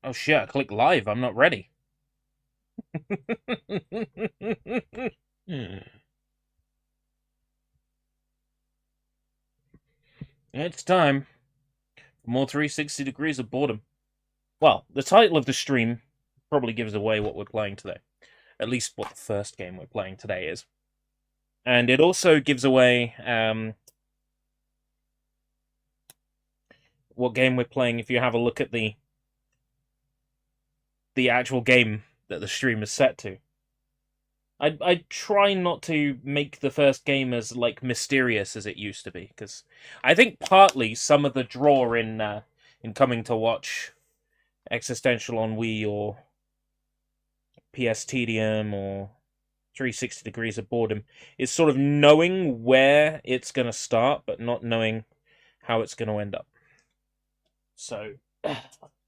Oh shit, I clicked live. I'm not ready. It's time for more 360 Degrees of Boredom. Well, the title of the stream probably gives away what we're playing today. At least what the first game we're playing today is. And it also gives away what game we're playing if you have a look at the actual game that the stream is set to. I try not to make the first game as like mysterious as it used to be, because I think partly some of the draw in coming to watch Existential on Wii or PS Tedium or 360 Degrees of Boredom is sort of knowing where it's going to start, but not knowing how it's going to end up. So,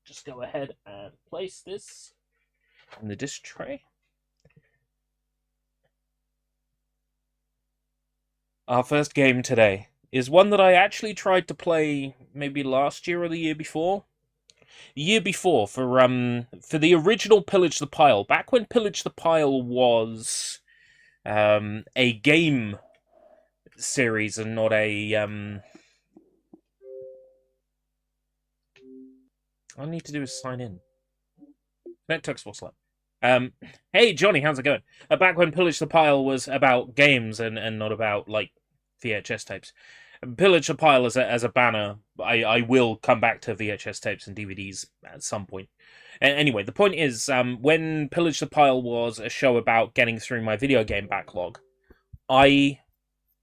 just go ahead and place this in the disc tray. Our first game today is one that I actually tried to play maybe last year or the year before. The year before for the original Pillage the Pile, back when Pillage the Pile was a game series and not a all I need to do is sign in. Connect to Xbox Live. Hey Johnny, how's it going? Back when Pillage the Pile was about games and not about like VHS tapes. Pillage the Pile as a banner. I will come back to VHS tapes and DVDs at some point. Anyway, the point is, when Pillage the Pile was a show about getting through my video game backlog, I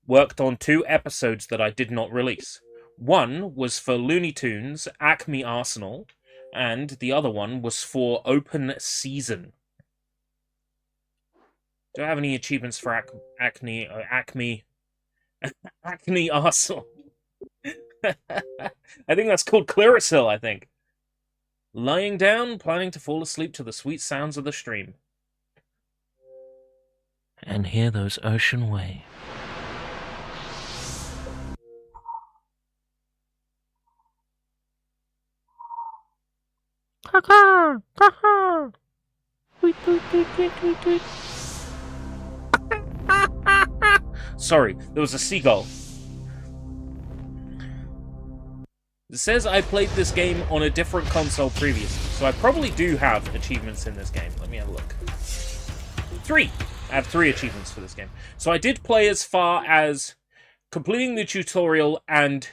worked on 2 episodes that I did not release. One was for Looney Tunes, Acme Arsenal, and the other one was for Open Season. Do I have any achievements for Acme Arsenal? I think that's called Clearasil, I think. Lying down, planning to fall asleep to the sweet sounds of the stream. And hear those ocean waves. Caca! Caca! Tweet, tweet, tweet, tweet, tweet, tweet. Sorry, there was a seagull. It says I played this game on a different console previously, so I probably do have achievements in this game. Let me have a look. 3! I have 3 achievements for this game. So I did play as far as completing the tutorial and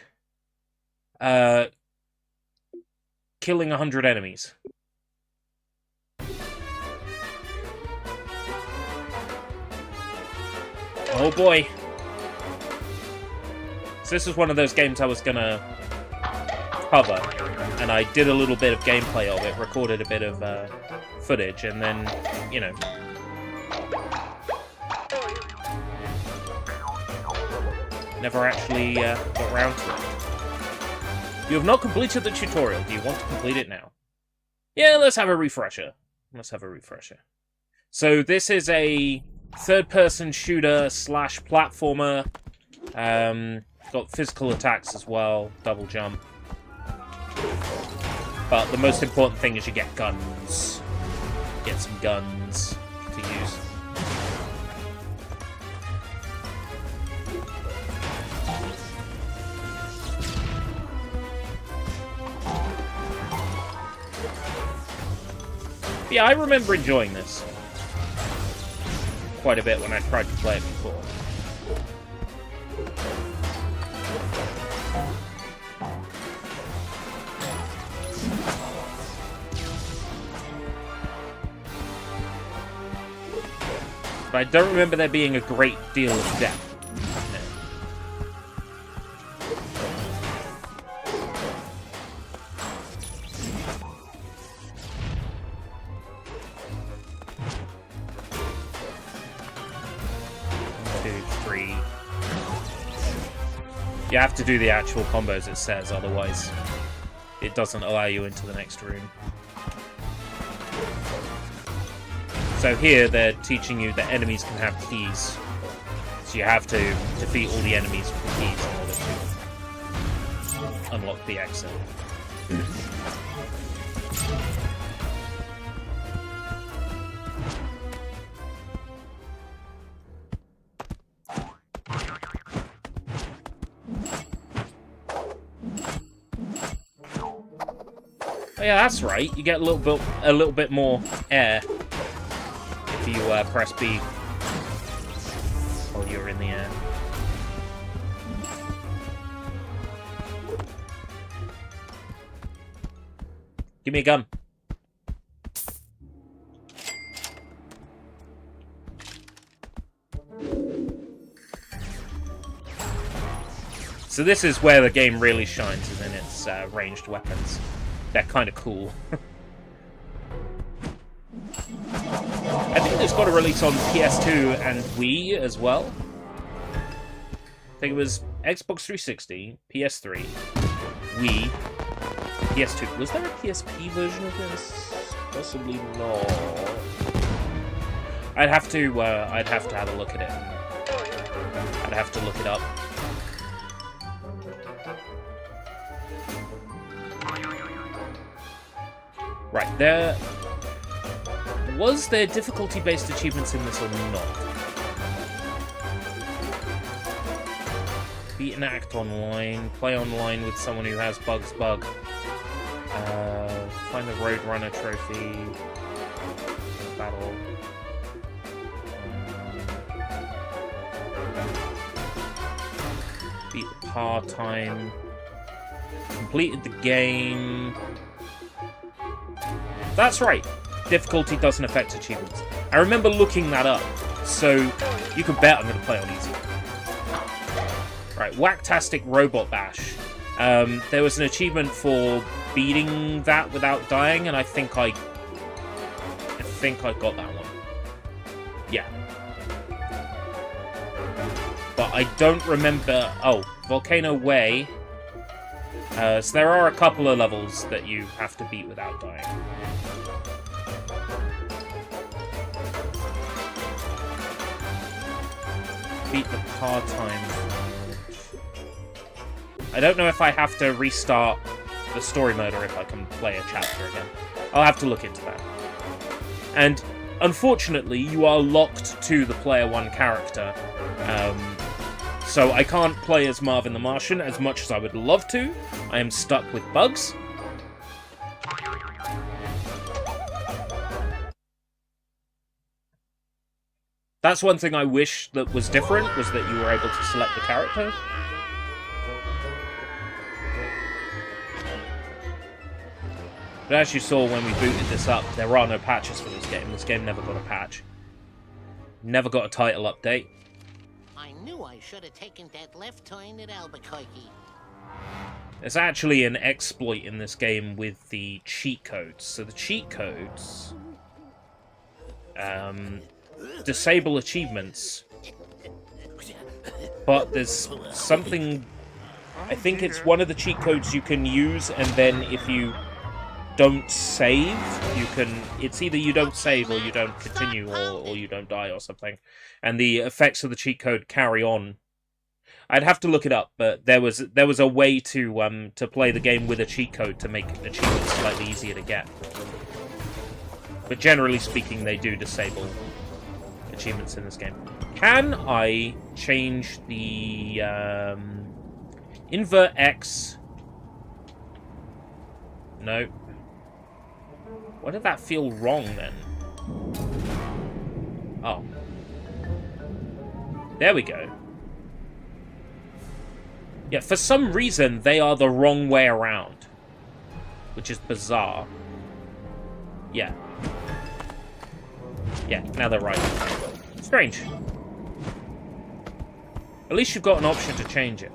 killing 100 enemies. Oh boy. So this was one of those games I was gonna cover, and I did a little bit of gameplay of it, recorded a bit of footage, and then, you know, never actually got around to it. You have not completed the tutorial. Do you want to complete it now? Yeah, let's have a refresher. Let's have a refresher. So this is a third-person shooter / platformer. Got physical attacks as well, double jump. But the most important thing is you get guns. Get some guns to use. Yeah, I remember enjoying this quite a bit when I tried to play it before. But I don't remember there being a great deal of depth. 3. You have to do the actual combos it says, otherwise it doesn't allow you into the next room. So here they're teaching you that enemies can have keys. So you have to defeat all the enemies with the keys in order to unlock the exit. yeah, that's right. You get a little bit more air if you press B while you're in the air. Give me a gun. So this is where the game really shines, is in its ranged weapons. They're kind of cool. I think it's got a release on PS2 and Wii as well. I think it was Xbox 360, PS3, Wii, PS2. Was there a PSP version of this? Possibly not. I'd have to have a look at it. I'd have to look it up. Right, was there difficulty-based achievements in this or not? Beat an act online, play online with someone who has Bug's Bug, find the Roadrunner trophy, battle, beat the part-time, completed the game. That's right. Difficulty doesn't affect achievements. I remember looking that up, so you can bet I'm going to play on easy. Right, Whacktastic Robot Bash. There was an achievement for beating that without dying, and I think I got that one. Yeah. But I don't remember... Oh, Volcano Way. So there are a couple of levels that you have to beat without dying. Beat the part-time. I don't know if I have to restart the story mode or if I can play a chapter again. I'll have to look into that. And unfortunately, you are locked to the player one character. So I can't play as Marvin the Martian as much as I would love to. I am stuck with Bugs. That's one thing I wish that was different, was that you were able to select the character. But as you saw when we booted this up, there are no patches for this game. This game never got a patch. Never got a title update. I knew I should have taken that left turn at Albuquerque. There's actually an exploit in this game with the cheat codes. So the cheat codes disable achievements, but there's something... I think it's one of the cheat codes you can use, and then if you don't save, you can... It's either you don't save or you don't continue, or you don't die or something. And the effects of the cheat code carry on. I'd have to look it up, but there was a way to play the game with a cheat code to make achievements slightly easier to get. But generally speaking, they do disable achievements in this game. Can I change the invert X? No. Why did that feel wrong then? Oh. There we go. Yeah, for some reason, they are the wrong way around. Which is bizarre. Yeah. Yeah, now they're right. Strange. At least you've got an option to change it.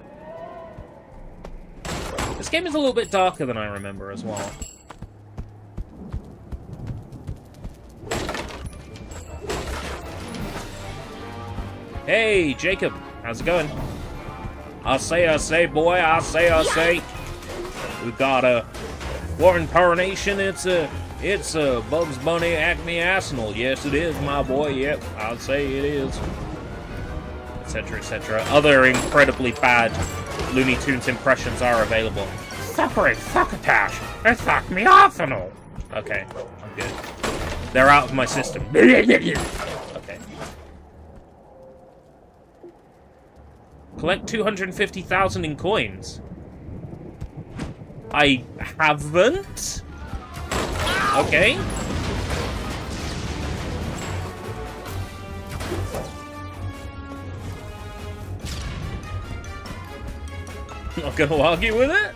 This game is a little bit darker than I remember as well. Hey, Jacob. How's it going? I say, boy, I say. We got a Warren Coronation. It's a Bugs Bunny Acme Arsenal. Yes, it is, my boy. Yep, I'd say it is. Etc., etc. Other incredibly bad Looney Tunes impressions are available. Suckery succotash. It's Acme Arsenal. Okay, I'm good. They're out of my system. Okay. Collect 250,000 in coins. I haven't. Okay. Not gonna argue with it.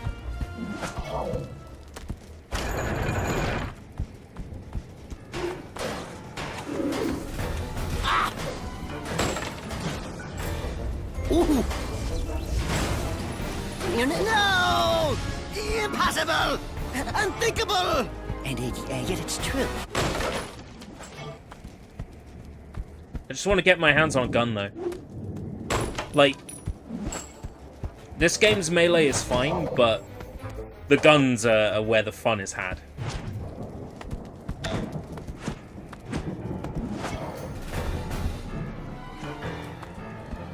Ooh. No! Impossible! Unthinkable! And yet it's true. I just want to get my hands on a gun, though. Like, this game's melee is fine, but the guns are where the fun is had.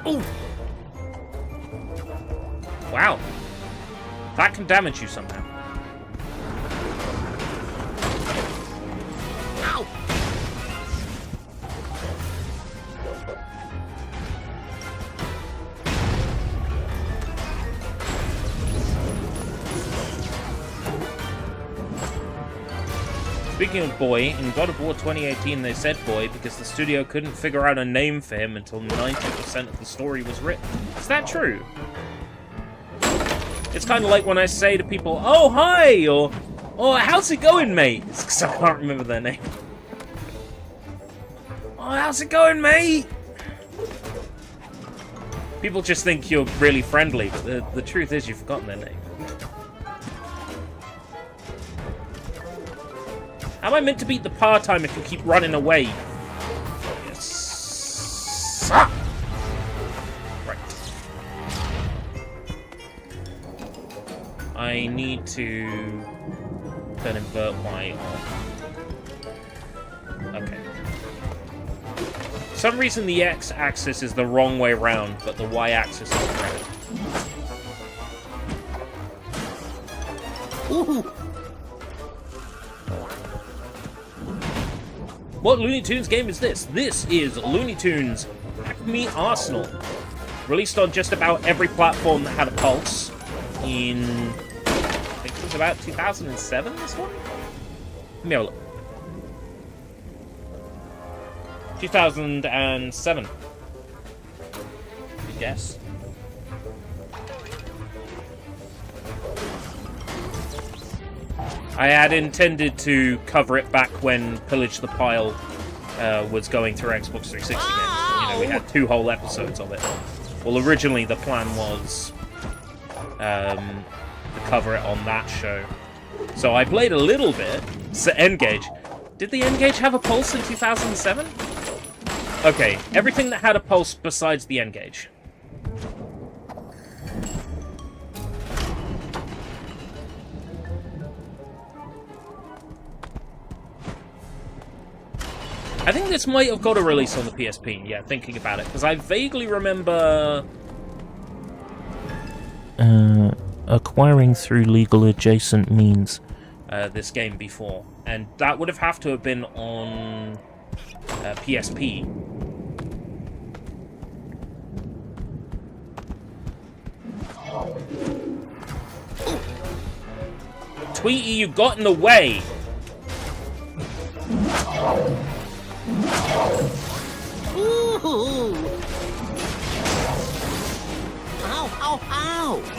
Ooh! Wow. That can damage you somehow. Ow! Speaking of boy, in God of War 2018 they said boy because the studio couldn't figure out a name for him until 90% of the story was written. Is that true? It's kind of like when I say to people, oh, hi, or, oh, how's it going, mate? It's because I can't remember their name. Oh, how's it going, mate? People just think you're really friendly, but the truth is you've forgotten their name. How am I meant to beat the par time if you keep running away? Yes. Ah! Right. I need to then invert my... Okay. For some reason the x-axis is the wrong way around, but the y-axis is correct. Ooh. What Looney Tunes game is this? This is Looney Tunes ACME Arsenal. Released on just about every platform that had a pulse in... I think it was about 2007, this one? Let me have a look. 2007. Good guess. I had intended to cover it back when Pillage the Pile was going through Xbox 360 games. You know, we had 2 whole episodes of it. Well, originally the plan was to cover it on that show. So I played a little bit. So N-Gage. Did the N-Gage have a pulse in 2007? Okay, everything that had a pulse besides the N-Gage. I think this might have got a release on the PSP, yeah, thinking about it, because I vaguely remember... acquiring through legal adjacent means. This game before, and that would have to have been on PSP. Tweety, you got in the way! Ooh. Ow, ow, ow!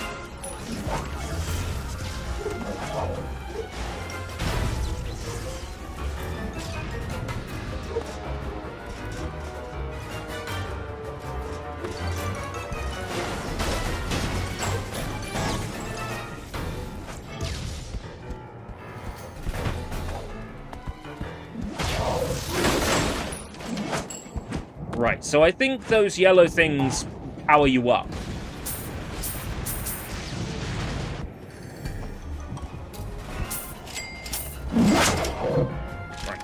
Right, so I think those yellow things power you up. Right.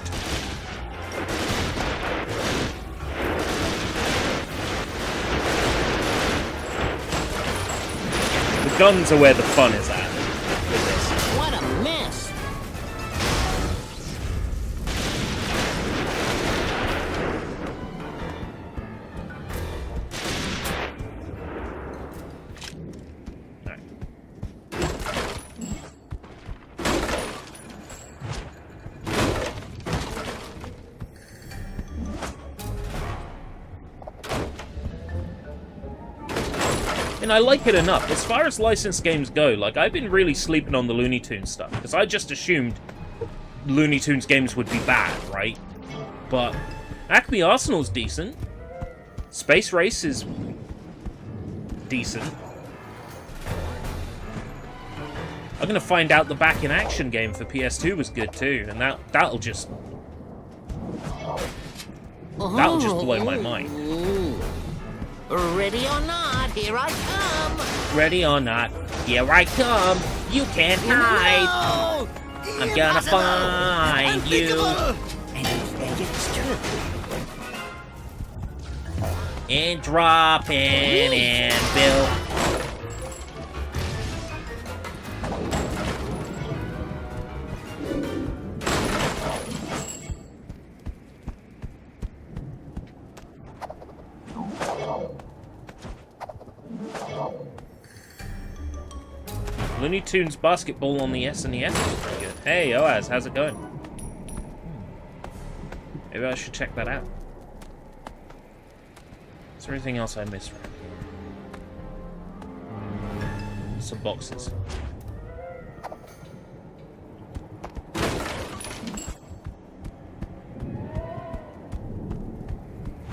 The guns are where the fun is at with this. What a mess! mean, I like it enough. As far as licensed games go, like, I've been really sleeping on the Looney Tunes stuff, because I just assumed Looney Tunes games would be bad, right? But Acme Arsenal's decent. Space Race is decent. I'm gonna find out the Back in Action game for PS2 was good too, and that'll just blow my mind. Ready or not, here I come. Ready or not, here I come. You can't hide. I'm gonna find you. And drop an anvil. Looney Tunes basketball on the SNES is pretty good. Hey, Oaz, how's it going? Maybe I should check that out. Is there anything else I missed around here? Some boxes.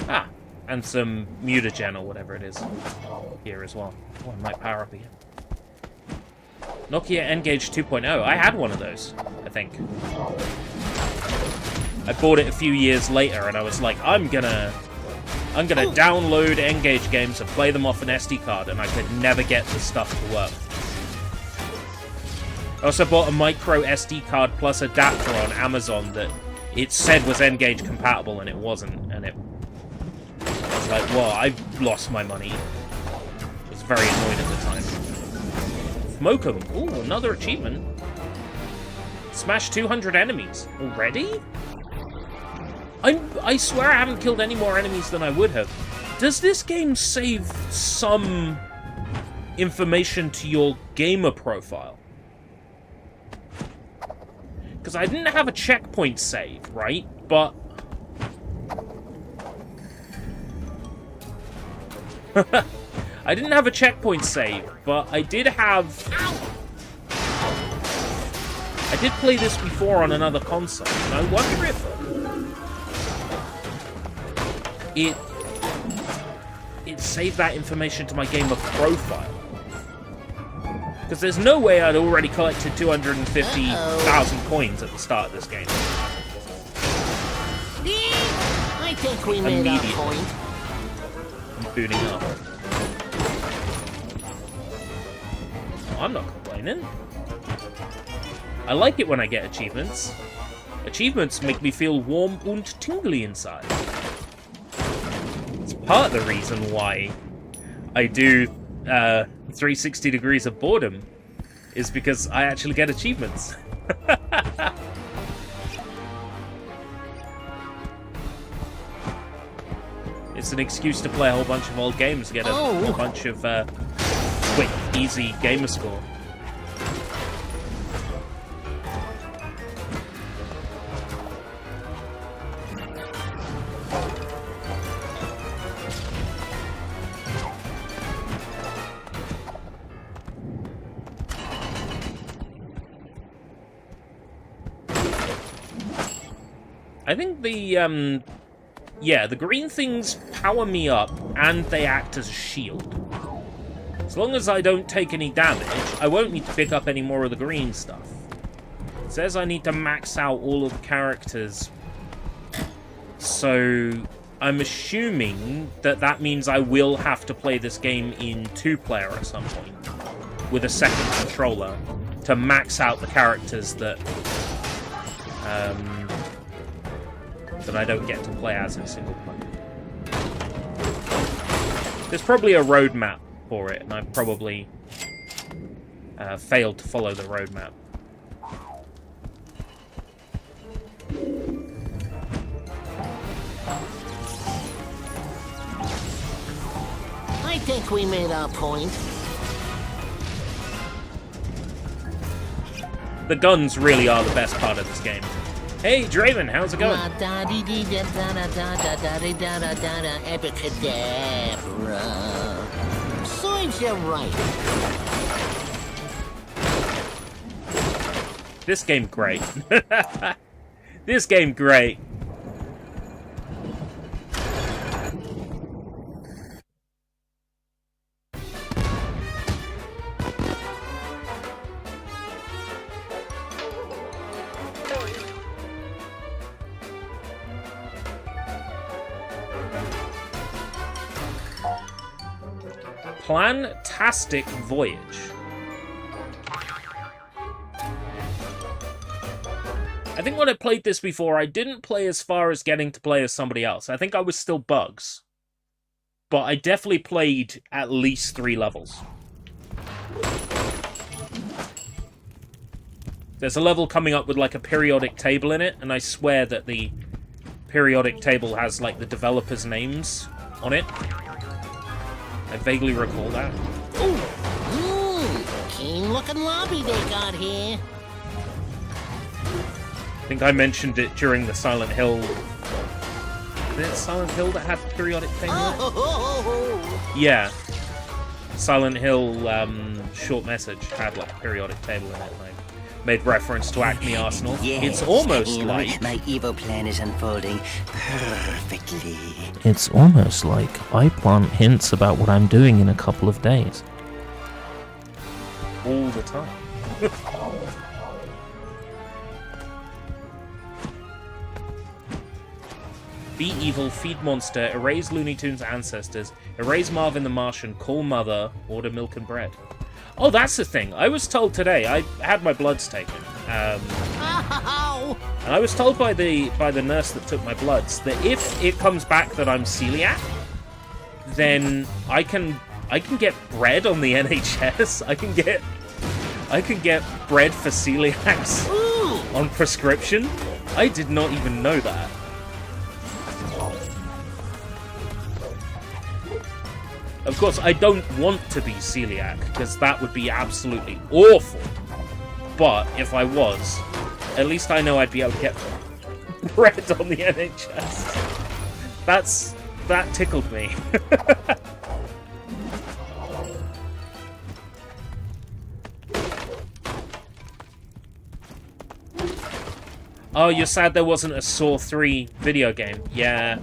Ah, and some mutagen or whatever it is here as well. Oh, I might power up again. Nokia N-Gage 2.0. I had one of those, I think. I bought it a few years later, and I was like, I'm gonna download N-Gage games and play them off an SD card, and I could never get the stuff to work. I also bought a micro SD card plus adapter on Amazon that it said was N-Gage compatible, and it wasn't, and I was like, well, I've lost my money. I was very annoyed at the time. Smoke 'em. Ooh, another achievement. Smash 200 enemies. Already? I swear I haven't killed any more enemies than I would have. Does this game save some information to your gamer profile? Because I didn't have a checkpoint save, right? But... I didn't have a checkpoint save, but I did have... I did play this before on another console, and I wonder if... It saved that information to my gamer profile. Because there's no way I'd already collected 250,000 coins at the start of this game. I think we made our point. I'm booting up. I'm not complaining. I like it when I get achievements. Achievements make me feel warm and tingly inside. It's part of the reason why I do 360 Degrees of Boredom, is because I actually get achievements. It's an excuse to play a whole bunch of old games, get a bunch of quick, easy gamer score. I think the green things power me up, and they act as a shield. As long as I don't take any damage, I won't need to pick up any more of the green stuff. It says I need to max out all of the characters, so I'm assuming that that means I will have to play this game in 2-player at some point, with a second controller, to max out the characters that I don't get to play as in single player. There's probably a roadmap for it, and I've probably failed to follow the roadmap. I think we made our point. The guns really are the best part of this game. Hey, Draven, how's it going? Abracadabra. Soy Serves you right. This game great. This game great. Plantastic Voyage. I think when I played this before, I didn't play as far as getting to play as somebody else. I think I was still Bugs. But I definitely played at least 3 levels. There's a level coming up with like a periodic table in it, and I swear that the periodic table has like the developers' names on it. I vaguely recall that. Keen-looking lobby they got here. I think I mentioned it during the Silent Hill. Is it Silent Hill that had the periodic table? Yeah. Silent Hill short message had like a periodic table in it. And I made reference to Acme Arsenal. Yes, It's almost like my evil plan is unfolding perfectly. It's almost like I plant hints about what I'm doing in a couple of days. all the time. Be evil, feed monster, erase Looney Tunes ancestors, erase Marvin the Martian, call mother, order milk and bread. Oh, that's the thing. I was told today, I had my bloods taken. And I was told by the nurse that took my bloods that if it comes back that I'm celiac, then I can get bread on the NHS. I can get bread for celiacs on prescription. I did not even know that. Of course, I don't want to be celiac, because that would be absolutely awful. But if I was, at least I know I'd be able to get bread on the NHS. That tickled me. Oh, you're sad there wasn't a Saw 3 video game. Yeah.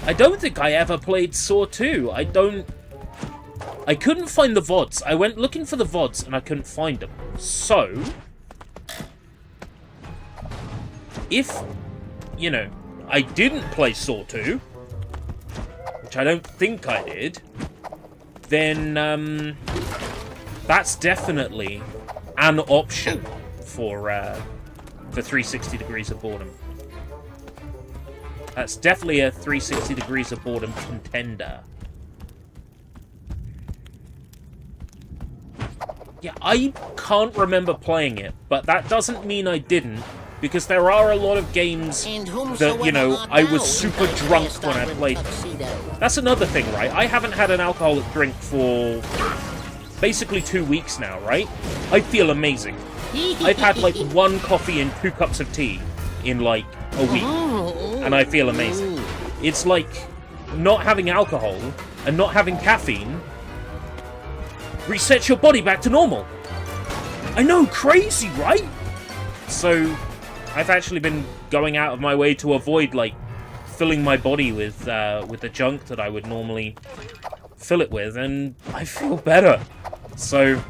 I don't think I ever played Saw 2. I couldn't find the VODs. I went looking for the VODs and I couldn't find them. So, if, you know, I didn't play Saw 2, which I don't think I did, then that's definitely an option for 360 Degrees of Boredom. That's definitely a 360 Degrees of Boredom contender. Yeah, I can't remember playing it, but that doesn't mean I didn't, because there are a lot of games that, you know, I was super drunk when I played them. That's another thing, right? I haven't had an alcoholic drink for basically 2 weeks now, right? I feel amazing. I've had like 1 coffee and 2 cups of tea in like a week, and I feel amazing. It's like not having alcohol and not having caffeine resets your body back to normal. I know, crazy, right? So I've actually been going out of my way to avoid like filling my body with the junk that I would normally fill it with, and I feel better. So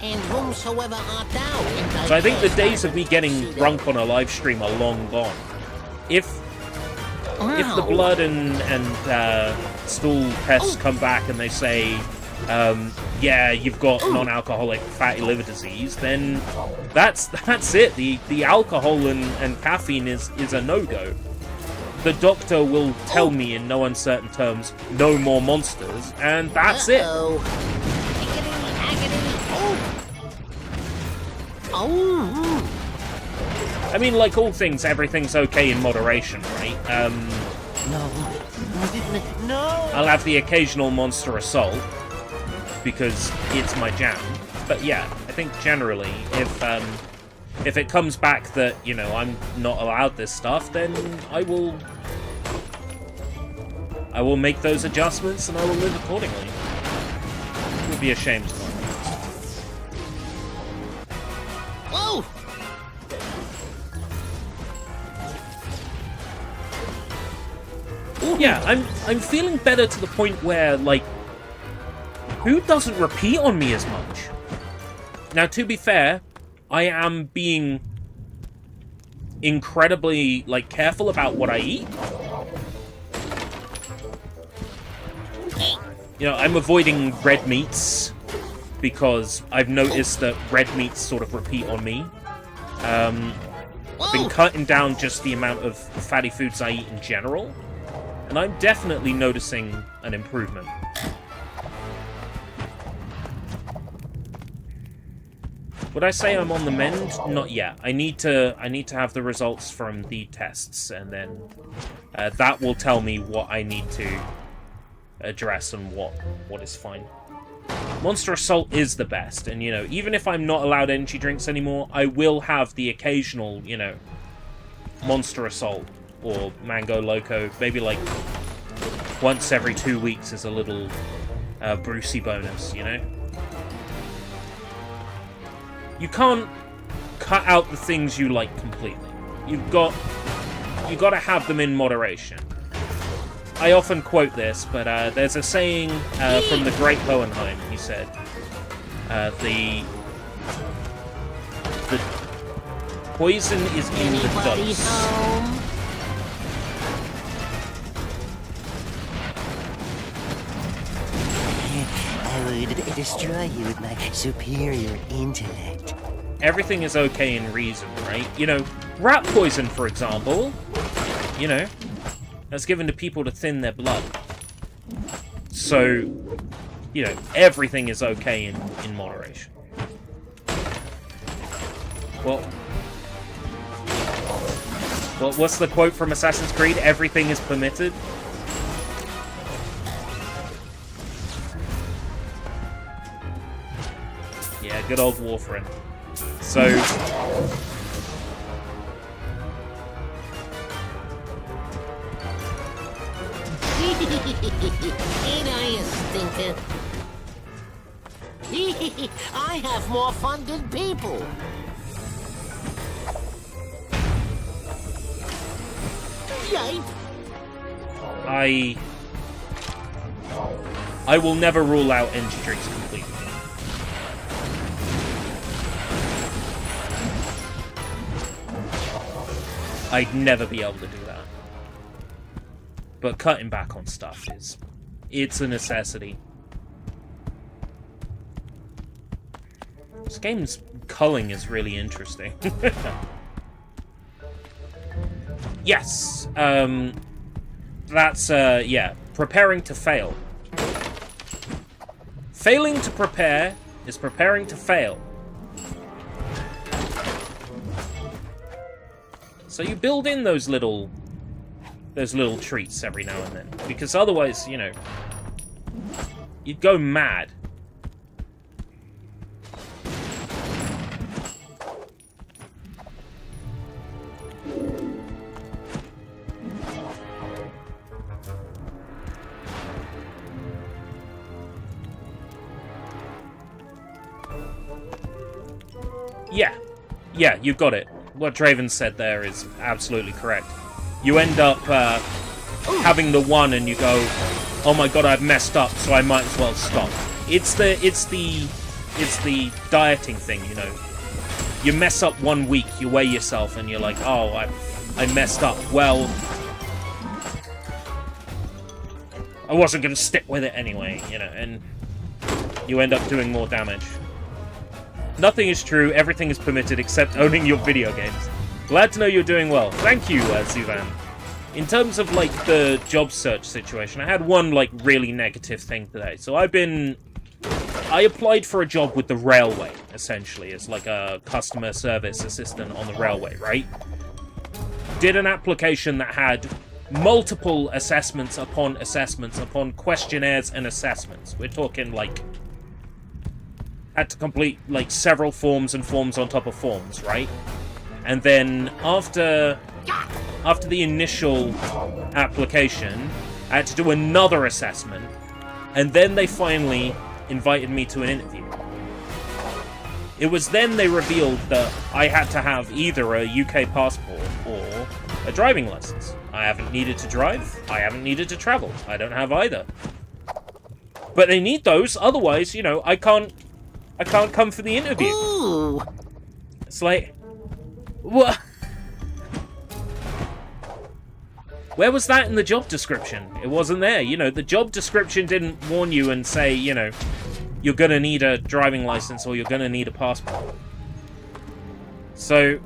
And whomsoever art thou? I think the days of me getting drunk on a live stream are long gone. If the blood and stool tests come back and they say, yeah, you've got non-alcoholic fatty liver disease, then that's it. The alcohol and caffeine is a no-go. The doctor will tell me in no uncertain terms, no more monsters, and that's it. I mean, like all things, everything's okay in moderation, right? No. I'll have the occasional monster assault, because it's my jam. But yeah, I think generally, if it comes back that, you know, I'm not allowed this stuff, then I will I will make those adjustments and I will live accordingly. It would be a shame to not. Whoa! Yeah, I'm feeling better to the point where, like, food doesn't repeat on me as much. Now, to be fair, I am being incredibly, like, careful about what I eat. You know, I'm avoiding red meats because I've noticed that red meats sort of repeat on me. I've been cutting down just the amount of fatty foods I eat in general, and I'm definitely noticing an improvement. Would I say I'm on the mend? Not yet. I need to have the results from the tests, and then that will tell me what I need to address and what is fine. Monster Assault is the best, and, you know, even if I'm not allowed energy drinks anymore, I will have the occasional, you know, Monster Assault or Mango Loco, maybe like once every 2 weeks as a little Brucey bonus, you know? You can't cut out the things you like completely. You got to have them in moderation. I often quote this, but there's a saying from the great Hohenheim. He said, "The poison is in the dose." Home? I would destroy you with my superior intellect. Everything is okay in reason, right? You know, rat poison, for example, you know, that's given to people to thin their blood. So, you know, everything is okay in moderation. Well, what's the quote from Assassin's Creed? Everything is permitted. Yeah, good old Warfarin. So... Ain't I a stinker? I have more fun than people. Yipe. I will never rule out energy drinks completely. I'd never be able to do that. But cutting back on stuff it's a necessity. This game's culling is really interesting. Yes, that's, yeah, preparing to fail. Failing to prepare is preparing to fail. So you build in those little treats every now and then, because otherwise, you know, you'd go mad. Yeah, you got it. What Draven said there is absolutely correct. You end up having the one and you go, oh my god, I've messed up, so I might as well stop. It's the dieting thing, you know. You mess up 1 week, you weigh yourself, and you're like, oh, I messed up. Well, I wasn't going to stick with it anyway, you know, and you end up doing more damage. Nothing is true, everything is permitted except owning your video games. Glad to know you're doing well. Thank you, Zuvan. In terms of, like, the job search situation, I had one, like, really negative thing today. So I applied for a job with the railway, essentially, as, like, a customer service assistant on the railway, right? Did an application that had multiple assessments upon questionnaires and assessments. We're talking, like... had to complete, like, several forms and forms on top of forms, right? And then after the initial application, I had to do another assessment, and then they finally invited me to an interview. It was then they revealed that I had to have either a UK passport or a driving license. I haven't needed to drive, I haven't needed to travel. I don't have either. But they need those, otherwise, you know, I can't come for the interview. Ooh. It's like, what? Where was that in the job description? It wasn't there. You know, the job description didn't warn you and say, you know, you're gonna need a driving license or you're gonna need a passport. So...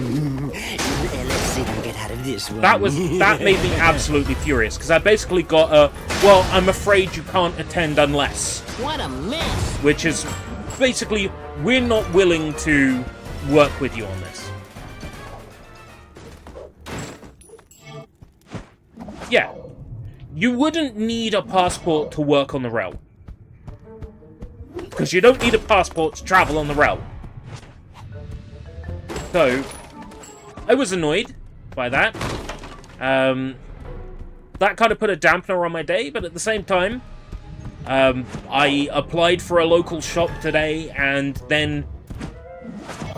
Let's see if we can get out of this one. That made me absolutely furious, because I basically got a, well, I'm afraid you can't attend unless. What a mess. Which is basically, we're not willing to work with you on this. Yeah. You wouldn't need a passport to work on the rail. Because you don't need a passport to travel on the rail. So, I was annoyed by that. That kind of put a dampener on my day, but at the same time, I applied for a local shop today and then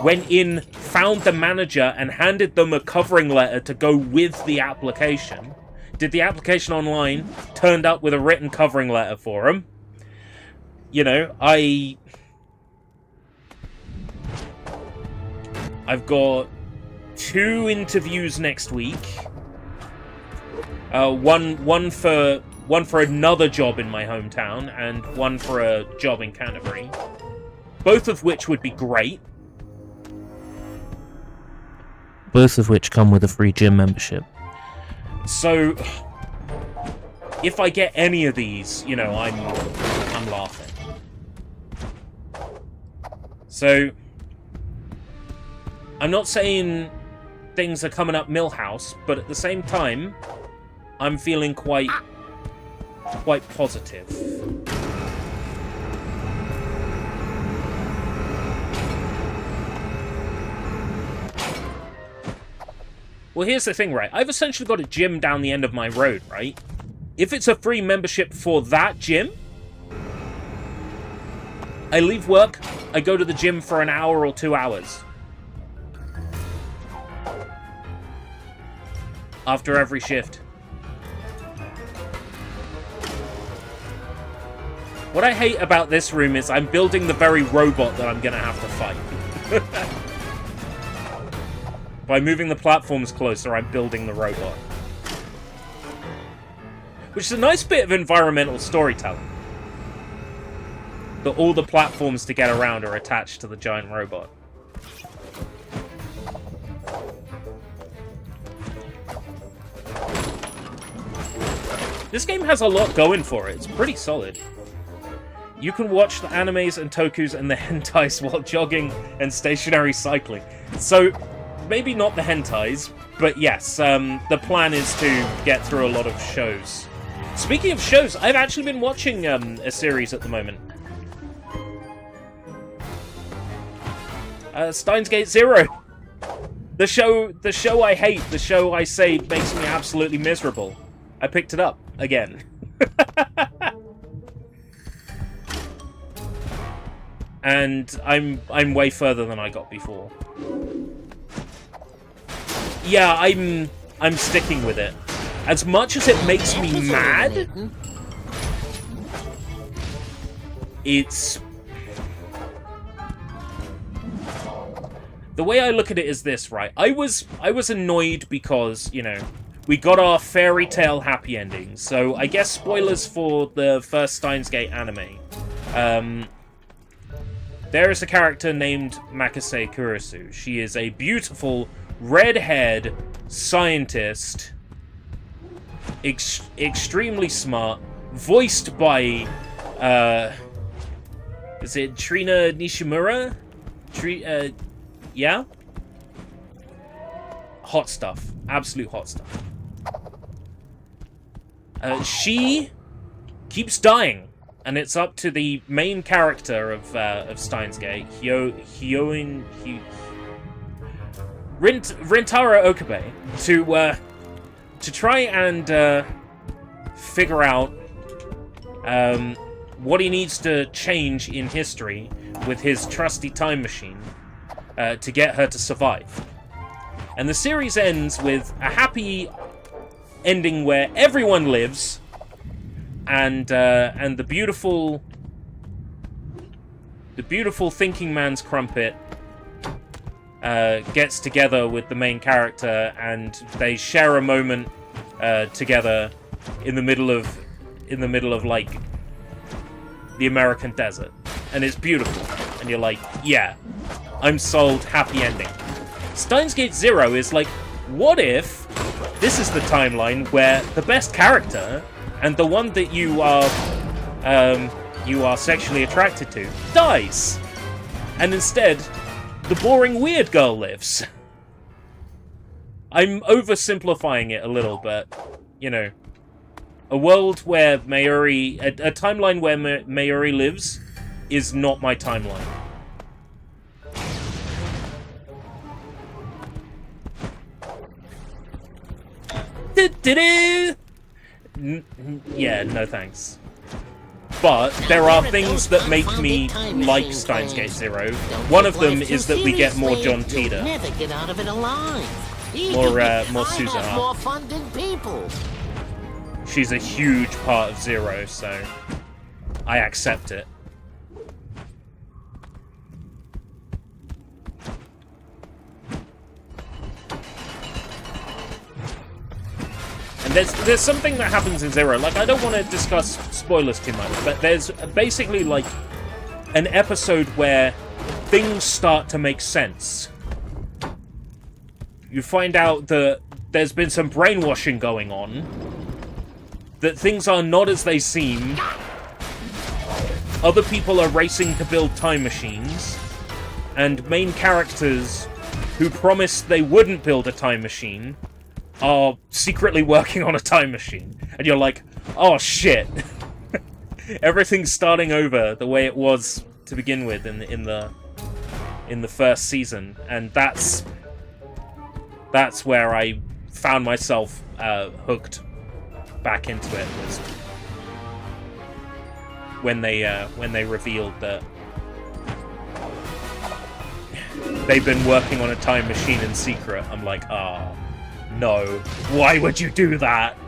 went in, found the manager and handed them a covering letter to go with the application. Did the application online, turned up with a written covering letter for him. You know, I've got 2 interviews next week. One for another job in my hometown, and one for a job in Canterbury. Both of which would be great. Both of which come with a free gym membership. So, if I get any of these, you know, I'm laughing. So, I'm not saying things are coming up Millhouse, but at the same time, I'm feeling quite positive. Well, here's the thing, right? I've essentially got a gym down the end of my road, right? If it's a free membership for that gym, I leave work, I go to the gym for an hour or 2 hours. After every shift. What I hate about this room is I'm building the very robot that I'm gonna have to fight. By moving the platforms closer, I'm building the robot. Which is a nice bit of environmental storytelling. That all the platforms to get around are attached to the giant robot. This game has a lot going for it. It's pretty solid. You can watch the animes and tokus and the hentais while jogging and stationary cycling. So, maybe not the hentais, but yes, the plan is to get through a lot of shows. Speaking of shows, I've actually been watching a series at the moment. Steins Gate Zero. The show I hate, the show I say makes me absolutely miserable. I picked it up again. And I'm way further than I got before. Yeah, I'm sticking with it. As much as it makes me mad, it's... The way I look at it is this, right? I was annoyed because, you know, we got our fairy tale happy ending. So I guess spoilers for the first Steins Gate anime. There is a character named Makase Kurisu. She is a beautiful, red-haired scientist, extremely smart, voiced by, is it Trina Nishimura? Yeah? Hot stuff. Absolute hot stuff. She keeps dying, and it's up to the main character of Steins Gate, Rintaro Okabe, to try and figure out what he needs to change in history with his trusty time machine to get her to survive. And the series ends with a happy ending where everyone lives, and the beautiful thinking man's crumpet gets together with the main character, and they share a moment together in the middle of like the American desert, and it's beautiful, and you're like, yeah, I'm sold, happy ending. Steins Gate Zero is like, what if this is the timeline where the best character and the one that you are sexually attracted to dies, and instead the boring weird girl lives? I'm oversimplifying it a little, but you know, a world where Mayuri, a timeline where Mayuri lives is not my timeline. Yeah, no thanks. But there are things that make me like Steins Gate Zero. One of them is that we get more John Titor. Never get out of it alive. More Susan. I have more fun than people. She's a huge part of Zero, so I accept it. And there's something that happens in Zero. Like, I don't want to discuss spoilers too much, but there's basically like an episode where things start to make sense. You find out that there's been some brainwashing going on, that things are not as they seem, other people are racing to build time machines, and main characters who promised they wouldn't build a time machine are secretly working on a time machine. And you're like, oh shit. Everything's starting over the way it was to begin with in the first season, and that's where I found myself hooked back into it, was when they revealed that they've been working on a time machine in secret. I'm like, ah, no, why would you do that?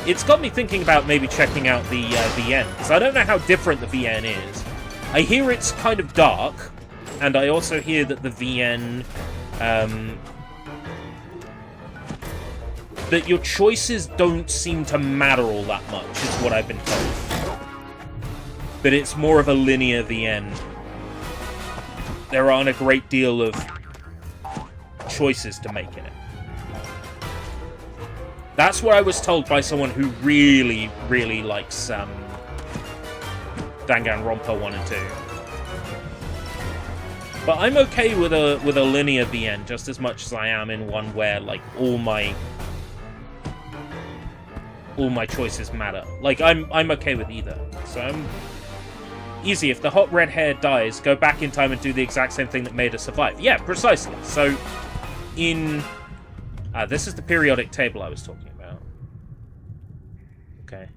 It's got me thinking about maybe checking out the VN, because I don't know how different the VN is. I hear it's kind of dark, and I also hear that the VN, that your choices don't seem to matter all that much, is what I've been told. But it's more of a linear VN. There aren't a great deal of choices to make in it. That's what I was told by someone who really, really likes Danganronpa 1 and 2. But I'm okay with a linear VN just as much as I am in one where like all my choices matter. Like I'm okay with either. So I'm easy. If the hot red hair dies, go back in time and do the exact same thing that made her survive. Yeah, precisely. So in this is the periodic table I was talking about. Okay.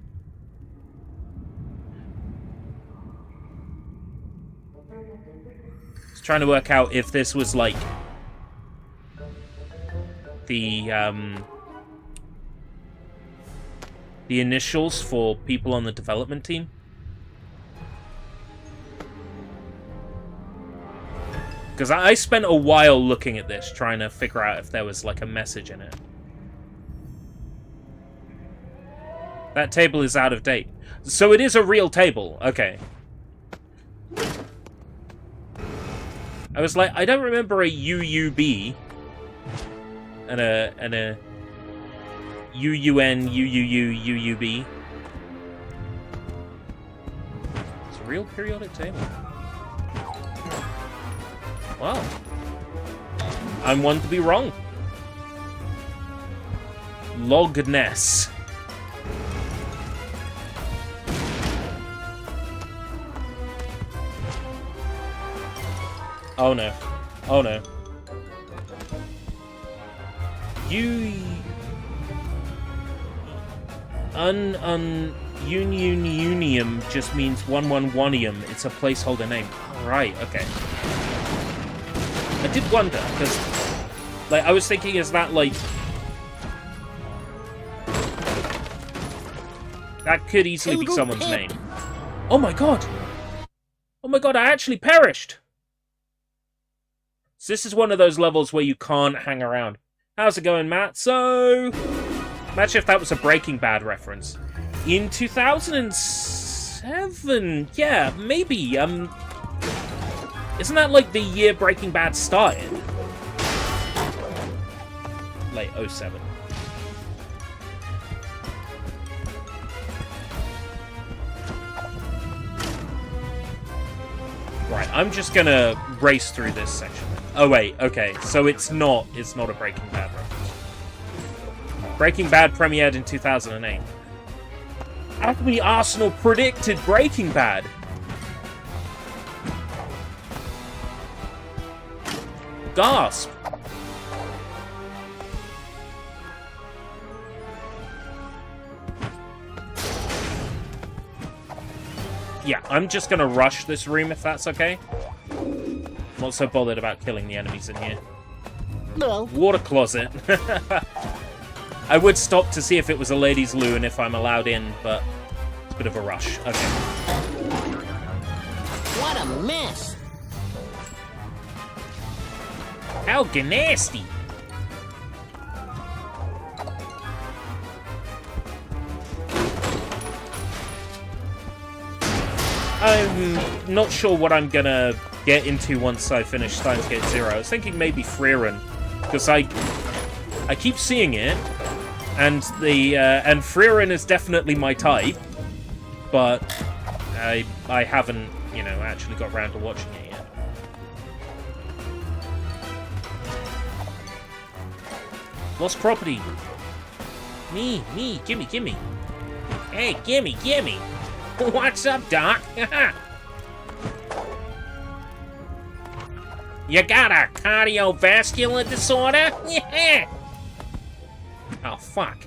I was trying to work out if this was like the initials for people on the development team. Because I spent a while looking at this, trying to figure out if there was like a message in it. That table is out of date. So it is a real table. Okay. I was like, I don't remember a UUB and a UUN, UUU, UUB. It's a real periodic table. Wow. I'm one to be wrong. Logness. Oh no. Oh no. Unium just means 111ium. It's a placeholder name. Right, okay. I did wonder, because, like, I was thinking, is that, like... That could easily be someone's name. Oh my god! Oh my god, I actually perished! So this is one of those levels where you can't hang around. How's it going, Matt? So... Imagine if that was a Breaking Bad reference. In 2007... Yeah, maybe, Isn't that, like, the year Breaking Bad started? Like, 07. Right, I'm just gonna race through this section. Oh wait, okay, so it's not a Breaking Bad reference. Breaking Bad premiered in 2008. ACME Arsenal predicted Breaking Bad. Gasp. Yeah, I'm just gonna rush this room if that's okay. I'm not so bothered about killing the enemies in here. No. Water closet. I would stop to see if it was a ladies' loo and if I'm allowed in, but it's a bit of a rush. Okay. What a mess. How nasty. I'm not sure what I'm gonna get into once I finish Steins Gate 0. I was thinking maybe Freeren, because I keep seeing it, and and Freeren is definitely my type, but I haven't, you know, actually got around to watching it yet. Lost property. Me, gimme. Hey, gimme. What's up, Doc? You got a cardiovascular disorder? Yeah. Oh, fuck.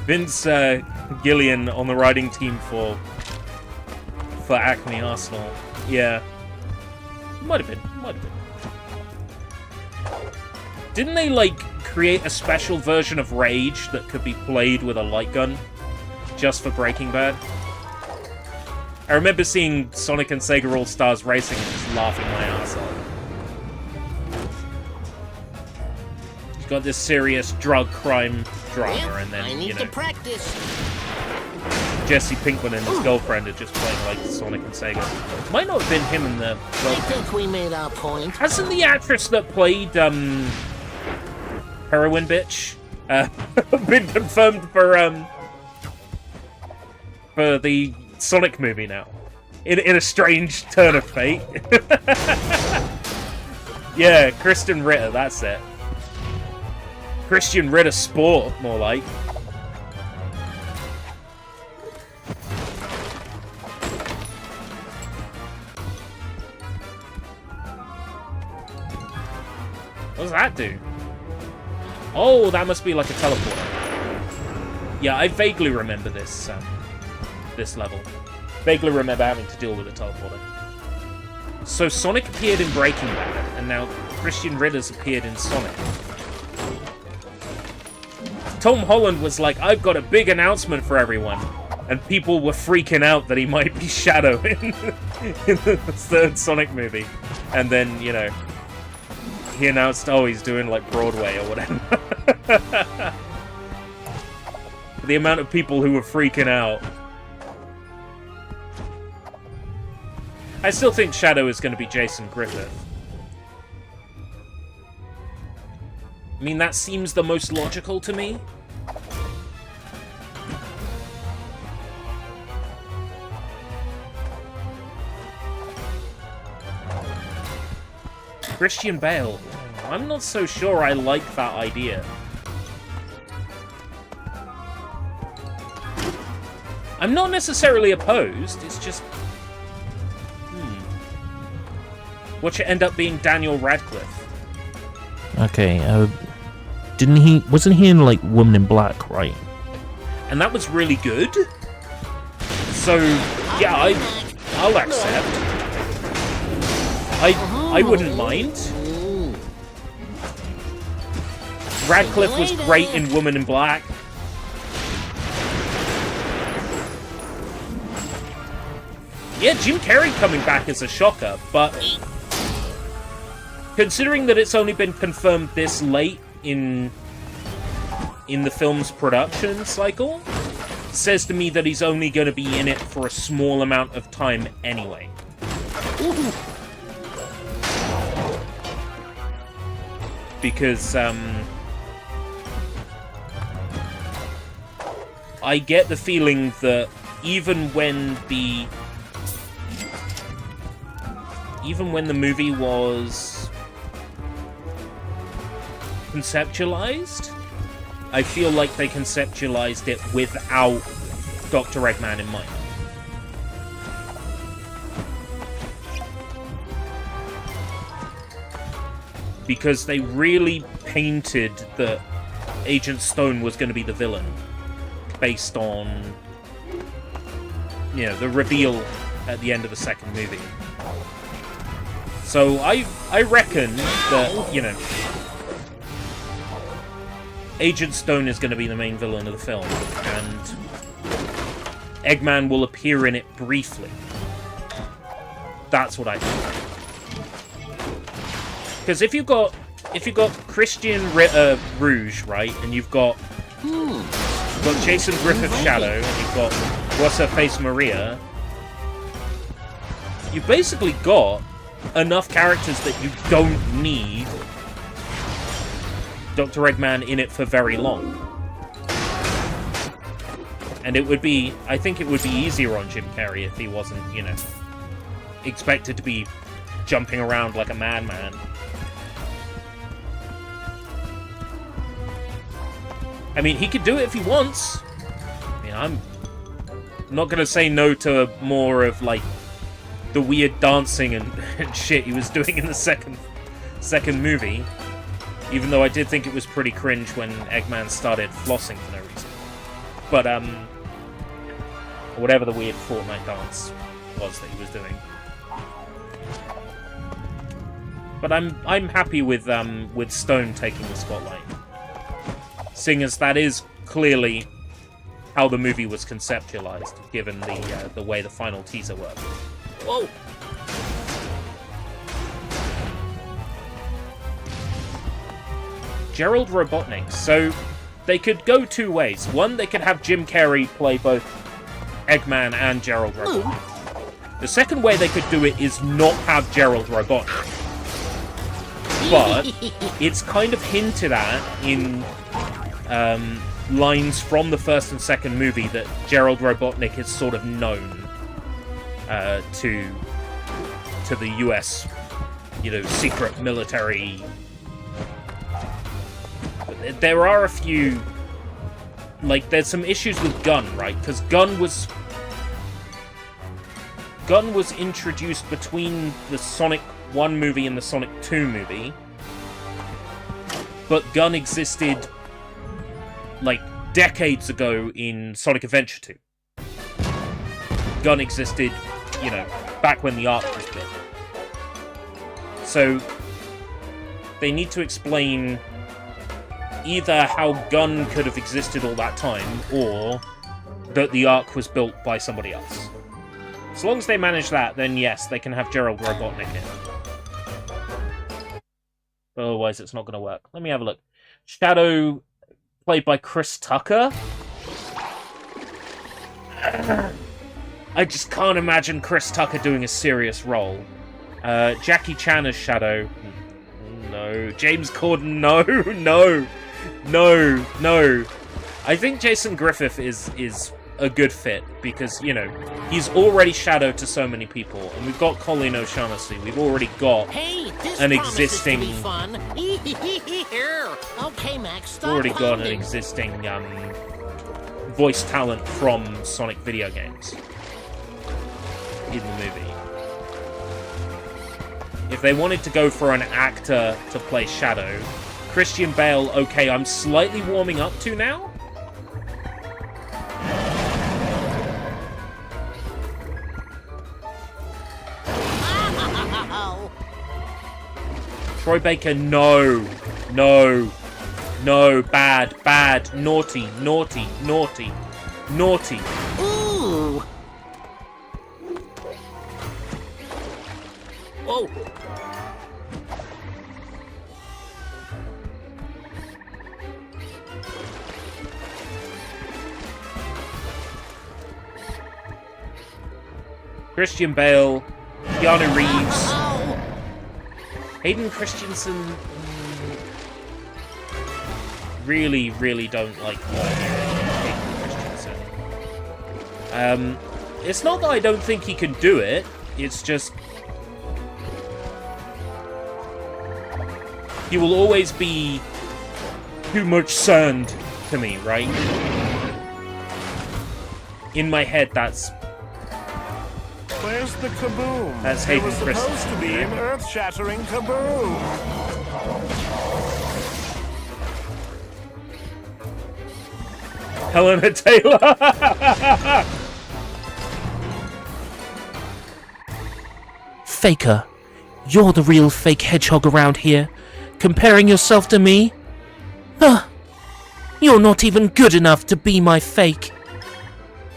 Vince Gillian on the writing team for ACME Arsenal. Yeah. Might have been. Didn't they, like, create a special version of Rage that could be played with a light gun? Just for Breaking Bad? I remember seeing Sonic and Sega All-Stars Racing and just laughing my ass off. You've got this serious drug crime drama, and then, I need you know, to practice. Jesse Pinkman and his girlfriend are just playing, like, Sonic and Sega. Might not have been him and the I girlfriend. think we made our point. Hasn't the actress that played, Heroin Bitch, been confirmed for the Sonic movie now? In a strange turn of fate. Yeah, Kristen Ritter, that's it. Christian Ritter Sport, more like. What does that do? Oh, that must be like a teleporter. Yeah, I vaguely remember this this level. Vaguely remember having to deal with a teleporter. So Sonic appeared in Breaking Bad, and now Christian Ritter's appeared in Sonic. Tom Holland was like, I've got a big announcement for everyone. And people were freaking out that he might be Shadow in the third Sonic movie. And then, you know, he announced, oh, he's doing, like, Broadway or whatever. The amount of people who were freaking out. I still think Shadow is going to be Jason Griffith. I mean, that seems the most logical to me. Christian Bale. I'm not so sure I like that idea. I'm not necessarily opposed, it's just... Watch it end up being Daniel Radcliffe. Okay, wasn't he in, like, Woman in Black, right? And that was really good. So, yeah, I'll accept. I wouldn't mind. Radcliffe was great in Woman in Black. Yeah, Jim Carrey coming back is a shocker, but considering that it's only been confirmed this late in the film's production cycle, says to me that he's only going to be in it for a small amount of time anyway. Because, I get the feeling that even when the movie was conceptualized, I feel like they conceptualized it without Dr. Eggman in mind. Because they really painted that Agent Stone was going to be the villain based on, you know, the reveal at the end of the second movie. So I reckon that, you know, Agent Stone is going to be the main villain of the film, and Eggman will appear in it briefly. That's what I think. Because if you've got Christian Rouge, right, and you've got Jason Griffith's Shadow, and you've got what's her face Maria, you've basically got enough characters that you don't need Dr. Eggman in it for very long. And it would be, I think it would be easier on Jim Carrey if he wasn't, you know, expected to be jumping around like a madman. I mean, he could do it if he wants. I mean, I'm not going to say no to more of, like, the weird dancing and shit he was doing in the second movie. Even though I did think it was pretty cringe when Eggman started flossing for no reason. But, whatever the weird Fortnite dance was that he was doing. But I'm happy with Stone taking the spotlight. Seeing as that is clearly how the movie was conceptualized, given the way the final teaser worked. Whoa! Gerald Robotnik. So they could go two ways. One, they could have Jim Carrey play both Eggman and Gerald Robotnik. The second way they could do it is not have Gerald Robotnik. But it's kind of hinted at in lines from the first and second movie that Gerald Robotnik is sort of known to the US, you know, secret military. There are a few, like, there's some issues with Gunn, right? Because Gunn was introduced between the Sonic 1 movie and the Sonic 2 movie, but Gunn existed, like, decades ago in Sonic Adventure 2. Gunn existed, you know, back when the Ark was built. So, they need to explain either how Gunn could have existed all that time, or that the Ark was built by somebody else. As long as they manage that, then yes, they can have Gerald Robotnik in. But otherwise, it's not going to work. Let me have a look. Shadow, played by Chris Tucker. I just can't imagine Chris Tucker doing a serious role. Jackie Chan as Shadow. No. James Corden, no. I think Jason Griffith is a good fit because, you know, he's already Shadow to so many people, and we've got Colleen O'Shaughnessy. We've already got Hey, this an promises existing. to be fun. Okay, Max, stop Already got an pounding. existing voice talent from Sonic video games in the movie. If they wanted to go for an actor to play Shadow, Christian Bale, okay, I'm slightly warming up to now. Oh, Troy Baker, no. No. No, bad, bad, naughty, naughty, naughty, naughty. ooh. Oh. Christian Bale, Keanu Reeves, Oh. Hayden Christensen. Really, really don't like Hayden Christensen. It's not that I don't think he can do it. It's just he will always be too much sand to me, right? In my head, that's Where's the kaboom? That's There Hayden was supposed Christensen, to be right? an earth-shattering kaboom. Helena Taylor. Faker, you're the real fake hedgehog around here. Comparing yourself to me? Huh. You're not even good enough to be my fake.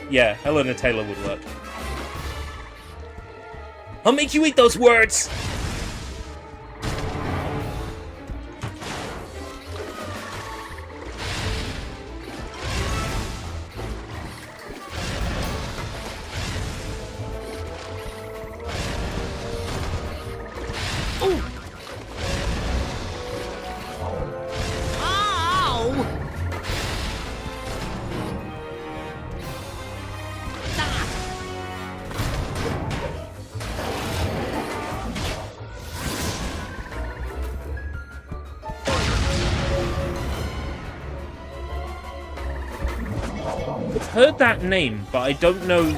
Yeah, Helena Taylor would work. I'll make you eat those words. Ow! I've heard that name, but I don't know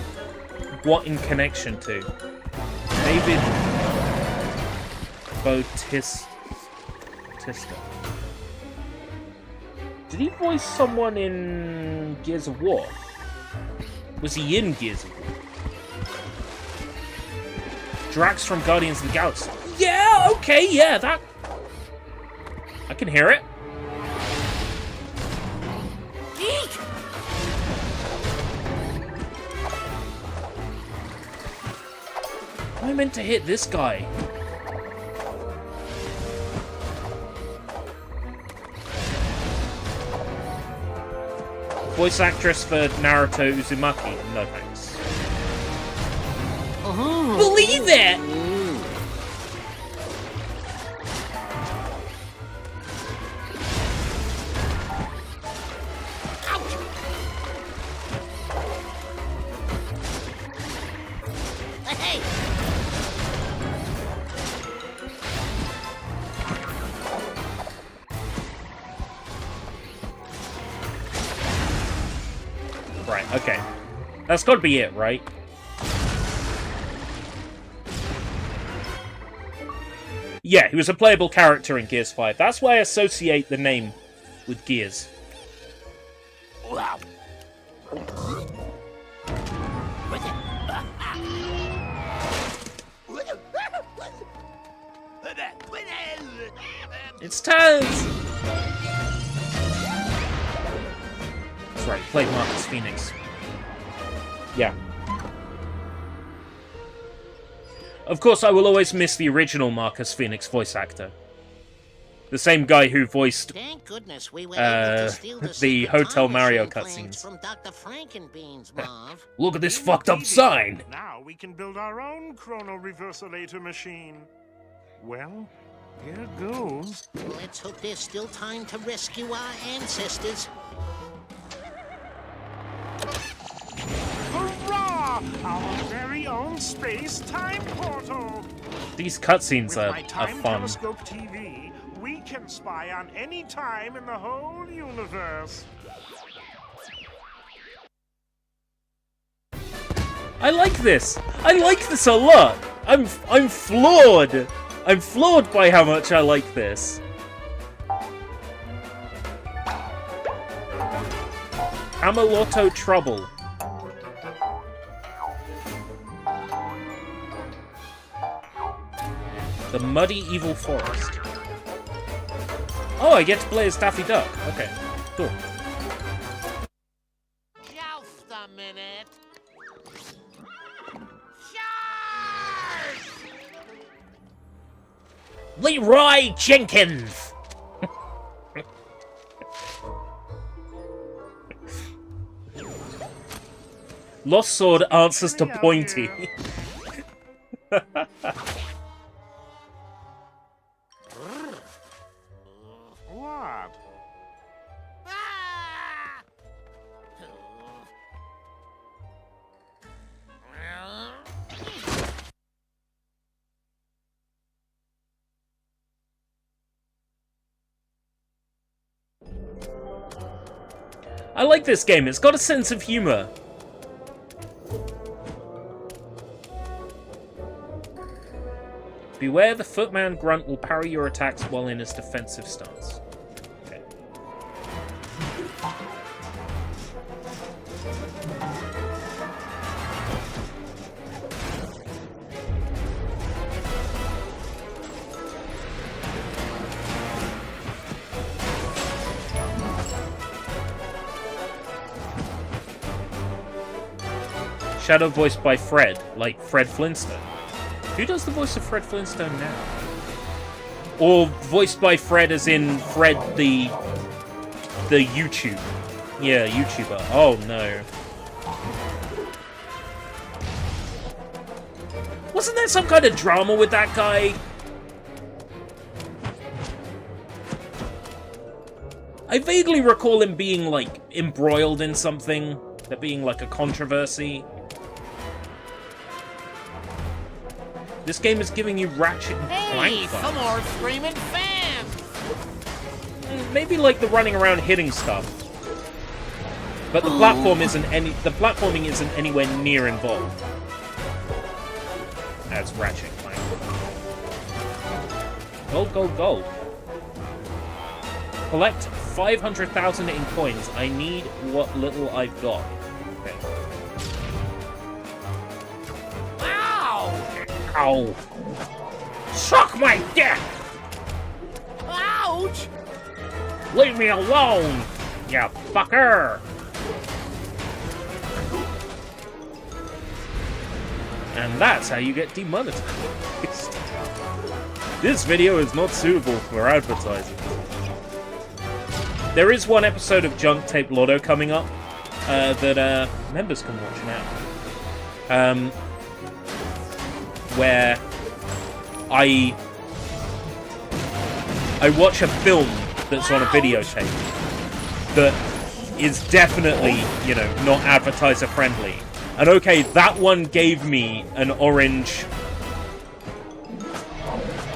what in connection to. David Bautista. Did he voice someone in Gears of War? Was he in Gears of War? Drax from Guardians of the Galaxy. Yeah, okay, yeah, that... I can hear it. Geek! I meant to hit this guy. Voice actress for Naruto Uzumaki. No thanks. Believe it! Hey! Right, okay. That's gotta be it, right? Yeah, he was a playable character in Gears 5. That's why I associate the name with Gears. Wow. It's Taz! That's right, played Marcus Phoenix. Yeah. Of course, I will always miss the original Marcus Phoenix voice actor. The same guy who voiced Thank goodness we were able to steal the the secret Hotel time Mario machine plans cutscenes. from Dr. Frankenbeans, Marv. Look at this fucked up sign! Now we can build our own chrono reversalator machine. Well, here goes. Let's hope there's still time to rescue our ancestors. our very own space-time portal. These cutscenes With are my time fun. telescope TV, we can spy on any time in the whole universe. I like this. I like this a lot. I'm floored. I'm floored by how much I like this. Camelotto Trouble. The Muddy Evil Forest. Oh, I get to play as Daffy Duck. Okay, cool. Just a minute. Leroy Jenkins! Lost Sword answers to Pointy. What? Ah! I like this game, it's got a sense of humor. Beware the Footman Grunt will parry your attacks while in his defensive stance. Okay. Shadow voiced by Fred, like Fred Flintstone. Who does the voice of Fred Flintstone now? Or voiced by Fred as in Fred the YouTube. Yeah, YouTuber. Oh no. Wasn't there some kind of drama with that guy? I vaguely recall him being, like, embroiled in something. There being, like, a controversy. This game is giving you Ratchet and Hey, Clank some vibes. more screaming fans! Maybe like the running around hitting stuff. But the platforming isn't anywhere near involved as Ratchet and Clank. Gold, gold, gold. Collect 500,000 in coins. I need what little I've got. Okay. Ow! Suck my dick! Ouch! Leave me alone, you fucker! And that's how you get demonetized. This video is not suitable for advertising. There is one episode of Junk Tape Lotto coming up that members can watch now. Where I watch a film that's on a videotape that is definitely, you know, not advertiser friendly. And okay, that one gave me an orange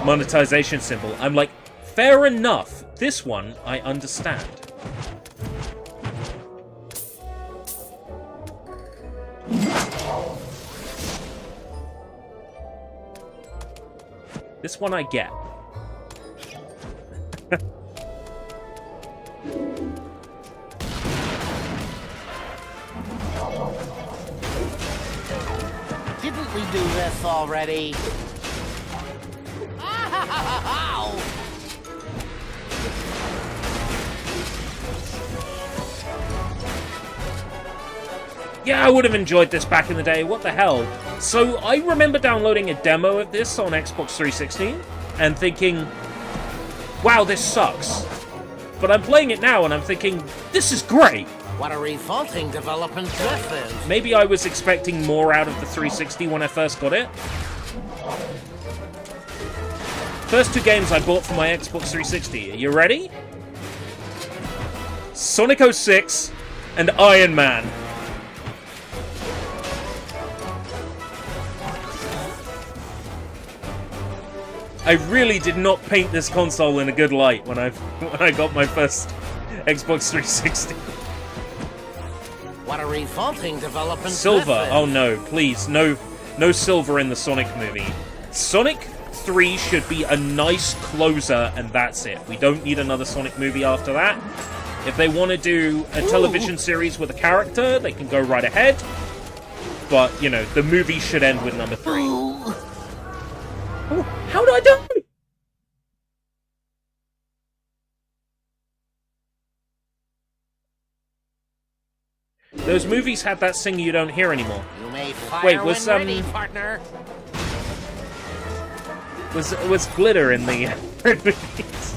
monetization symbol. I'm like, fair enough. This one, I understand. This one I get. Didn't we do this already? Ow! Yeah, I would have enjoyed this back in the day. What the hell? So I remember downloading a demo of this on Xbox 360 and thinking, wow, this sucks. But I'm playing it now and I'm thinking, this is great. What a revolting development this is. Maybe I was expecting more out of the 360 when I first got it. First two games I bought for my Xbox 360. Are you ready? Sonic 06 and Iron Man. I really did not paint this console in a good light when I got my first Xbox 360. What a revolting development. Silver. this is. Oh no, please. No silver in the Sonic movie. Sonic 3 should be a nice closer, and that's it. We don't need another Sonic movie after that. If they want to do a television series with a character, they can go right ahead. But, you know, the movie should end with number 3. Oh, how did I do? Those movies had that sing you don't hear anymore. You may fire Wait, was, when ready, partner. Was glitter in the movies?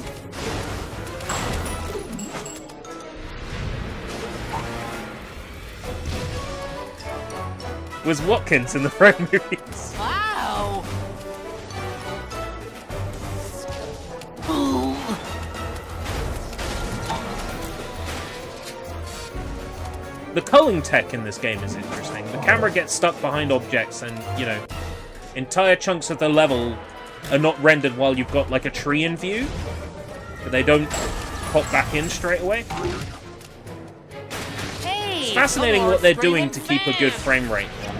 Was Watkins in the Fred movies? Wow. The culling tech in this game is interesting. The camera gets stuck behind objects and, you know, entire chunks of the level are not rendered while you've got, like, a tree in view. But they don't pop back in straight away. Hey, It's fascinating what they're doing to screaming keep a good fan. frame rate on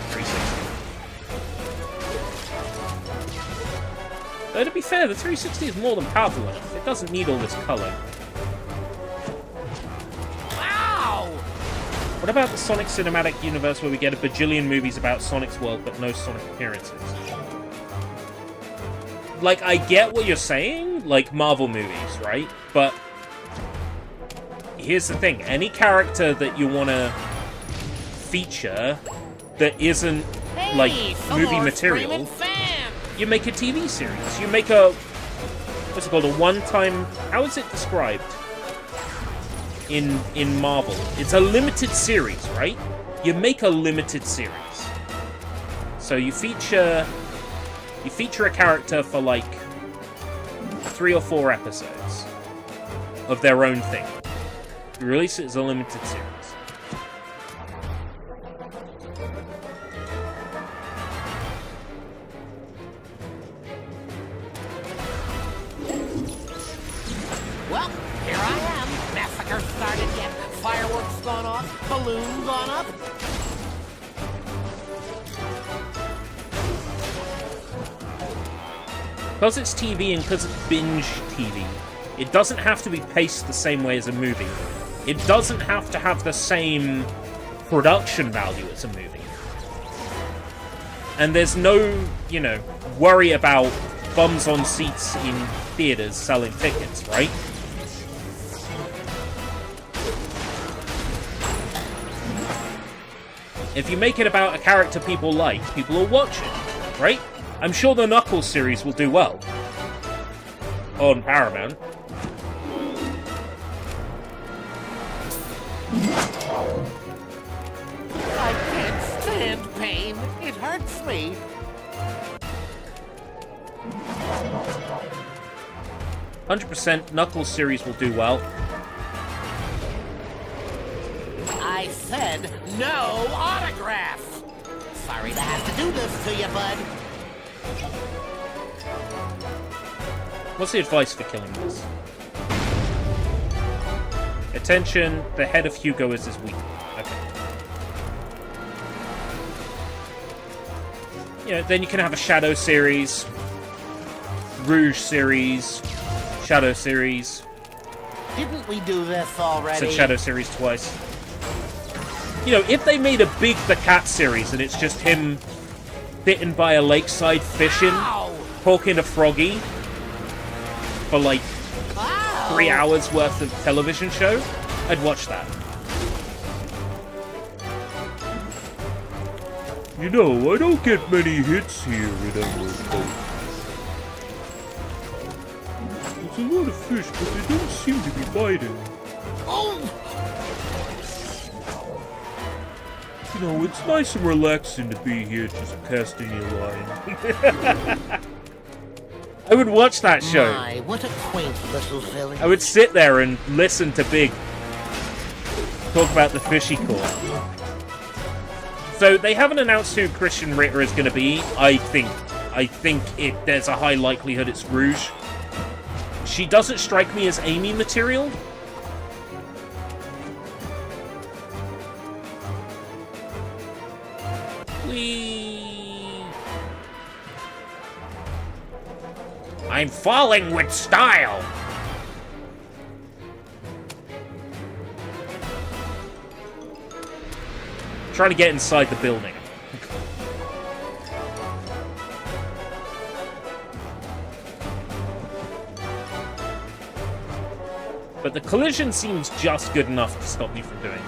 360. Though, to be fair, the 360 is more than powerful enough. It doesn't need all this color. Wow. What about the Sonic Cinematic Universe where we get a bajillion movies about Sonic's world but no Sonic appearances? Like, I get what you're saying, like Marvel movies, right? But here's the thing. Any character that you want to feature that isn't, like, movie material, you make a TV series. You make a, what's it called, a one-time, how is it described in Marvel? It's a limited series, right? You make a limited series. So you feature a character for like 3 or 4 episodes of their own thing. You release it as a limited series. Well, here I am. Massacre started yet. Fireworks gone off. Balloon gone up. Because it's TV and because it's binge TV, it doesn't have to be paced the same way as a movie. It doesn't have to have the same production value as a movie. And there's no, you know, worry about bums on seats in theaters selling tickets, right? If you make it about a character people like, people will watch it, right? I'm sure the Knuckles series will do well on Paramount. I can't stand pain. It hurts me. %, Knuckles series will do well. I said no autographs. Sorry to have to do this to you, bud. What's the advice for killing this? Attention, the head of Hugo is his weak. Okay. You know, then you can have a Shadow series, Rouge series, Shadow series. Didn't we do this already? Said Shadow series twice. You know, if they made a Big the Cat series and it's just him bitten by a lakeside fishing, Ow! talking to Froggy for like Ow! 3 hours worth of television show, I'd watch that. You know, I don't get many hits here in Emerald Coast. There's a lot of fish, but they don't seem to be biting. Oh! You know, it's nice and relaxing to be here just casting your line. I would watch that show. My, what a quaint little village. I would sit there and listen to Big talk about the fishy court. So they haven't announced who Christian Ritter is going to be. I I think there's a high likelihood it's Rouge. She doesn't strike me as ACME material. I'm falling with style. Trying to get inside the building. But the collision seems just good enough to stop me from doing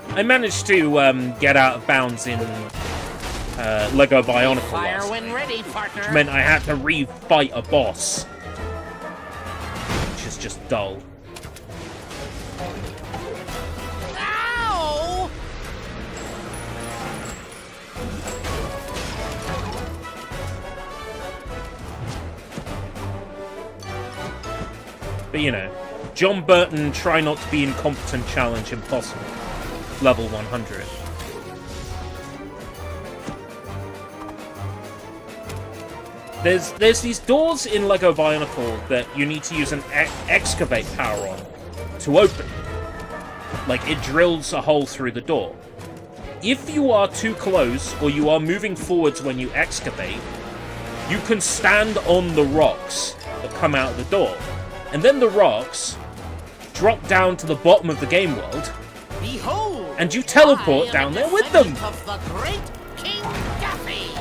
that. I managed to get out of bounds in Lego Bionicle Fire last when night, ready, partner. which meant I had to re-fight a boss, which is just dull. Ow! But you know, John Burton, try not to be incompetent challenge impossible. Level 100. There's these doors in Lego Bionicle that you need to use an excavate power on to open. Like, it drills a hole through the door. If you are too close, or you are moving forwards when you excavate, you can stand on the rocks that come out of the door. And then the rocks drop down to the bottom of the game world, Behold, and you teleport down there with them. Of the great King Daffy.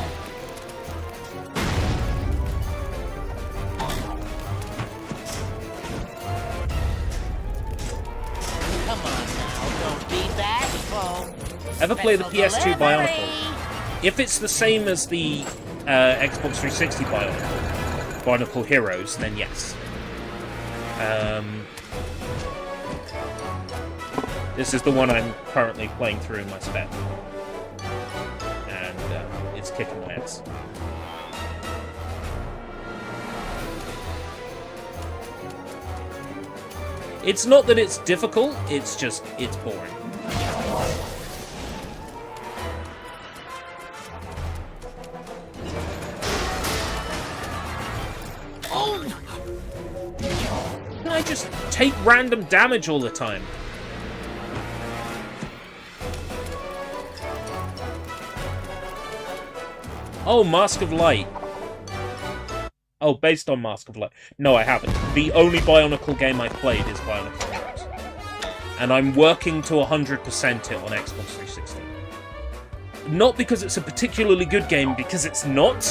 Come on now, don't be bashful. Ever play the Special PS2 delivery. Bionicle? If it's the same as the Xbox 360 Bionicle Heroes, then yes. This is the one I'm currently playing through in my spare time. And it's kicking my ass. It's not that it's difficult, it's just, it's boring. Can I just take random damage all the time? Oh, Mask of Light. Oh, based on Mask of Light. No, I haven't. The only Bionicle game I've played is Bionicle Heroes. And I'm working to 100% it on Xbox 360. Not because it's a particularly good game, because it's not.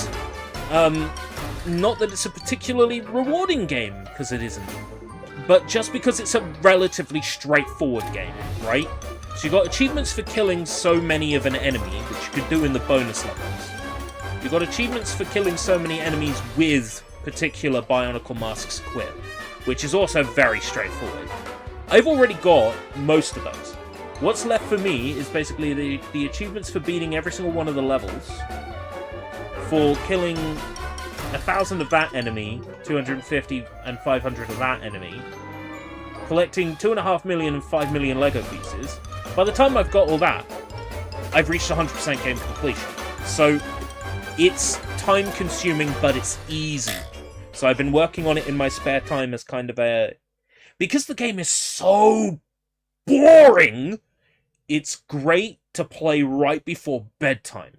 Not that it's a particularly rewarding game, because it isn't. But just because it's a relatively straightforward game, right? So you got achievements for killing so many of an enemy, which you could do in the bonus levels. You've got achievements for killing so many enemies with particular Bionicle masks equipped, which is also very straightforward. I've already got most of those. What's left for me is basically the achievements for beating every single one of the levels, for killing 1,000 of that enemy, 250 and 500 of that enemy, collecting 2.5 million and 5 million Lego pieces. By the time I've got all that, I've reached 100% game completion. So it's time-consuming, but it's easy. So I've been working on it in my spare time as kind of a... Because the game is so boring, it's great to play right before bedtime.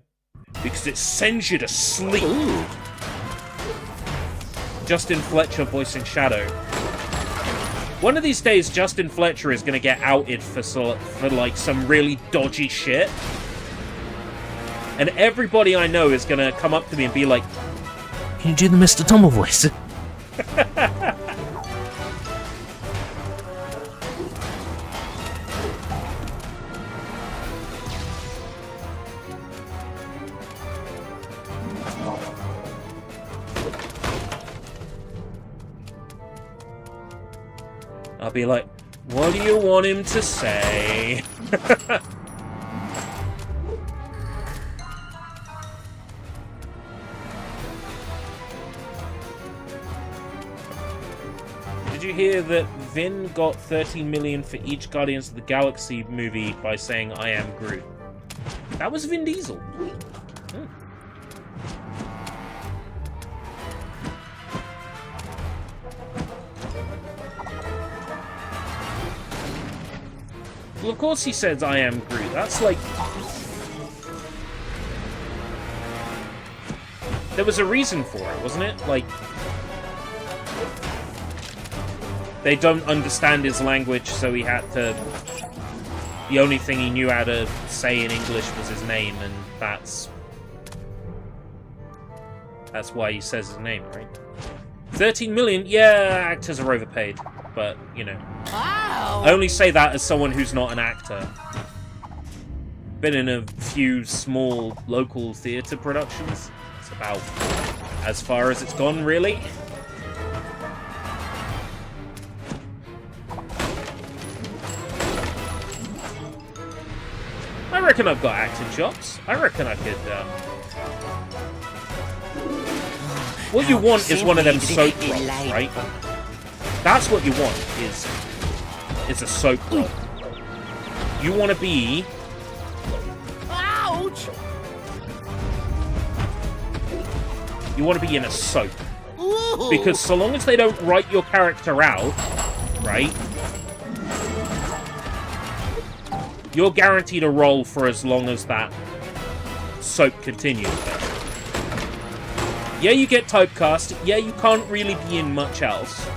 Because it sends you to sleep. Ooh. Justin Fletcher voicing Shadow. One of these days, Justin Fletcher is going to get outed for like some really dodgy shit. And everybody I know is going to come up to me and be like, "Can you do the Mr. Tumble voice?" I'll be like, "What do you want him to say?" Did you hear that Vin got 13 million for each Guardians of the Galaxy movie by saying "I am Groot"? That was Vin Diesel. Hmm. Well, of course he says, I am Groot. That's like... There was a reason for it, wasn't it? Like... They don't understand his language, so he had to... The only thing he knew how to say in English was his name, and that's why he says his name, right? 13 million? Yeah, actors are overpaid, but, you know. Wow. I only say that as someone who's not an actor. Been in a few small local theatre productions. It's about as far as it's gone, really. I reckon I've got acting chops. I reckon I could, What you want is one of them soap roles, right? That's what you want, is a soap role. You want to be... Ouch! You want to be in a soap. Ooh. Because so long as they don't write your character out, right? You're guaranteed a role for as long as that soap continues. Yeah, you get typecast. Yeah, you can't really be in much else.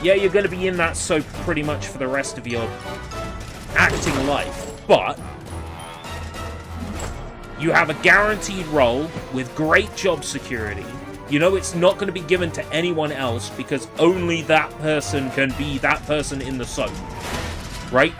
Yeah, you're going to be in that soap pretty much for the rest of your acting life. But you have a guaranteed role with great job security. You know it's not going to be given to anyone else because only that person can be that person in the soap. Right?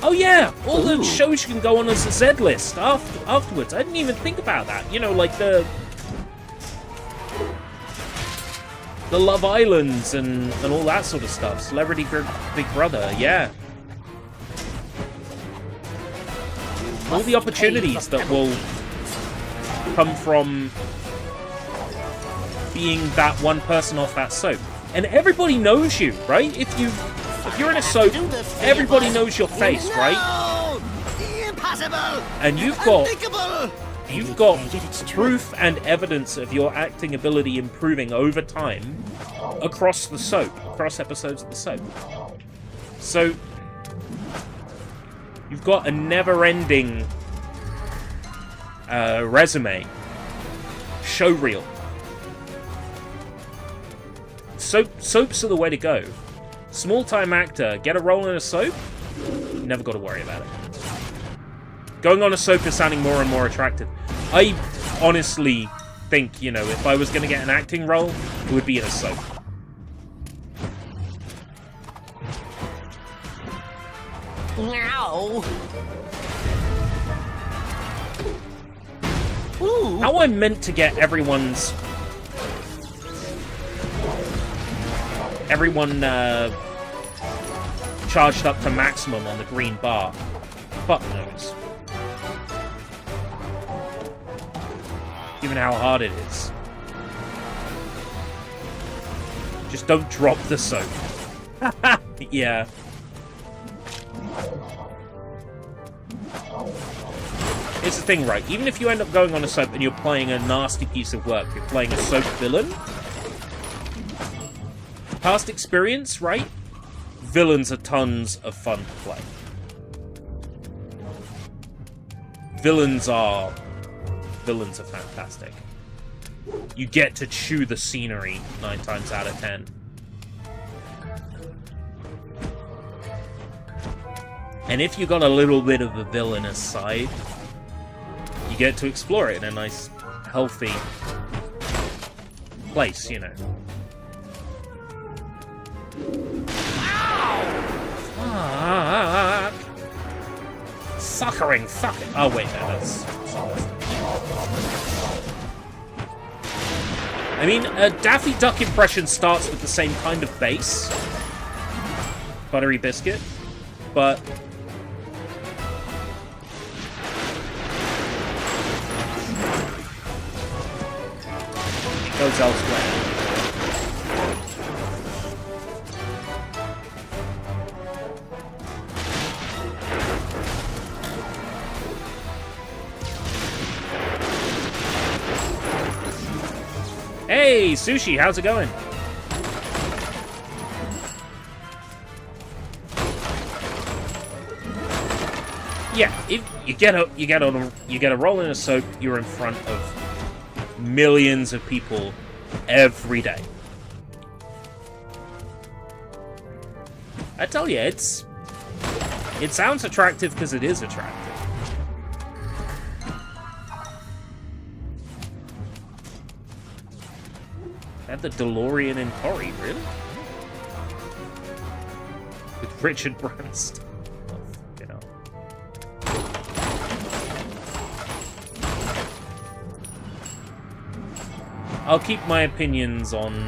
Oh yeah, all the shows you can go on as a Z list afterwards. I didn't even think about that. You know, like the Love Islands and all that sort of stuff. Celebrity Big Brother, yeah. All the opportunities that will come from being that one person off that soap. And everybody knows you, right? If you're in a soap, everybody knows your face, right? Impossible! And you've got proof and evidence of your acting ability improving over time across the soap, across episodes of the soap. So you've got a never-ending resume, showreel. Soaps are the way to go. Small-time actor, get a role in a soap, never got to worry about it. Going on a soap is sounding more and more attractive. I honestly think, you know, if I was going to get an acting role, it would be in a soap. Now. Ooh. How I'm meant to get everyone charged up to maximum on the green bar. Fuck knows. Given how hard it is. Just don't drop the soap. Yeah. Here's the thing, right? Even if you end up going on a soap and you're playing a nasty piece of work, you're playing a soap villain. Past experience, right? Villains are tons of fun to play. Villains are fantastic. You get to chew the scenery 9 times out of 10. And if you got a little bit of a villainous side, you get to explore it in a nice, healthy place, you know. Fuck. Suckering, fuck it. Oh wait, no, that's... I mean, a Daffy Duck impression starts with the same kind of base. Buttery biscuit. But... it goes elsewhere. Hey, Sushi, how's it going? Yeah, if you get a roll in a soap, you're in front of millions of people every day. I tell you, it sounds attractive because it is attractive. Had the DeLorean in Tori, really? With Richard Branstad. Oh, you know. I'll keep my opinions on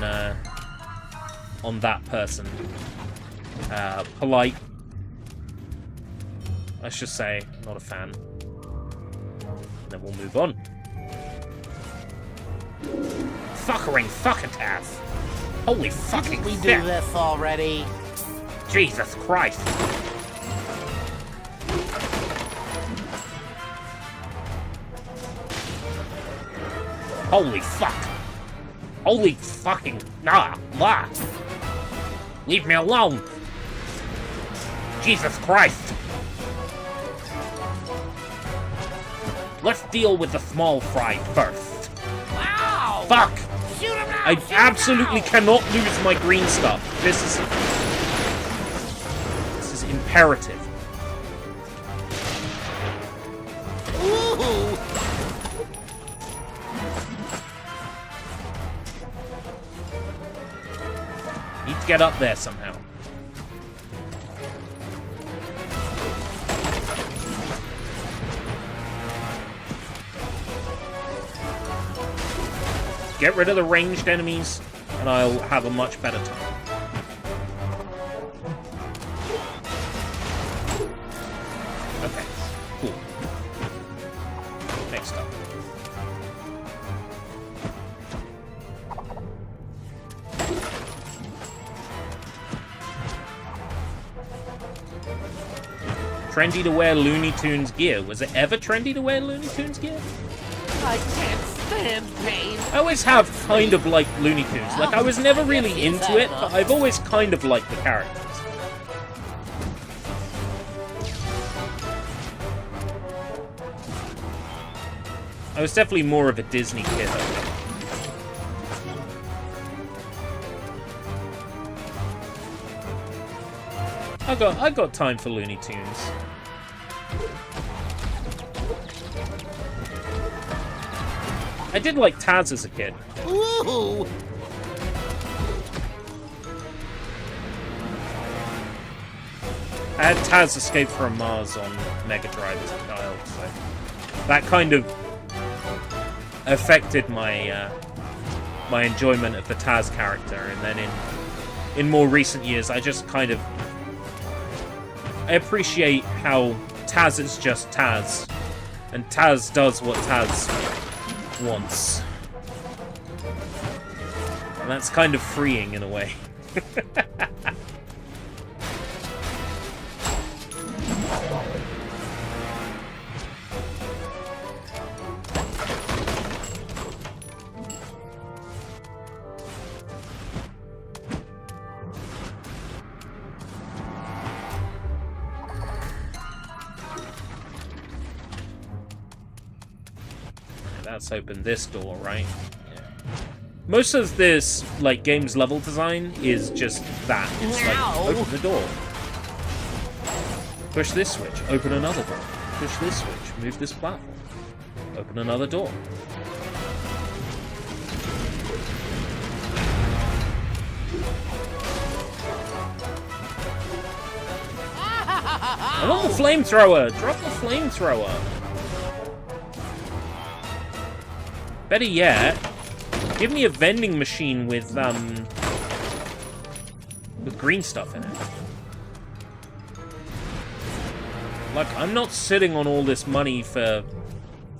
that person polite. Let's just say, not a fan. And then we'll move on. Fuckering fuckatass. Holy fucking We shit. do this already. Jesus Christ. Holy fuck. Holy fucking... Nah. Leave me alone. Jesus Christ. Let's deal with the small fry first. Wow! Fuck. Shoot him now! I shoot him absolutely now! cannot lose my green stuff. This is imperative. Ooh! Need to get up there somehow. Get rid of the ranged enemies, and I'll have a much better time. Okay, cool. Next up. Trendy to wear Looney Tunes gear. Was it ever trendy to wear Looney Tunes gear? I can't stand pain. I always have kind of liked Looney Tunes. Like, I was never really into it, but I've always kind of liked the characters. I was definitely more of a Disney kid, I think. I got time for Looney Tunes. I did like Taz as a kid. Ooh! I had Taz Escape from Mars on Mega Drive as a child, so that kind of affected my my enjoyment of the Taz character. And then in more recent years, I just kind of I appreciate how Taz is just Taz, and Taz does what Taz wants, and that's kind of freeing in a way. Let's open this door, right? Yeah. Most of this, like, game's level design is just that. It's like, open the door. Push this switch, open another door. Push this switch, move this platform. Open another door. I want the flamethrower! Drop the flamethrower! Better yet, Give me a vending machine with green stuff in it. Like, I'm not sitting on all this money for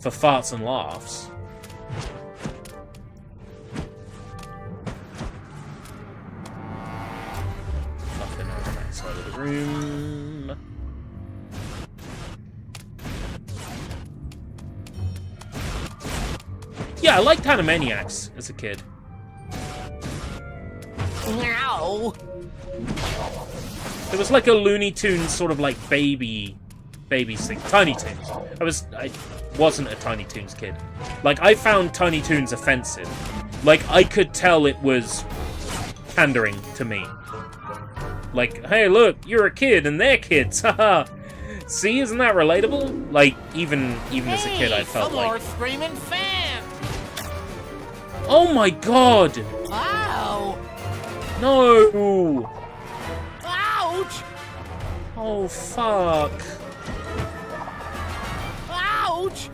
farts and laughs. Nothing on the back side of the room. Yeah, I liked Animaniacs as a kid. Meow. It was like a Looney Tunes sort of like baby thing. Tiny Toons. I wasn't a Tiny Toons kid. Like, I found Tiny Toons offensive. Like, I could tell it was pandering to me. Like, hey, look, you're a kid and they're kids. Haha. See, isn't that relatable? Like, even as a kid, I felt some like... more screaming fans. Oh my god! Ow! No! Ouch! Oh, fuck. Ouch!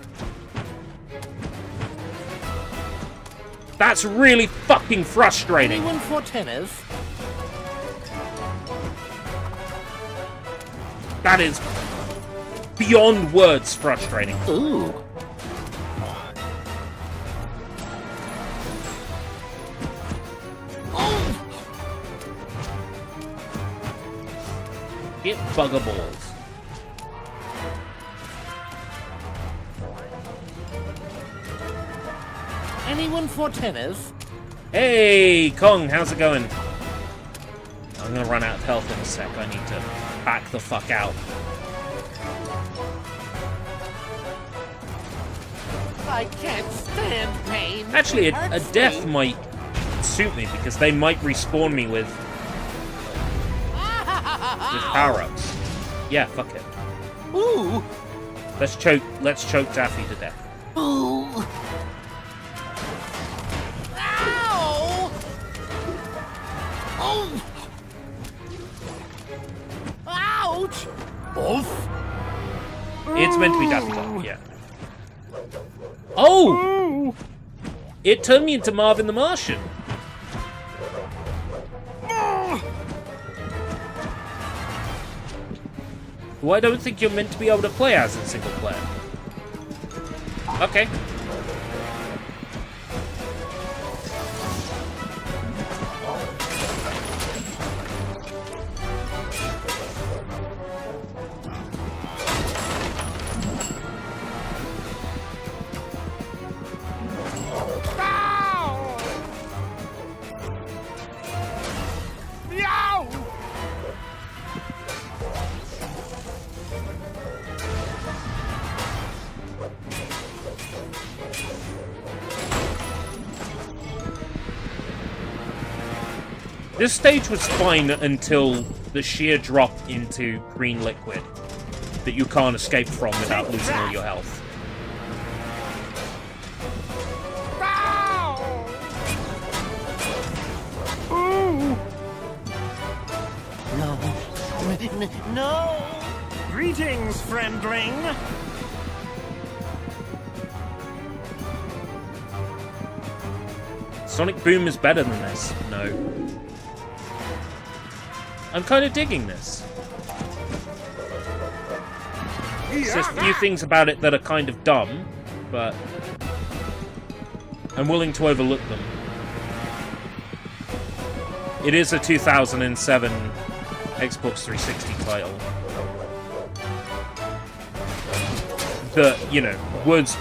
That's really fucking frustrating. Anyone for tennis? That is beyond words frustrating. Ooh. Get bugger balls. Anyone for tennis? Hey, Kong, how's it going? I'm gonna run out of health in a sec. I need to back the fuck out. I can't stand pain. Actually, It a hurts death me. might suit me because they might respawn me with power-ups. Yeah, fuck it. Ooh. Let's choke Daffy to death. Ooh. Ow! Oh! Ouch! Oof! It's meant to be Daffy Duck, yeah. Oh! It turned me into Marvin the Martian. Who I don't think you're meant to be able to play as in single player. Okay. This stage was fine until the sheer drop into green liquid that you can't escape from without losing all your health. No! Greetings, friendling. Sonic Boom is better than this. No. I'm kind of digging this. There's a few things about it that are kind of dumb, but I'm willing to overlook them. It is a 2007 Xbox 360 title that, you know, was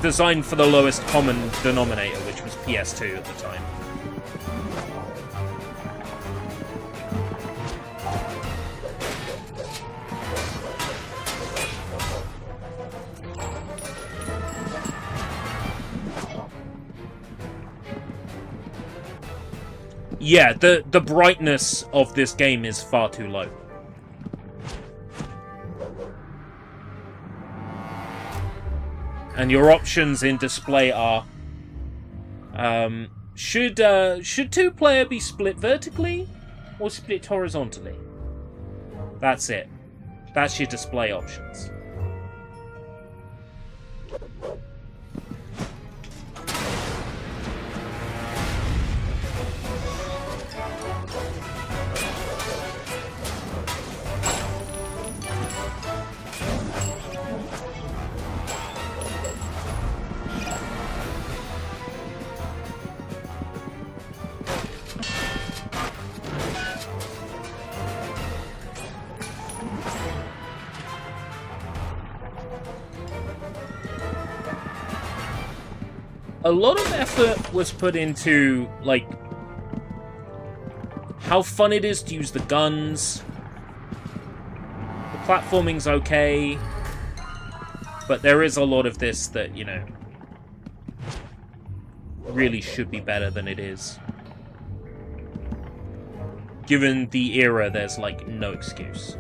designed for the lowest common denominator, which was PS2 at the time. Yeah, the brightness of this game is far too low. And your options in display are... should two-player be split vertically or split horizontally? That's it. That's your display options. a lot of effort was put into, like, how fun it is to use the guns. The platforming's okay, but there is a lot of this that, you know, really should be better than it is. Given the era, there's, like, no excuse.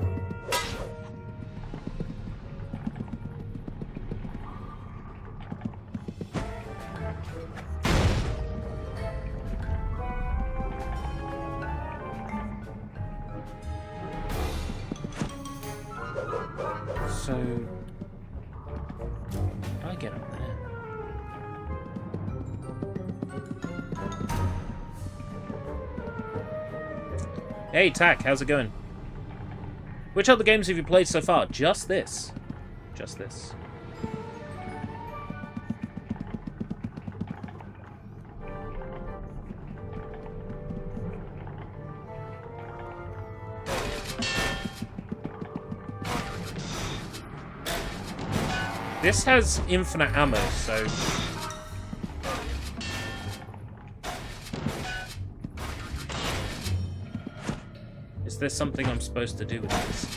So, I get up there. Hey, Tack, how's it going? Which other games have you played so far? Just this. Just this. This has infinite ammo, so... Is there something I'm supposed to do with this?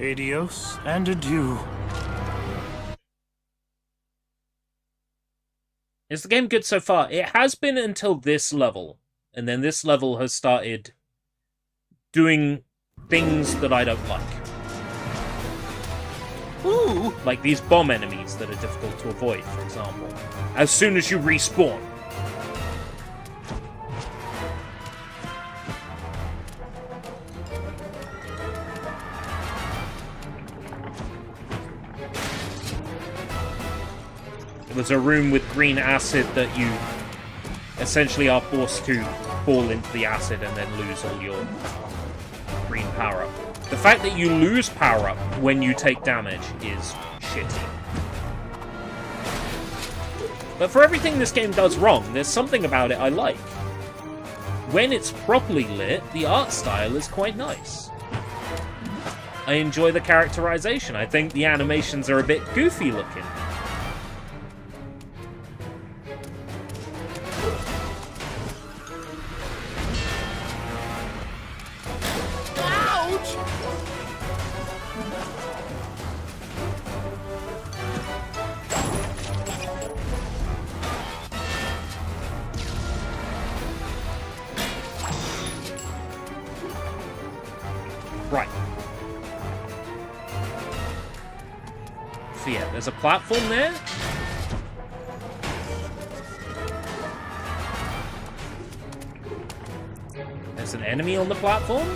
Adios and adieu. Is the game good so far? It has been until this level. And then this level has started doing things that I don't like. Ooh! Like these bomb enemies that are difficult to avoid, for example. As soon as you respawn. There's a room with green acid that you essentially are forced to fall into the acid and then lose all your green power-up. The fact that you lose power-up when you take damage is shitty. But for everything this game does wrong, there's something about it I like. When it's properly lit, the art style is quite nice. I enjoy the characterization. I think the animations are a bit goofy looking. Right. So yeah, there's a platform there. There's an enemy on the platform.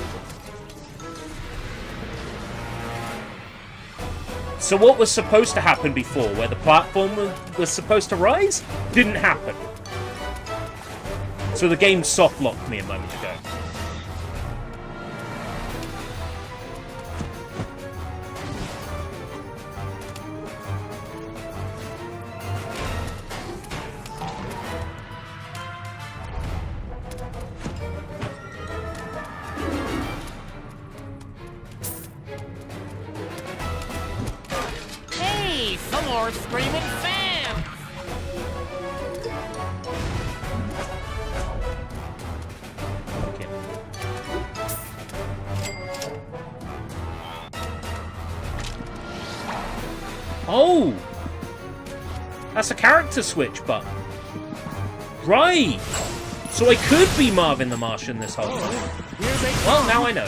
So what was supposed to happen before, where the platform was supposed to rise, didn't happen. So the game soft-locked me a moment ago. Hey, some more screaming fans! Okay. Oh! That's a character switch button. Right! So I could be Marvin the Martian this whole time. Well, now I know.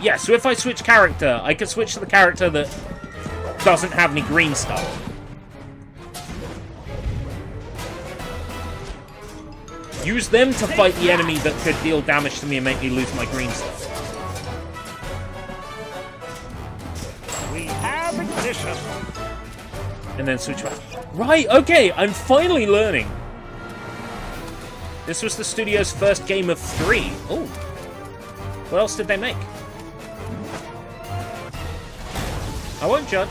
Yeah, so if I switch character, I can switch to the character that doesn't have any green stuff. Use them to fight the enemy that could deal damage to me and make me lose my green stuff. We have ignition. And then switch back. Right, okay, I'm finally learning. This was the studio's first game of 3. Oh. What else did they make? I won't judge.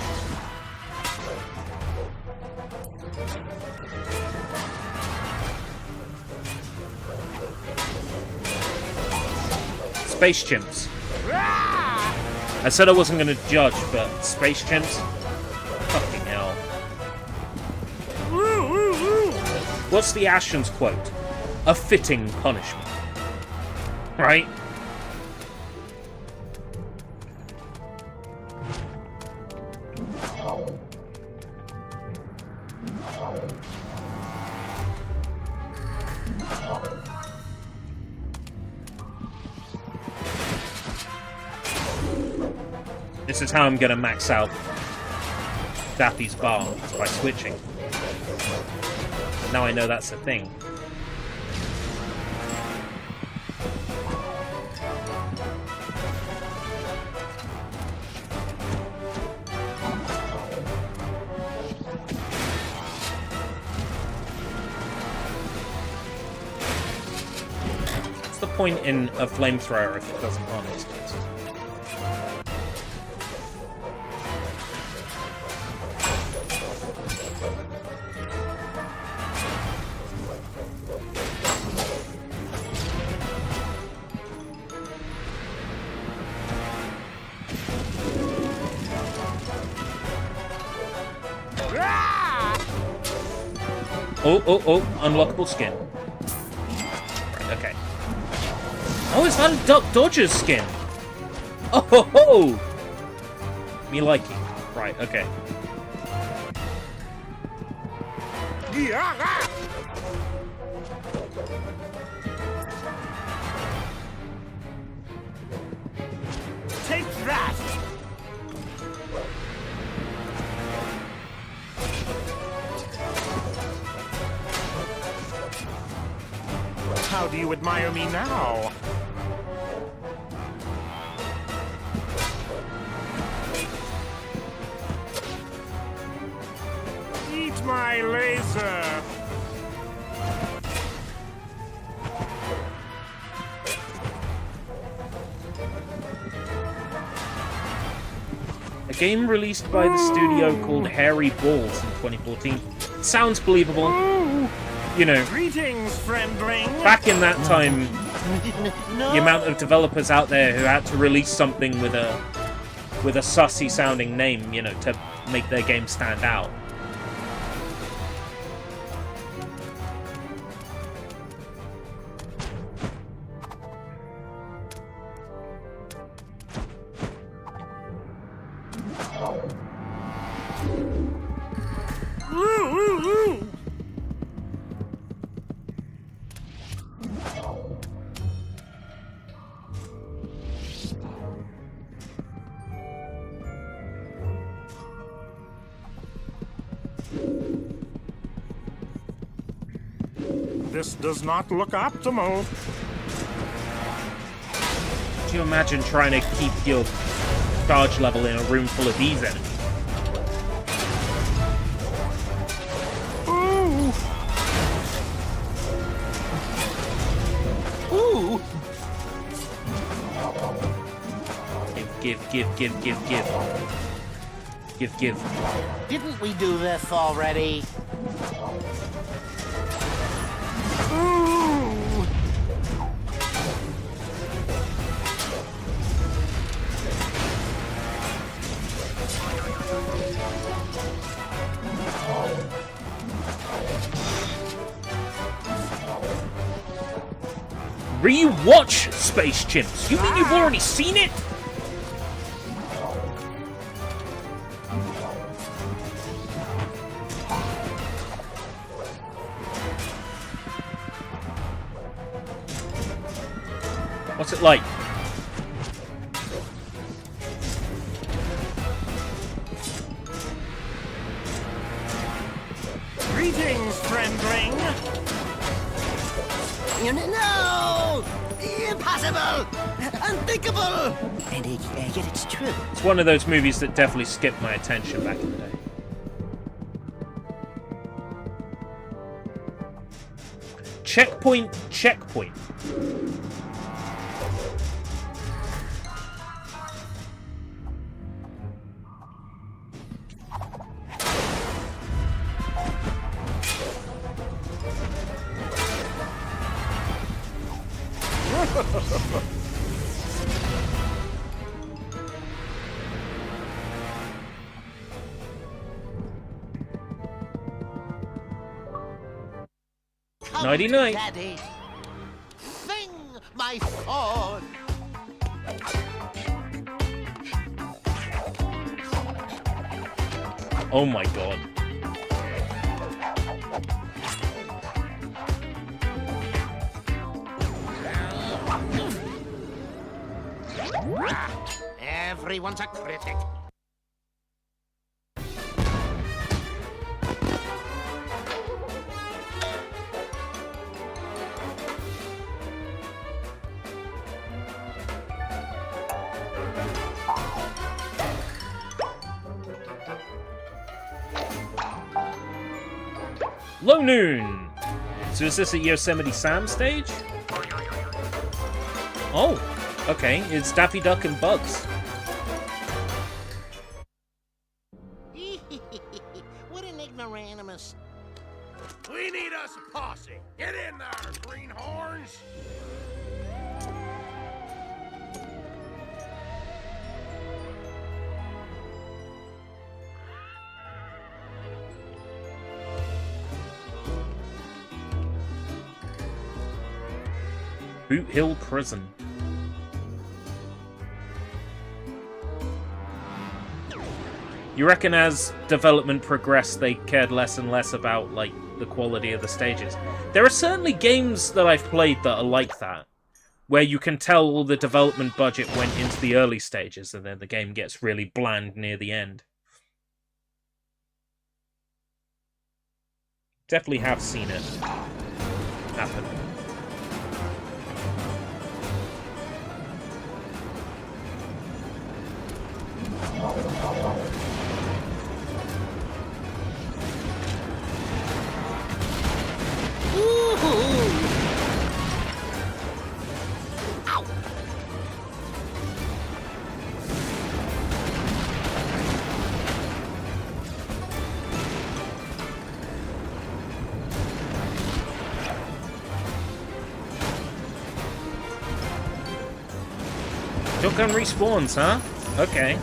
Space chimps. I said I wasn't going to judge, but space chimps? Fucking hell. What's the Ashen's quote? A fitting punishment. Right? This is how I'm gonna max out Daffy's bar, by switching. Now I know that's a thing. What's the point in a flamethrower if it doesn't harm these guys? Oh, unlockable skin. Right, okay. Oh, is that a Duck Dodger's skin? Oh, ho, ho! Me liking. Right, okay. Take that! How do you admire me now? Eat my laser! A game released by the studio called Hairy Balls in 2014. Sounds believable. You know, Greetings, friendling! back in that time, the amount of developers out there who had to release something with a sussy sounding name, you know, to make their game stand out. This does not look optimal. Could you imagine trying to keep your charge level in a room full of these enemies? Ooh! Give. Didn't we do this already? Ooh! Rewatch Space Chimps. You mean you've already seen it? What's it like? Greetings, friendling! No! Impossible! Unthinkable! And yet it's true. It's one of those movies that definitely skipped my attention back in the day. Checkpoint, checkpoint. Come 99. Daddy. Sing, my sword. Oh my god. Everyone's a critic. Low noon! So is this a Yosemite Sam stage? Oh, okay. It's Daffy Duck and Bugs. What an ignoramus. We need us a posse. Get in there, greenhorns. Boot Hill Prison. You reckon as development progressed, they cared less and less about, like, the quality of the stages? There are certainly games that I've played that are like that, where you can tell all the development budget went into the early stages, and then the game gets really bland near the end. Definitely have seen it happen. Shotgun respawns, huh? Okay.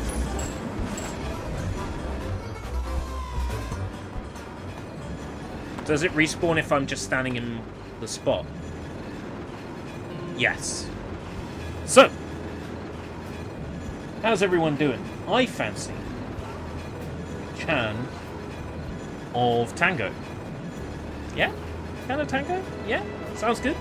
Does it respawn if I'm just standing in the spot? Yes. So, how's everyone doing? I fancy Chan of Tango. Yeah? Chan of Tango? Yeah? Sounds good.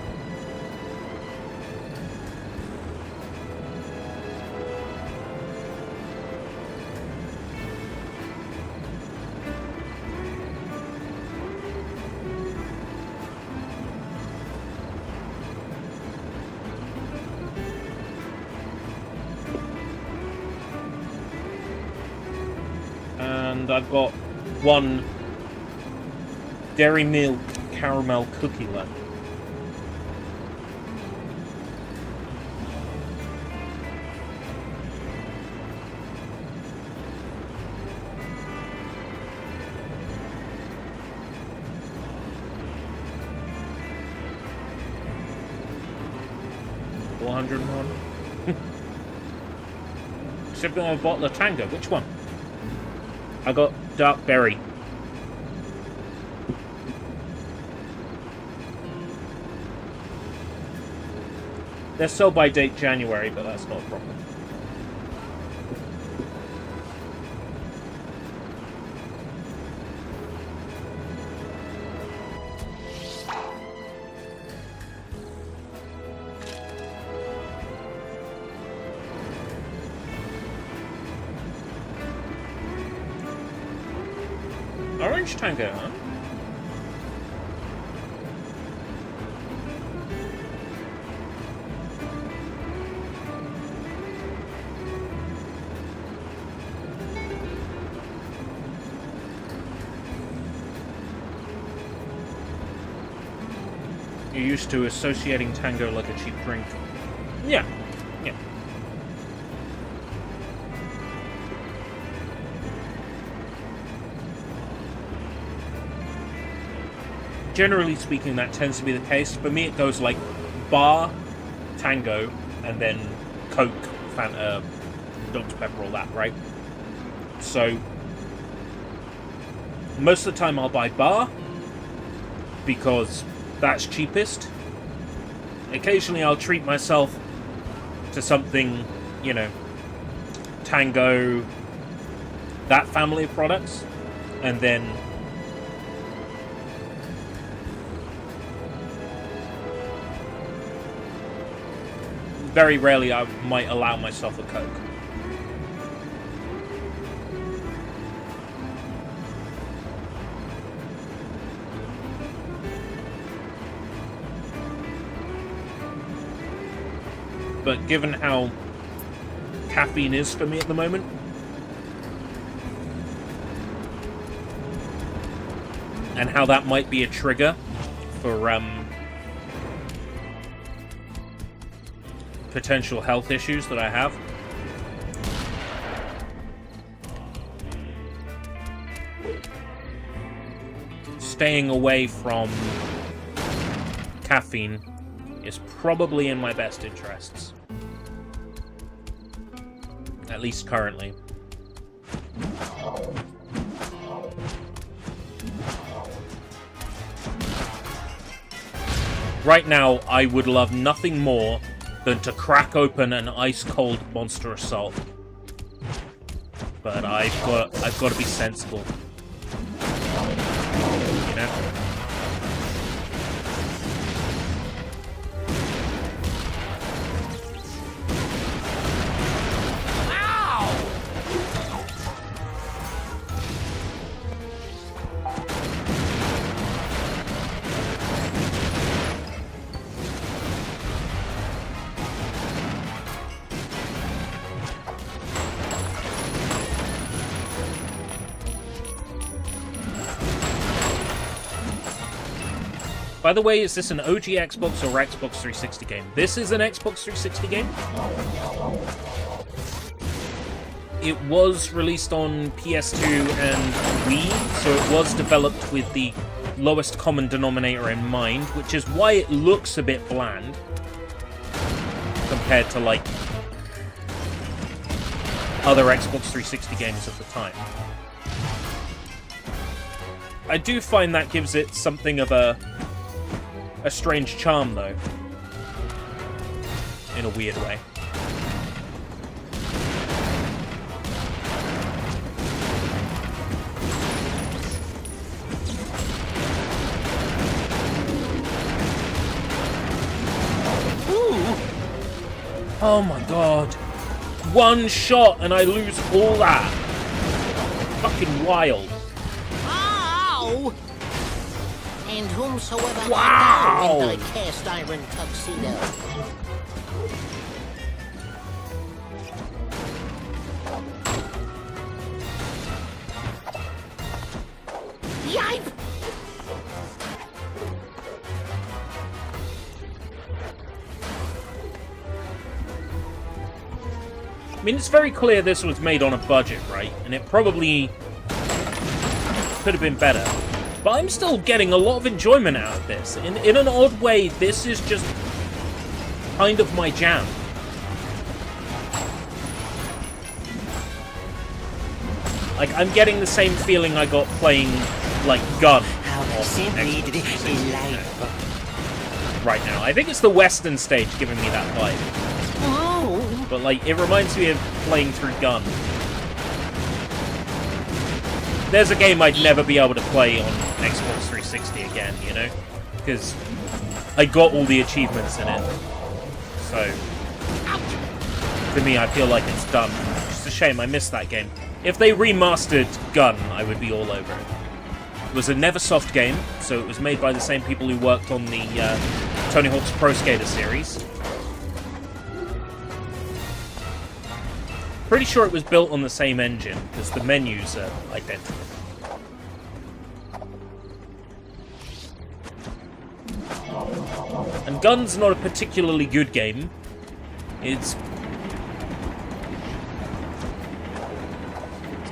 And I've got one Dairy Milk caramel cookie left. $401. Shipping a bottle of Tango. Which one? I got dark berry. They're sold by date January, but that's not a problem. Orange Tango, huh? You're used to associating Tango like a cheap drink. Yeah. Yeah. Generally speaking, that tends to be the case. For me, it goes like bar, Tango, and then Coke, Fanta, Dr. Pepper, all that, right? So, most of the time I'll buy bar, because that's cheapest. Occasionally I'll treat myself to something, you know, Tango, that family of products, and then very rarely I might allow myself a Coke. But given how caffeine is for me at the moment, and how that might be a trigger for potential health issues that I have, staying away from caffeine is probably in my best interests. At least currently. Right now, I would love nothing more than to crack open an ice-cold Monster Assault. But I've got to be sensible. You know? By the way, is this an OG Xbox or Xbox 360 game? This is an Xbox 360 game. It was released on PS2 and Wii, so it was developed with the lowest common denominator in mind, which is why it looks a bit bland compared to, like, other Xbox 360 games of the time. I do find that gives it something of a strange charm, though, in a weird way. Ooh. Oh my god. One shot and I lose all that. Fucking wild. Ow! And whomsoever Wow! I know in thy cast iron tuxedo. Yipe! I mean, it's very clear this was made on a budget, right? And it probably could have been better. But I'm still getting a lot of enjoyment out of this. In an odd way, this is just kind of my jam. Like, I'm getting the same feeling I got playing, like, Gun. How simply delightful. Right now. I think it's the Western stage giving me that vibe. Oh! But, like, it reminds me of playing through Gun. There's a game I'd never be able to play on Xbox 360 again, you know? Because I got all the achievements in it. So, for me, I feel like it's done. It's a shame, I missed that game. If they remastered Gun, I would be all over it. It was a Neversoft game, so it was made by the same people who worked on the Tony Hawk's Pro Skater series. Pretty sure it was built on the same engine, because the menus are identical. Gun's not a particularly good game. It's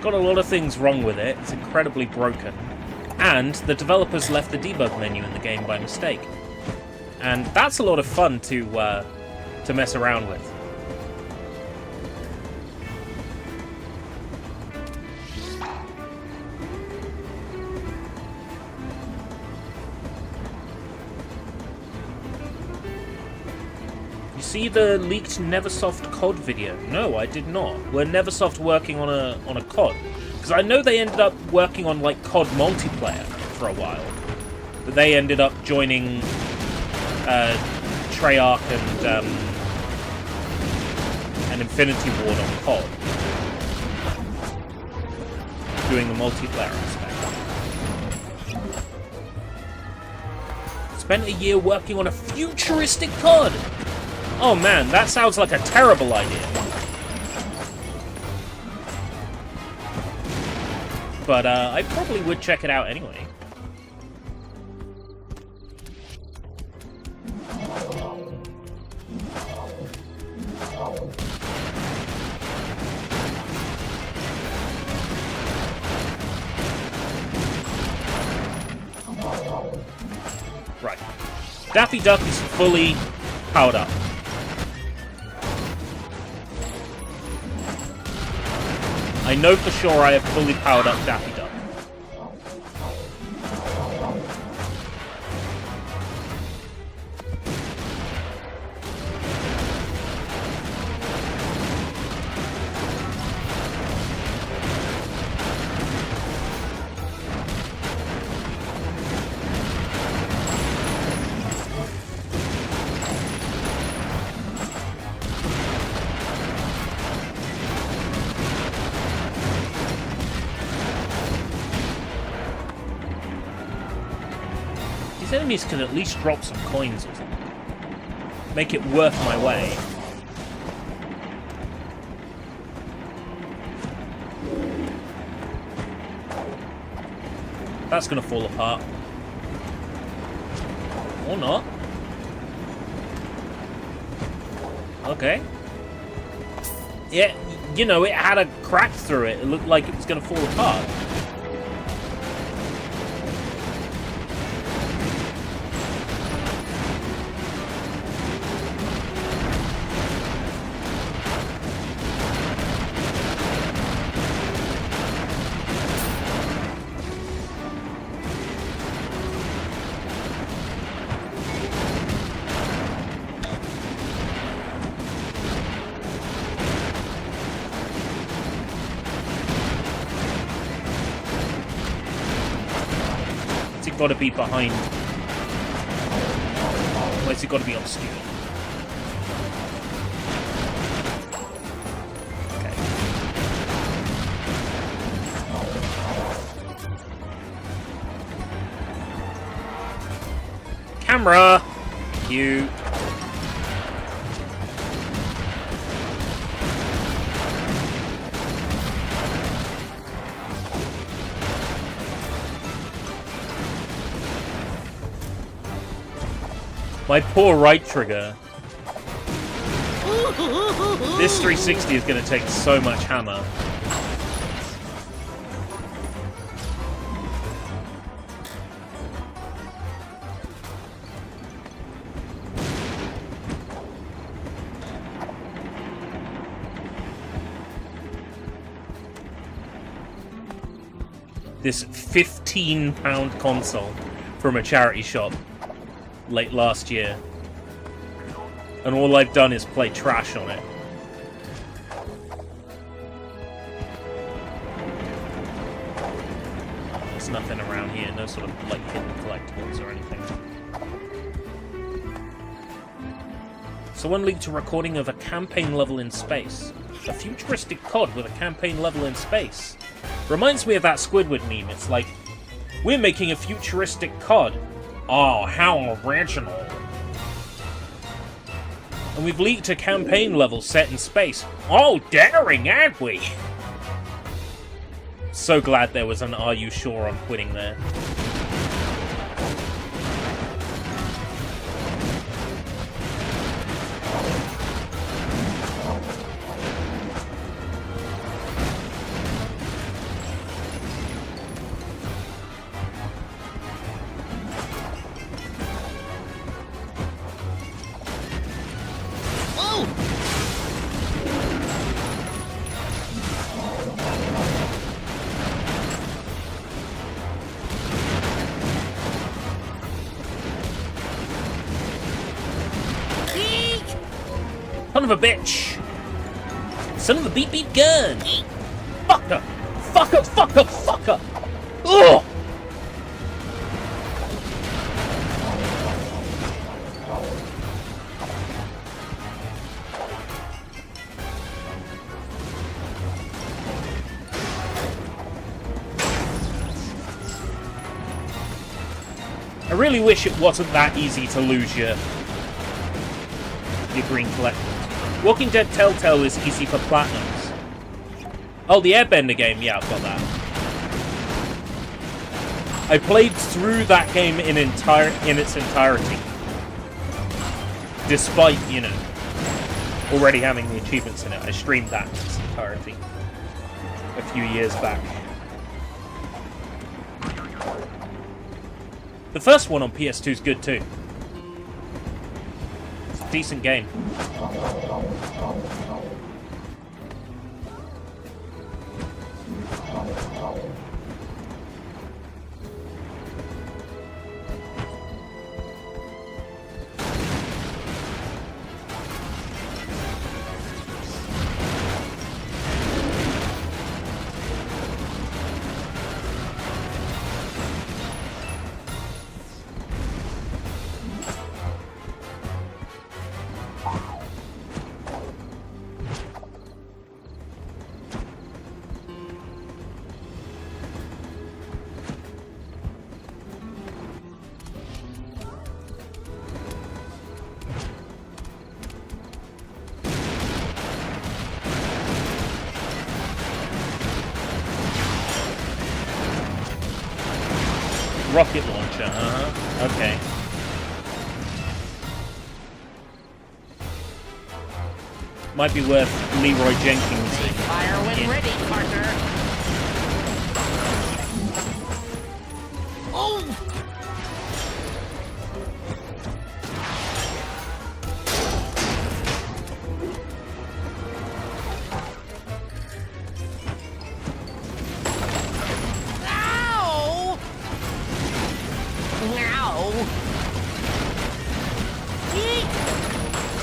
got a lot of things wrong with it. It's incredibly broken. And the developers left the debug menu in the game by mistake. And that's a lot of fun to mess around with. You see the leaked Neversoft COD video? No, I did not. Were Neversoft working on a COD? Because I know they ended up working on like COD multiplayer for a while, but they ended up joining Treyarch and Infinity Ward on COD, doing the multiplayer aspect. Spent a year working on a futuristic COD. Oh man, that sounds like a terrible idea. But I probably would check it out anyway. Right. Daffy Duck is fully powered up. I know for sure I have fully powered up Daffy Duck. These enemies can at least drop some coins or something. Make it worth my way. That's gonna fall apart. Or not. Okay. Yeah, you know, it had a crack through it. It looked like it was gonna fall apart. Got to be behind. Where's it got to be obscure? Okay. Camera! You. My poor right trigger. This 360 is going to take so much hammer. This £15 console from a charity shop late last year, and all I've done is play trash on it. There's nothing around here, no sort of like hidden collectibles or anything. Someone leaked a recording of a campaign level in space. A futuristic COD with a campaign level in space. Reminds me of that Squidward meme. It's like, we're making a futuristic COD. Oh, how original. And we've leaked a campaign level set in space. Oh, daring, aren't we? So glad there was an "Are you sure I'm quitting" there. of a bitch! Son of a beep beep gun! Fucker! Fucker! Fucker! Fucker! Ugh! I really wish it wasn't that easy to lose your green collectibles. Walking Dead Telltale is easy for platinums. Oh, the Airbender game, yeah, I've got that. I played through that game in its entirety. Despite, you know, already having the achievements in it. I streamed that in its entirety a few years back. The first one on PS2 is good too. It's a decent game. Rocket launcher, okay. Might be worth Leroy Jenkins. Fire when ready, partner. Oh!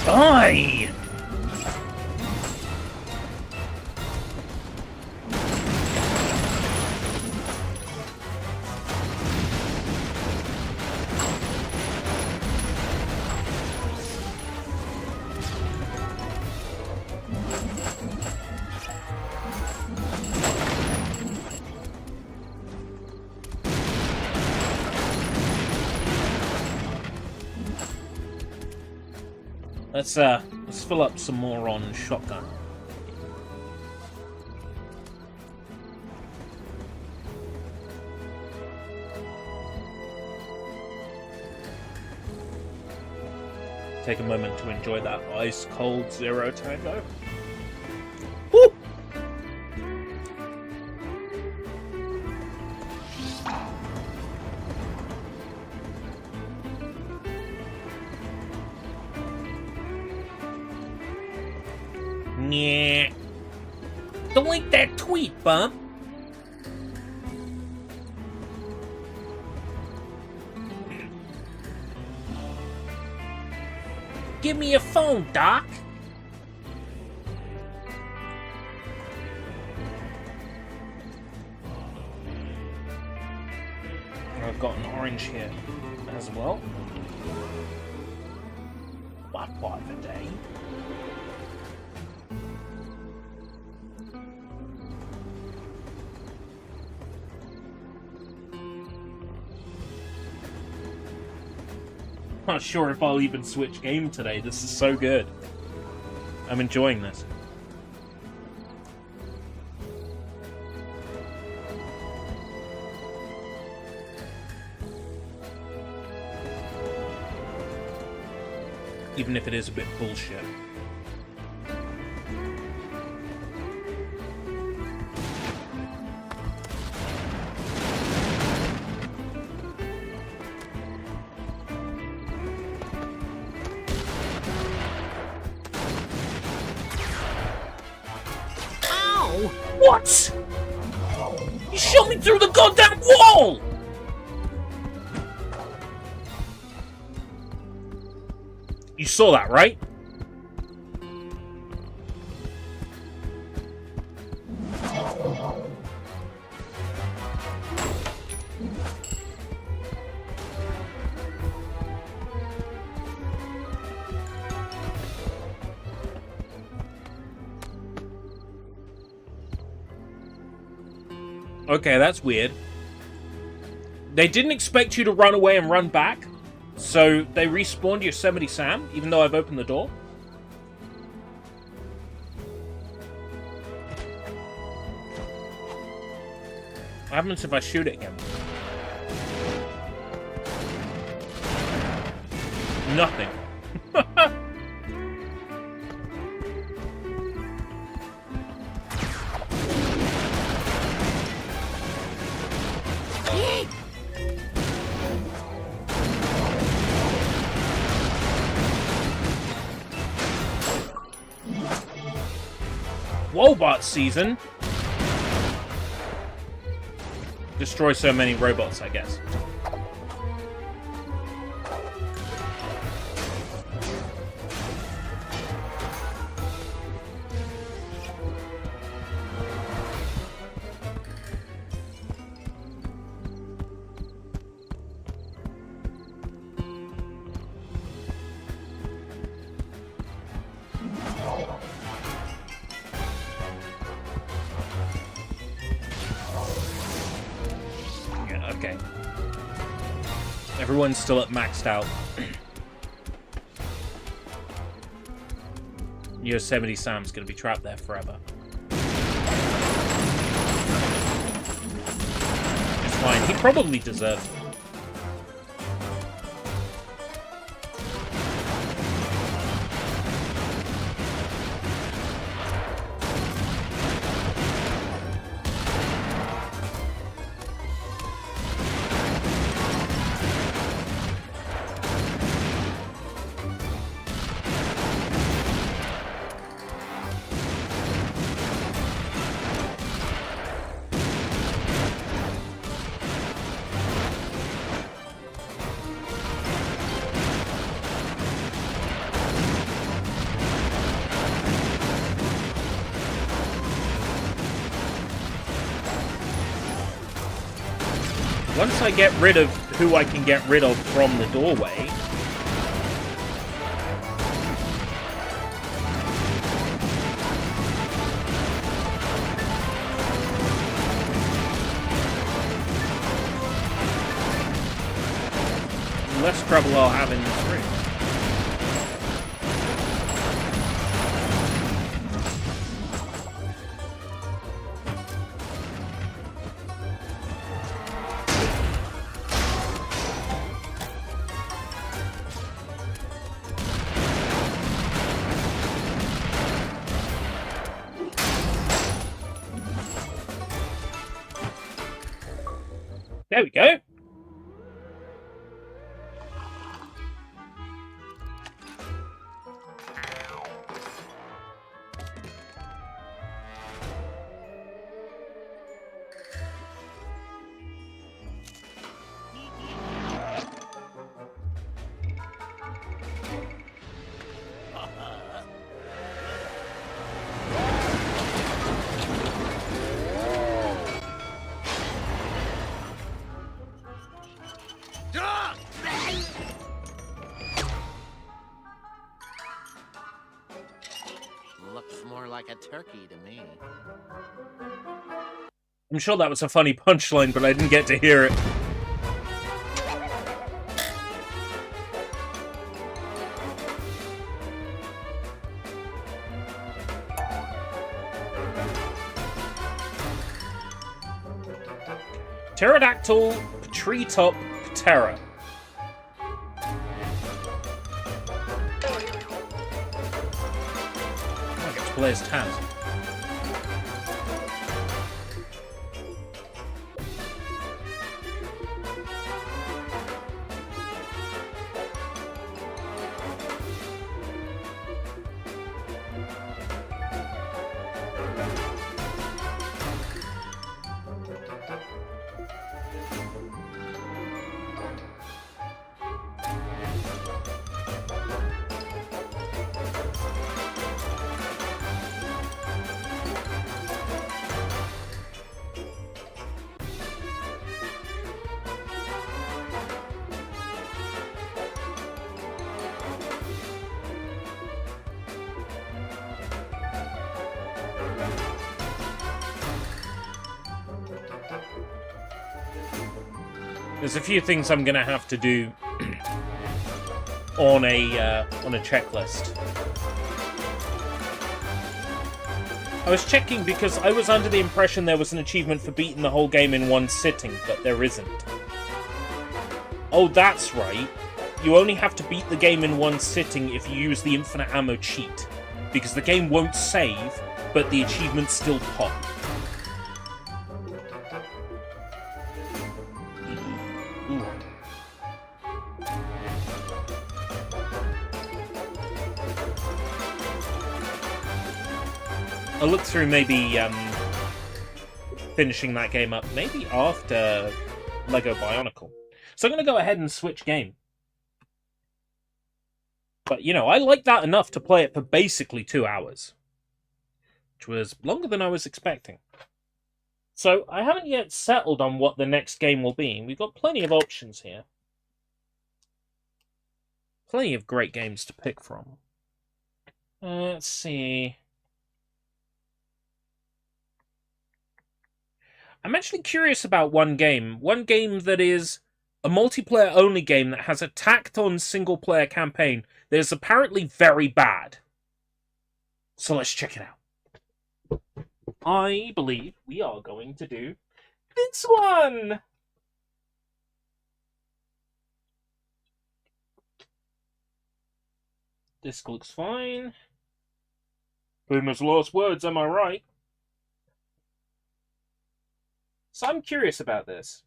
Die! Let's fill up some more on shotgun. Take a moment to enjoy that ice cold Zero Tango. Woo! Yeah. Don't like that tweet, bub. Give me your phone, Doc. I've got an orange here as well. What part of the day? Not sure if I'll even switch game today. This is so good. I'm enjoying this. Even if it is a bit bullshit. What? You shot me through the goddamn wall! You saw that, right? Okay, that's weird. They didn't expect you to run away and run back, so they respawned Yosemite Sam, even though I've opened the door. What happens if I shoot it again? Nothing. Wobot season. Destroy so many robots, I guess. Okay. Everyone's still at maxed out. Yosemite Sam's gonna be trapped there forever. It's fine. He probably deserves it. Once I get rid of who I can get rid of from the doorway... less trouble I'll have in this room. There we go. Looks more like a turkey to me. I'm sure that was a funny punchline, but I didn't get to hear it. Pterodactyl treetop Ptera. I get to play as Taz. There's a few things I'm gonna have to do on a checklist. I was checking because I was under the impression there was an achievement for beating the whole game in one sitting, but there isn't. Oh, that's right. You only have to beat the game in one sitting if you use the infinite ammo cheat, because the game won't save, but the achievements still pop. Ooh. I'll look through maybe finishing that game up, maybe after Lego Bionicle. So I'm going to go ahead and switch game. But, you know, I like that enough to play it for basically 2 hours. Which was longer than I was expecting. So, I haven't yet settled on what the next game will be. We've got plenty of options here. Plenty of great games to pick from. Let's see. I'm actually curious about one game. One game that is a multiplayer-only game that has a tacked-on single-player campaign that is apparently very bad. So let's check it out. I believe we are going to do this one! This looks fine. Famous last words, am I right? So I'm curious about this.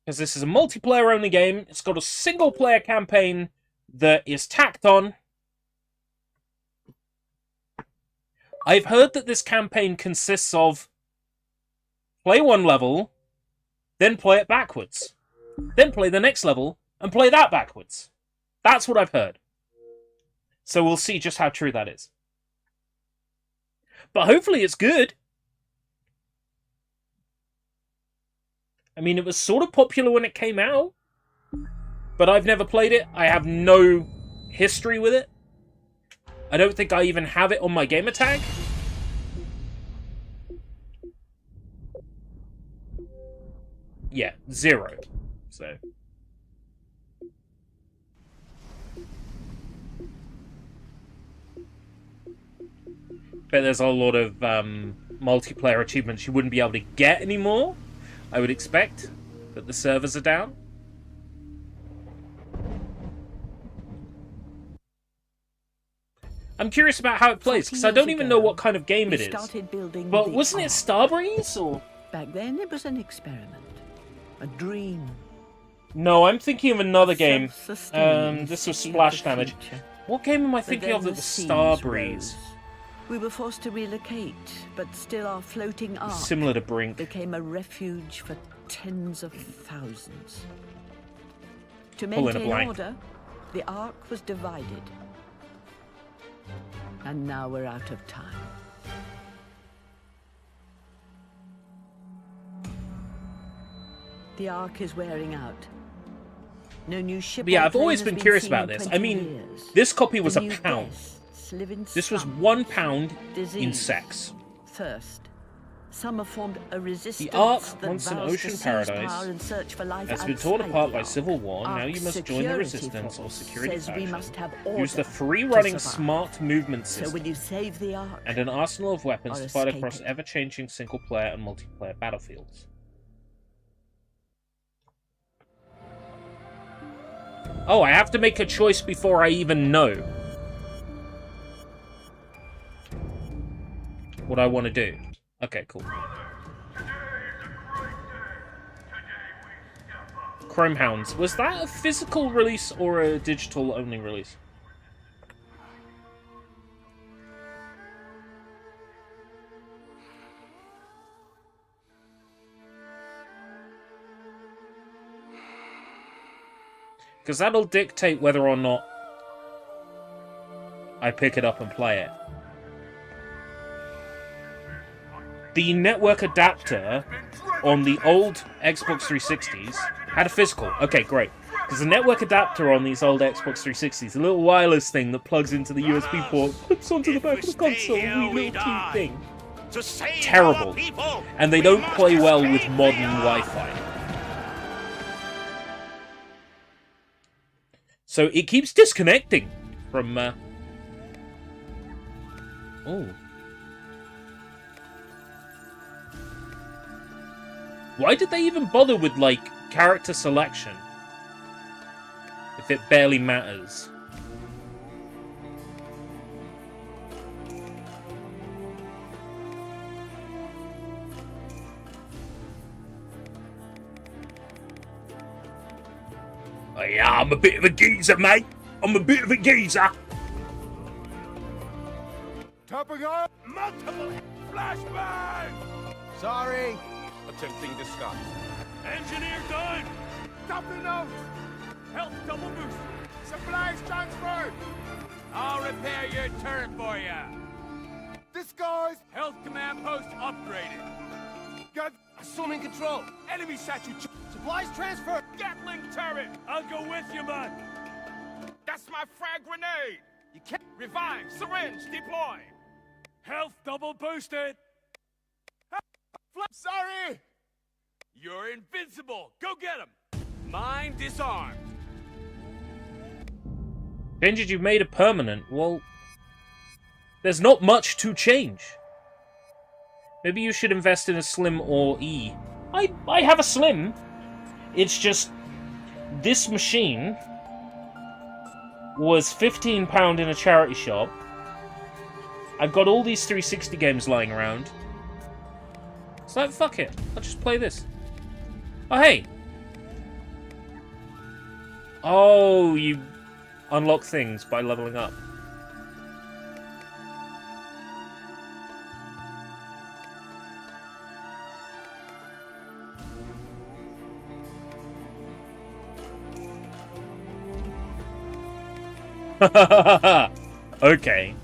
Because this is a multiplayer-only game. It's got a single-player campaign that is tacked on. I've heard that this campaign consists of play one level, then play it backwards. Then play the next level, and play that backwards. That's what I've heard. So we'll see just how true that is. But hopefully it's good. I mean, it was sort of popular when it came out, but I've never played it. I have no history with it. I don't think I even have it on my gamer tag. Yeah, 0. So. But there's a lot of multiplayer achievements you wouldn't be able to get anymore. I would expect that the servers are down. I'm curious about how it plays, because I don't even know what kind of game it is. But wasn't it Starbreeze, or...? Back then, it was an experiment. A dream. No, I'm thinking of another game. This was Splash Damage. What game am I thinking of that was Starbreeze? We were forced to relocate, but still our floating ark Similar to Brink. became a refuge for tens of thousands. To Pull in a maintain blank. order, the ark was divided. And now we're out of time. The ark is wearing out. No new ship. But yeah, or I've always plane been has curious seen about in this. 20 I mean, years. this copy was The a new pound. guests live in This was slums, £1 in disease, sex. thirst. Some have formed a resistance. The Ark, that once an vows to ocean seize paradise, power and search for life has been torn outside apart the by Ark. civil war. Now you Ark's must join the security resistance or force security says we faction. must have Use the order free-running to survive. smart movement So system will you save the Ark? and an arsenal of weapons or to fight escape across it? ever-changing single-player and multiplayer battlefields. Oh, I have to make a choice before I even know what I want to do. Okay, cool. Chrome Hounds. Was that a physical release or a digital-only release? Because that'll dictate whether or not I pick it up and play it. The network adapter on the old Xbox 360s had a physical. Okay, great. Because There's a network adapter on these old Xbox 360s, a little wireless thing that plugs into the USB port, clips onto the back of the console, a wee little cute thing. Terrible. And they don't play well with modern Wi-Fi. So it keeps disconnecting from... Oh. Why did they even bother with, like, character selection? If it barely matters. Oh, yeah, I'm a bit of a geezer, mate. I'm a bit of a geezer. Tapping up! Multiple flashbang! Sorry! Attempting disguise. Engineer done! Dumping out! Health double boost! Supplies transferred! I'll repair your turret for you! Disguise! Health command post upgraded! Got assuming control! Enemy statue! Supplies transferred! Gatling turret! I'll go with you, man! That's my frag grenade! You can't revive! Syringe! Deploy! Health double boosted! Sorry! You're invincible! Go get him! Mine disarmed! Changes you've made are permanent. Well, there's not much to change. Maybe you should invest in a Slim or E. I have a Slim. It's just this machine was £15 in a charity shop. I've got all these 360 games lying around. It's like, fuck it. I'll just play this. Oh, hey. Oh, you unlock things by leveling up. Okay.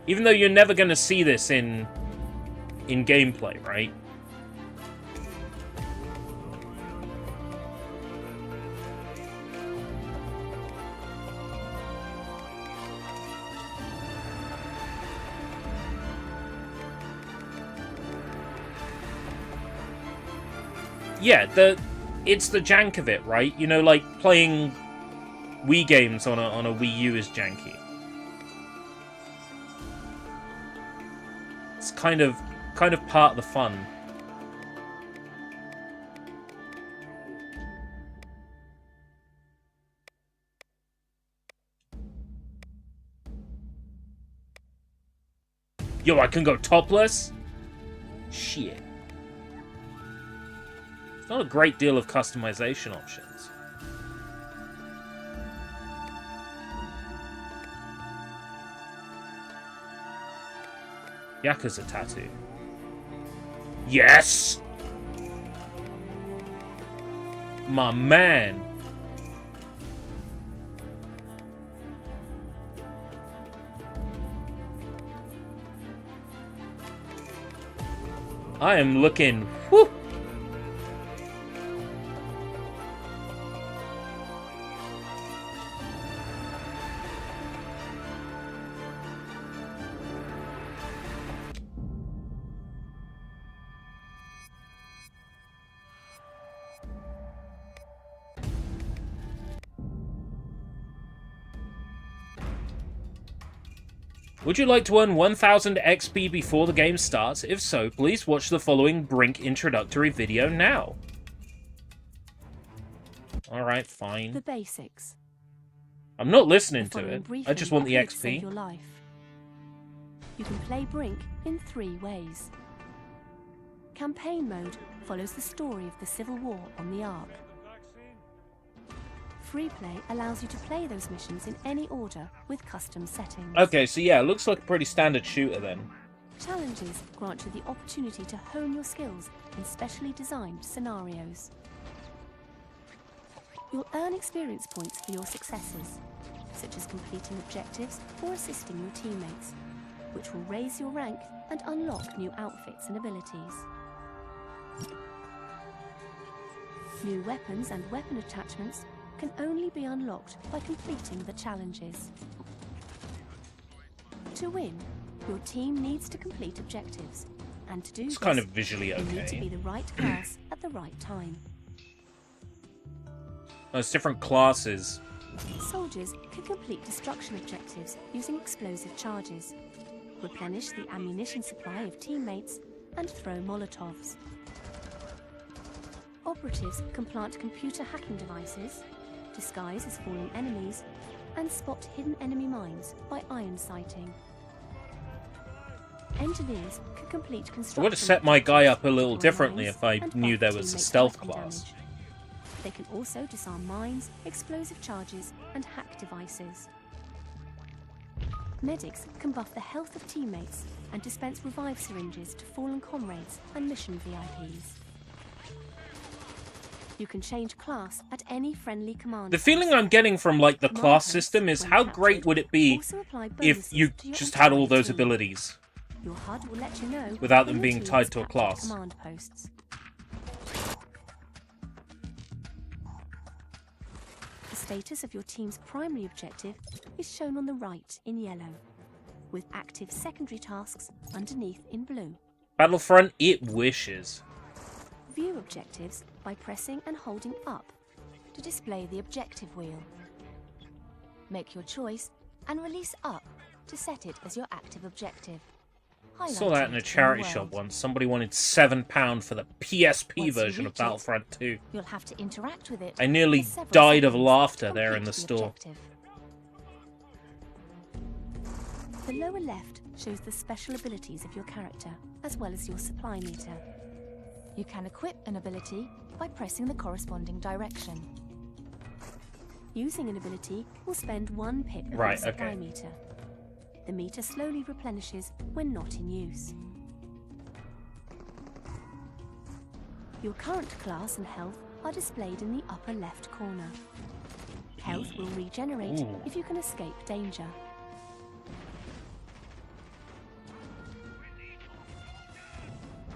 Even though you're never going to see this in gameplay, right? Yeah, it's the jank of it, right? You know, like playing Wii games on a Wii U is janky. It's kind of part of the fun. Yo, I can go topless? Shit. There's not a great deal of customization options. Yakuza tattoo. Yes! My man! I am looking... Whew! Would you like to earn 1000 XP before the game starts? If so, please watch the following Brink introductory video now. Alright, fine. The basics. I'm not listening to following it. briefing I just want the will save XP. your life. You can play Brink in 3 ways. Campaign mode follows the story of the Civil War on the Ark. Free play allows you to play those missions in any order with custom settings. Okay, so yeah, it looks like a pretty standard shooter then. Challenges grant you the opportunity to hone your skills in specially designed scenarios. You'll earn experience points for your successes, such as completing objectives or assisting your teammates, which will raise your rank and unlock new outfits and abilities. New weapons and weapon attachments can only be unlocked by completing the challenges. To win, your team needs to complete objectives, and to do It's this, kind of visually you need to be okay. the right class at the right time. There's different classes. Soldiers can complete destruction objectives using explosive charges, replenish the ammunition supply of teammates, and throw Molotovs. Operatives can plant computer hacking devices, disguise as fallen enemies, and spot hidden enemy mines by iron sighting. Engineers can complete construction. I would have set my guy up a little destroy differently mines, if I and knew buff there was a teammates' stealth weapon class. damage. They can also disarm mines, explosive charges, and hack devices. Medics can buff the health of teammates and dispense revive syringes to fallen comrades and mission VIPs. You can change class at any friendly command. The feeling I'm getting from, like, the class system is how great would it be if you just had all those abilities Your HUD will let you know without when them your being team tied has to a captured class. command posts. The status of your team's primary objective is shown on the right in yellow, with active secondary tasks underneath in blue. Battlefront, it wishes. View objectives by pressing and holding up to display the objective wheel. Make your choice and release up to set it as your active objective. I saw that in a charity shop once. Somebody wanted £7 for the PSP version of Battlefront 2. You'll have to interact with it. I nearly for several died of seconds laughter to there in the complete store. objective. The lower left shows the special abilities of your character, as well as your supply meter. You can equip an ability by pressing the corresponding direction. Using an ability will spend 1 pip of your supply meter. The meter slowly replenishes when not in use. Your current class and health are displayed in the upper left corner. Health will regenerate if you can escape danger.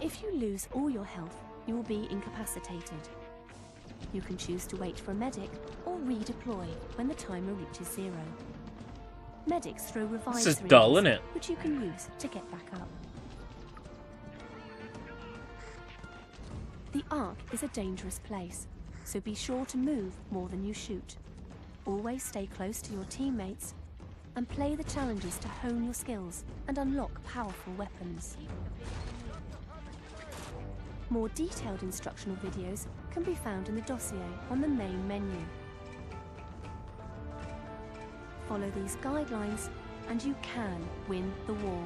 If you lose all your health, you will be incapacitated. You can choose to wait for a medic or redeploy when the timer reaches 0. Medics throw revive This is syringes, dull, isn't it? which you can use to get back up. The Ark is a dangerous place, so be sure to move more than you shoot. Always stay close to your teammates and play the challenges to hone your skills and unlock powerful weapons. More detailed instructional videos can be found in the dossier on the main menu. Follow these guidelines and you can win the war.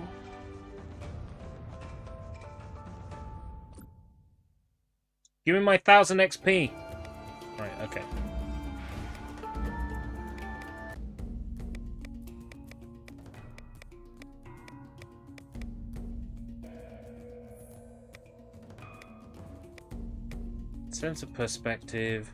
Give me my 1000 XP. Right, okay. Sense of perspective.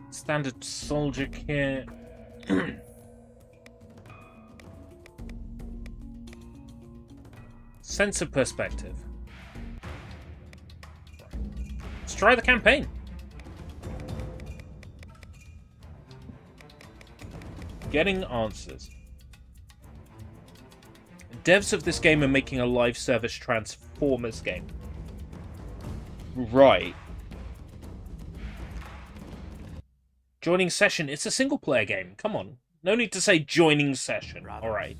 Standard soldier kit. Sense of perspective. Let's try the campaign. Getting answers. Devs of this game are making a live service Transformers game. Right. Joining session. It's a single player game. Come on. No need to say joining session. Alright.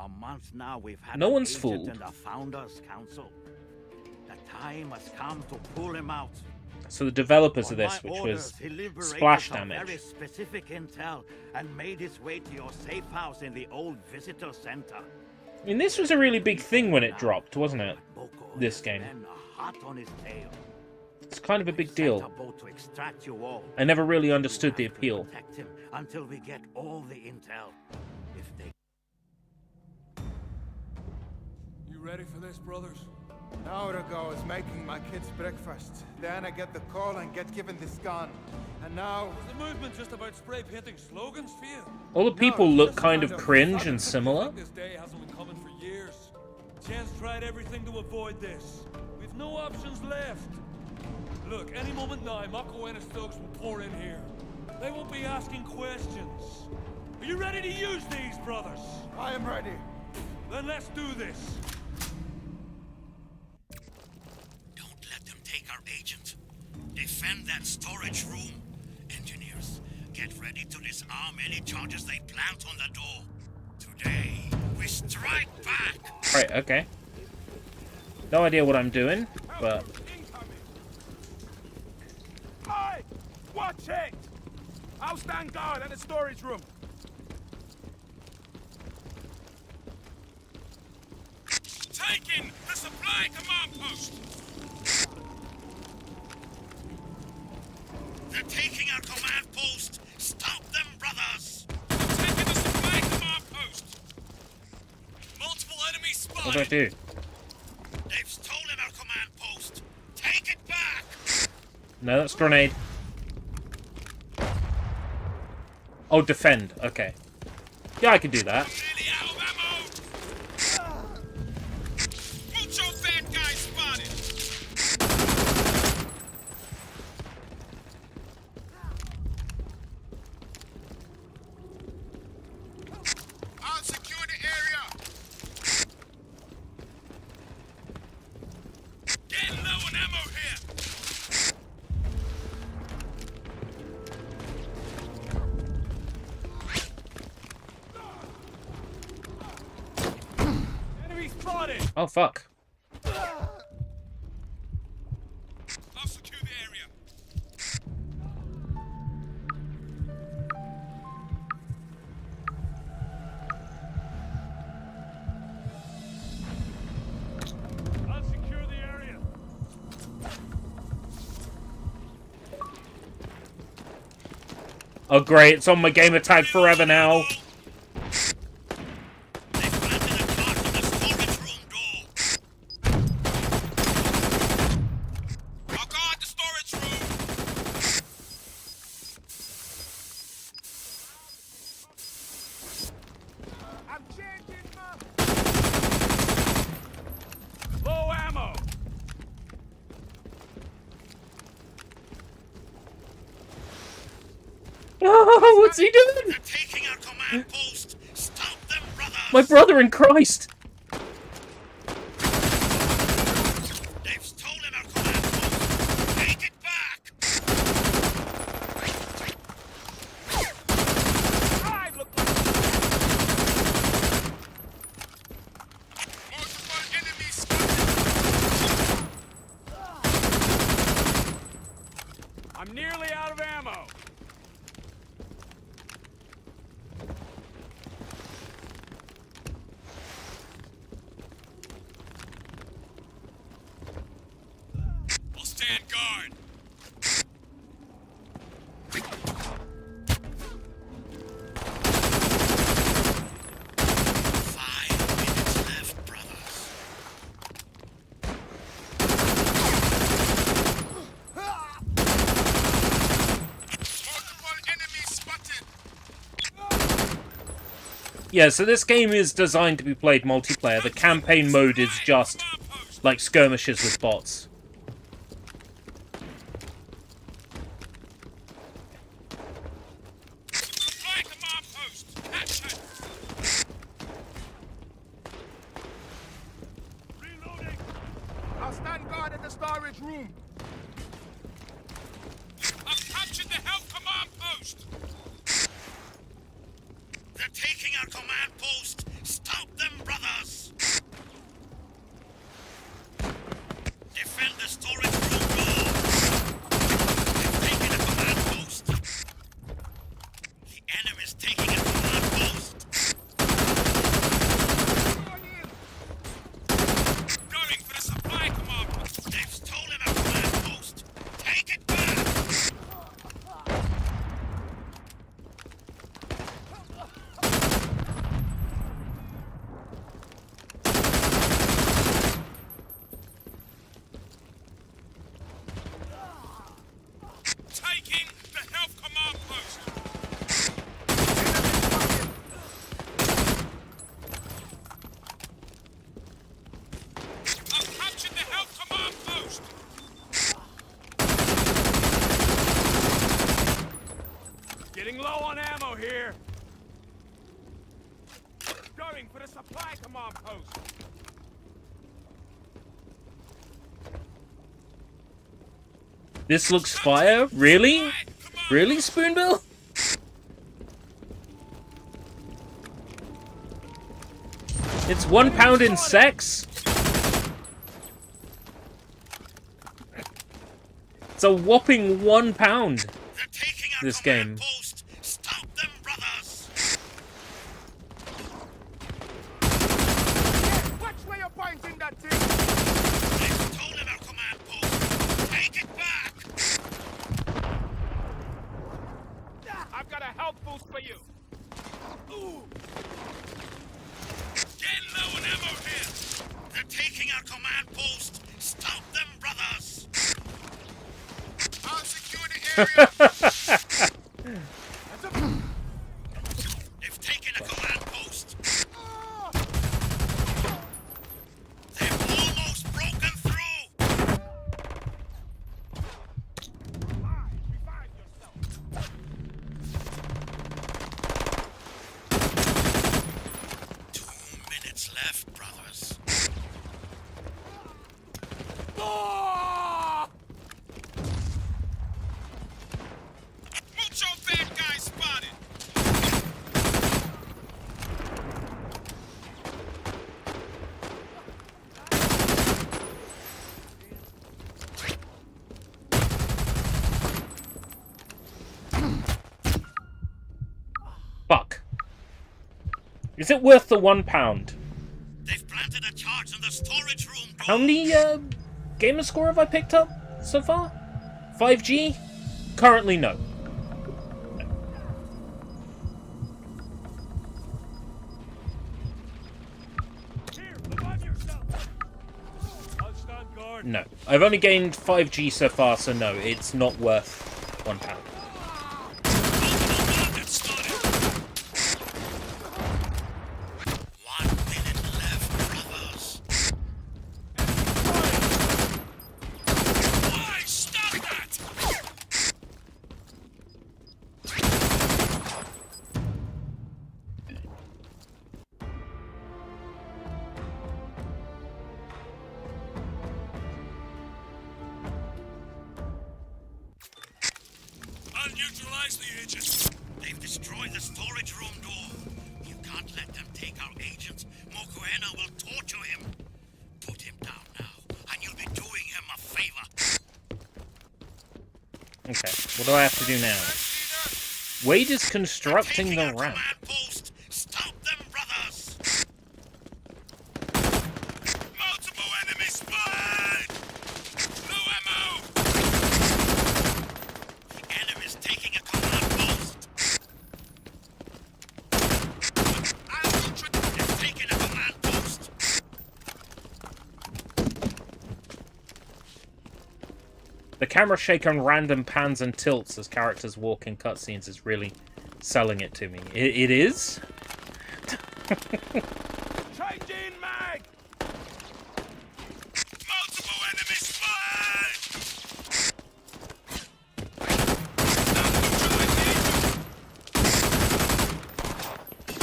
a month now we've had No an one's agent fooled. in the Founders Council. The time has come to pull him out. So the developers of On this, my which orders, was he liberated splash some damage. very specific intel and made his way to your safe house in the old visitor center. I mean, this was a really big thing when it dropped, wasn't it? Boko and This his game. men are hot on his tail. It's kind of a big Sent deal. a boat to extract you all. I never really You understood the have to appeal. Protect him until we get all the intel. If they You ready for this, brothers? An hour ago, I was making my kids breakfast. Then I get the call and get given this gun. And now... Is the movement just about spray painting slogans for you? All the people look kind of cringe and similar. This day hasn't been coming for years. Jen's tried everything to avoid this. We've no options left. Look, any moment now, Mako and his thugs will pour in here. They won't be asking questions. Are you ready to use these, brothers? I am ready. Then let's do this. don't let them take our agent. Defend that storage room. Engineers, get ready to disarm any charges they plant on the door. Today, we strike back. Right, okay. No idea what I'm doing, but... Hey! Watch it! I'll stand guard at the storage room. Taking the supply command post! They're taking our command post. Stop them, brothers. Taking the supply command post! Multiple enemies What do I spotted! do? They've stolen our command post. Take it back. No, that's grenade. Oh, defend. Okay. Yeah, I can do that. Nearly out of ammo! Mucho bad guy spotted! I'll secure the area! Getting low on ammo here! Enemy spotted! Oh, fuck. I'll secure the area. I'll secure the area. Oh, great. It's on my gamer tag forever now. They planted a cart on the storage room door. I'll guard the storage room. I'm changing my... Low ammo. Oh, what's he doing? They're taking our command post. Stop them, brothers. My brother in Christ. They've stolen our command post. Take it back. Multiple enemies spotted. I'm nearly out of ammo. I'll stand guard. Five minutes left, brothers. Multiple enemies spotted. Yeah, so this game is designed to be played multiplayer. The campaign mode is just like skirmishes with bots. Supply command post. Action. Reloading. I'll stand guard at the storage room. I've captured the health command post. They're taking our command post. Stop them, Waiting for the supply command post. This looks fire? Really? Really, Spoonbill? It's £1 in sex? It's a whopping £1. This game. Stop them, brothers! Watch where you're pointing that thing! They've stolen our command post! Take it back! I've got a health boost for you! Ooh. Get low on ammo here! They're taking our command post! Stop them, brothers! I'll secure the area! They've taken a command post! They've almost broken through! Revive yourself! 2 minutes left, brothers. Mucho bad guy spotted! Fuck. Is it worth the £1? They've planted a charge in the storage room, bro. How many gamer score have I picked up so far? 5G? Currently, no. Here, revive yourself! I'll stand guard. No. I've only gained 5G so far, so no, it's not worth £1. Get started. 1 minute left, brothers. Why? Stop that! I'll neutralize the agent. They've destroyed the storage room door. You can't let them take our agent. Mokoena will torture him. Put him down now, and you'll be doing him a favor. Okay, what do I have to do now? Wade is constructing Taking the our ramp. command post. Stop them, brothers. Multiple enemies spotted. No ammo. The enemy's taking a command post. They've taken a command post. The camera shake on random pans and tilts as characters walk in cutscenes is really selling it to me. It is? Changing mag! Multiple enemies spotted.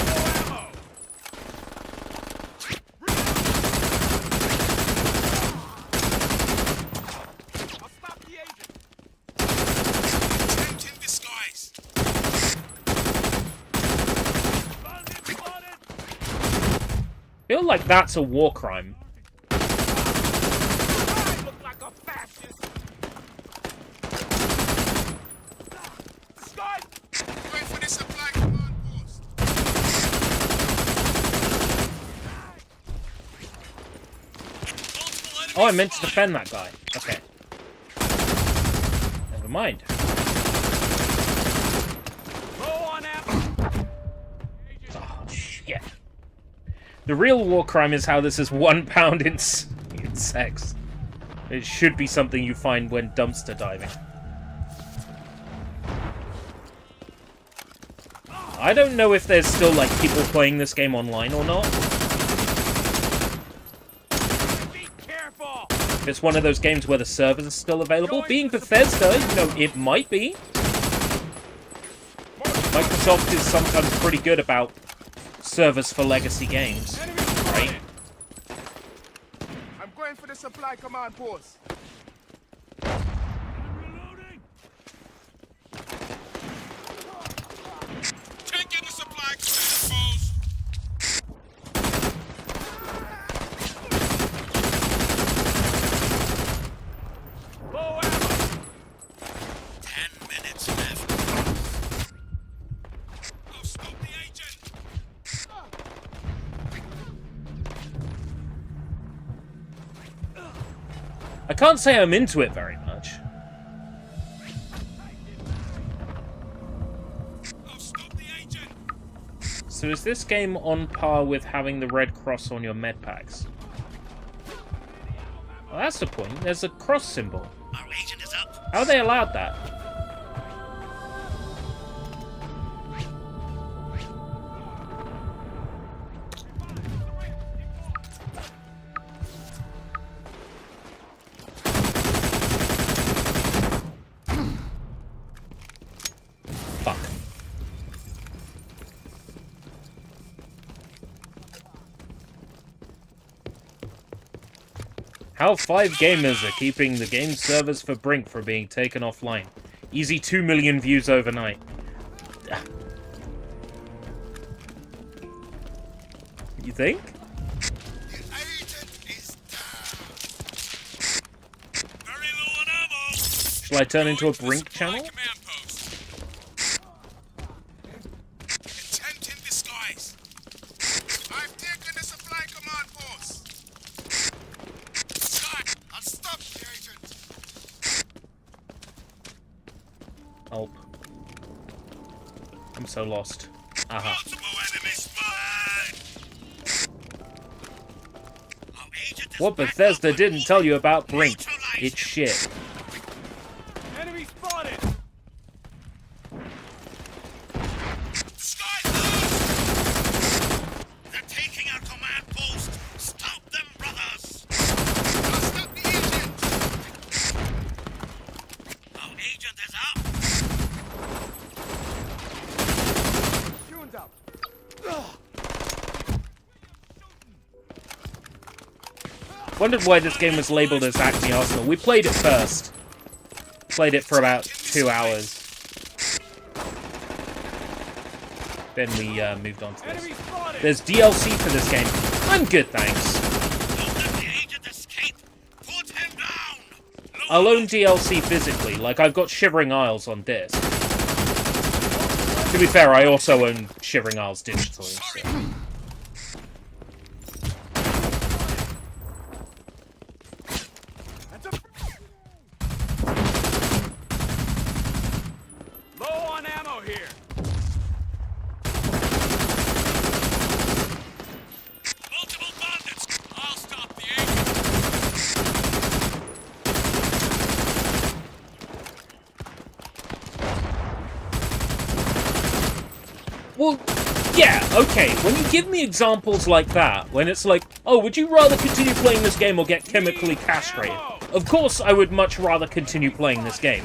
No ammo! I'll stop the agent! Tent in disguise. Bandit spotted! I feel like that's a war crime. I look like a fascist! Sky! Wait for the supply command post! Oh, I meant to defend that guy. Okay. Never mind. Go on out! Oh, shit. The real war crime is how this is £1 in sex. It should be something you find when dumpster diving. I don't know if there's still, like, people playing this game online or not. Be careful! If it's one of those games where the servers are still available. Being Bethesda, you know, it might be. Microsoft is sometimes pretty good about servers for legacy games, right? I'm going for the supply command post. Can't get the supply command post. Low ammo. 10 minutes left. Oh, stop the agent. I can't say I'm into it very much. Oh, stop the agent. So is this game on par with having the red cross on your med packs? Well, that's the point. There's a cross symbol. Our agent is up. How are they allowed that? Fuck. How 5 gamers are keeping the game servers for Brink from being taken offline. Easy 2 million views overnight. You think? The agent is down. Very low on ammo. Shall I turn into a Brink channel? Command post. Intent in disguise. I've taken the supply command post. I'll stop the agent. Help. I'm so lost. Aha. Multiple enemy spotted. Our agent is What back Bethesda up and didn't tell you about Brink? neutralized. It's shit. Enemy spotted. Sky They're taking our command post. Stop them, brothers. I'll stop the agent. Our agent is up. Tuned up. Wondered why this game was labeled as Acme Arsenal. We played it first. Played it for about 2 hours. Then we moved on to this. Enemy spotted. There's DLC for this game. I'm good, thanks. Don't let the agent escape. Put him down. I'll own DLC physically, like I've got Shivering Isles on disc. To be fair, I also own Shivering Isles digitally. So. Low on ammo here. Multiple bandits. I'll stop the agent. Well, yeah, okay. When you give me examples like that, when it's like, oh, would you rather continue playing this game or get chemically castrated? Of course I would much rather continue playing this game.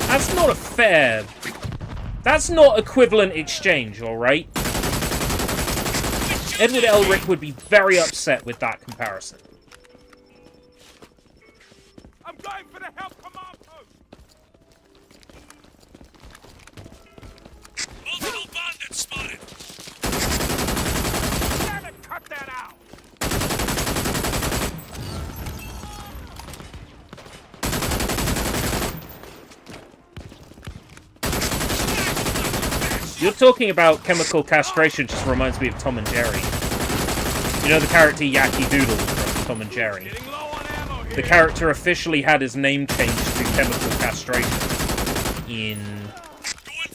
That's not a fair... That's not equivalent exchange, alright? Edward Elric would be very upset with that comparison. I'm going for the help command post. Multiple bandits spotted. Damn it, cut that out. You're talking about chemical castration just reminds me of Tom and Jerry. You know the character Yaki Doodle from Tom and Jerry? Getting low on ammo here. The character officially had his name changed to chemical castration in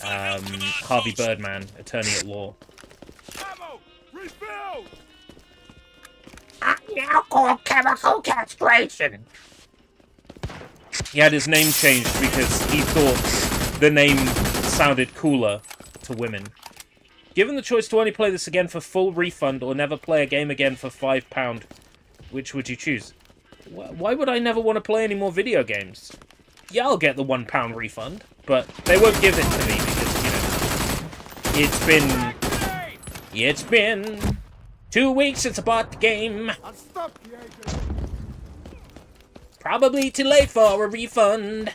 Harvey Birdman, Attorney at Law. Ammo. Refilled. Now called chemical castration. He had his name changed because he thought the name sounded cooler to women. Given the choice to only play this again for full refund or never play a game again for £5, which would you choose? Why would I never want to play any more video games? Yeah, I'll get the £1 refund, but they won't give it to me because, you know, It's been 2 weeks since I bought the game. Probably too late for a refund.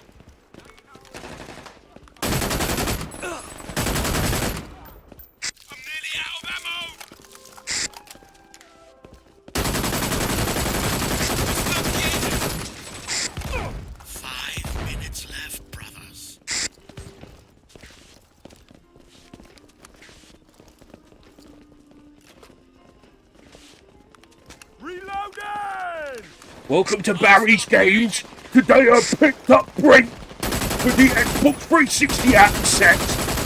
Welcome to Barry's Games. Today I picked up Brink for the Xbox 360 access.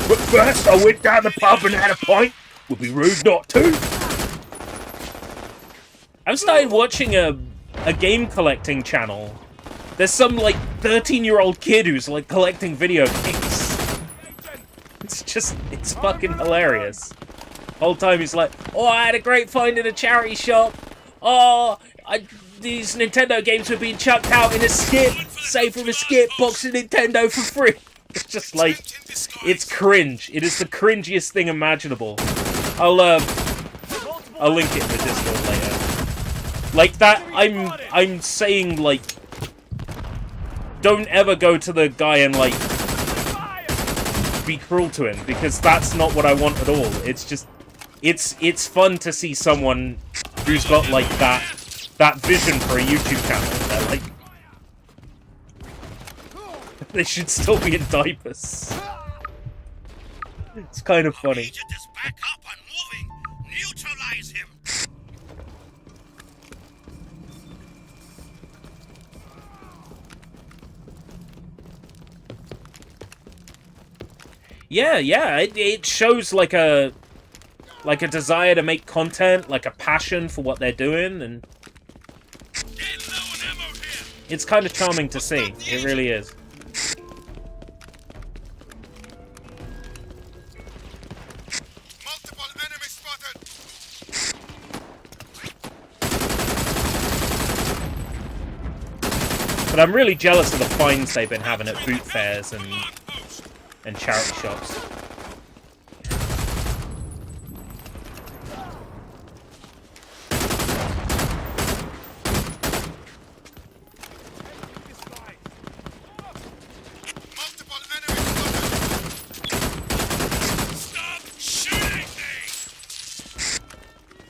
But first I went down the pub and had a pint. Would be rude not to. I've started watching a game collecting channel. There's some like 13-year-old kid who's like collecting video games. It's fucking hilarious. Whole time he's like, oh, I had a great find in a charity shop. Oh, these Nintendo games were being chucked out in a skip. Save from a skip, box of Nintendo for free. It's just like, it's cringe. It is the cringiest thing imaginable. I'll link it in the Discord later. Like that, I'm saying like, don't ever go to the guy and like be cruel to him, because that's not what I want at all. It's just, it's fun to see someone who's got like that vision for a YouTube channel. They're like, they should still be in diapers. It's kind of funny. Yeah, it shows like a desire to make content, like a passion for what they're doing, and it's kind of charming to see. It really is. Multiple enemy spotted. But I'm really jealous of the finds they've been having at boot fairs and charity shops.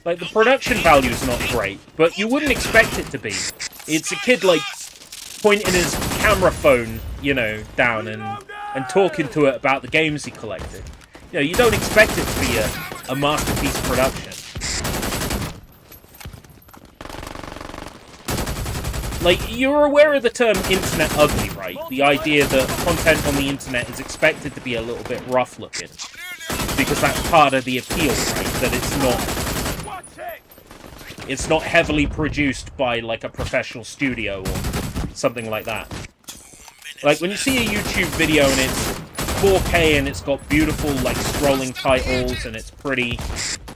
Like, the production value is not great, but you wouldn't expect it to be. It's a kid, like, pointing his camera phone, you know, down and talking to it about the games he collected. You know, you don't expect it to be a masterpiece production. Like, you're aware of the term internet ugly, right? The idea that content on the internet is expected to be a little bit rough looking. Because that's part of the appeal, right? That it's not heavily produced by, like, a professional studio or something like that. Like, when you see a YouTube video and it's 4K and it's got beautiful, like, scrolling titles and it's pretty,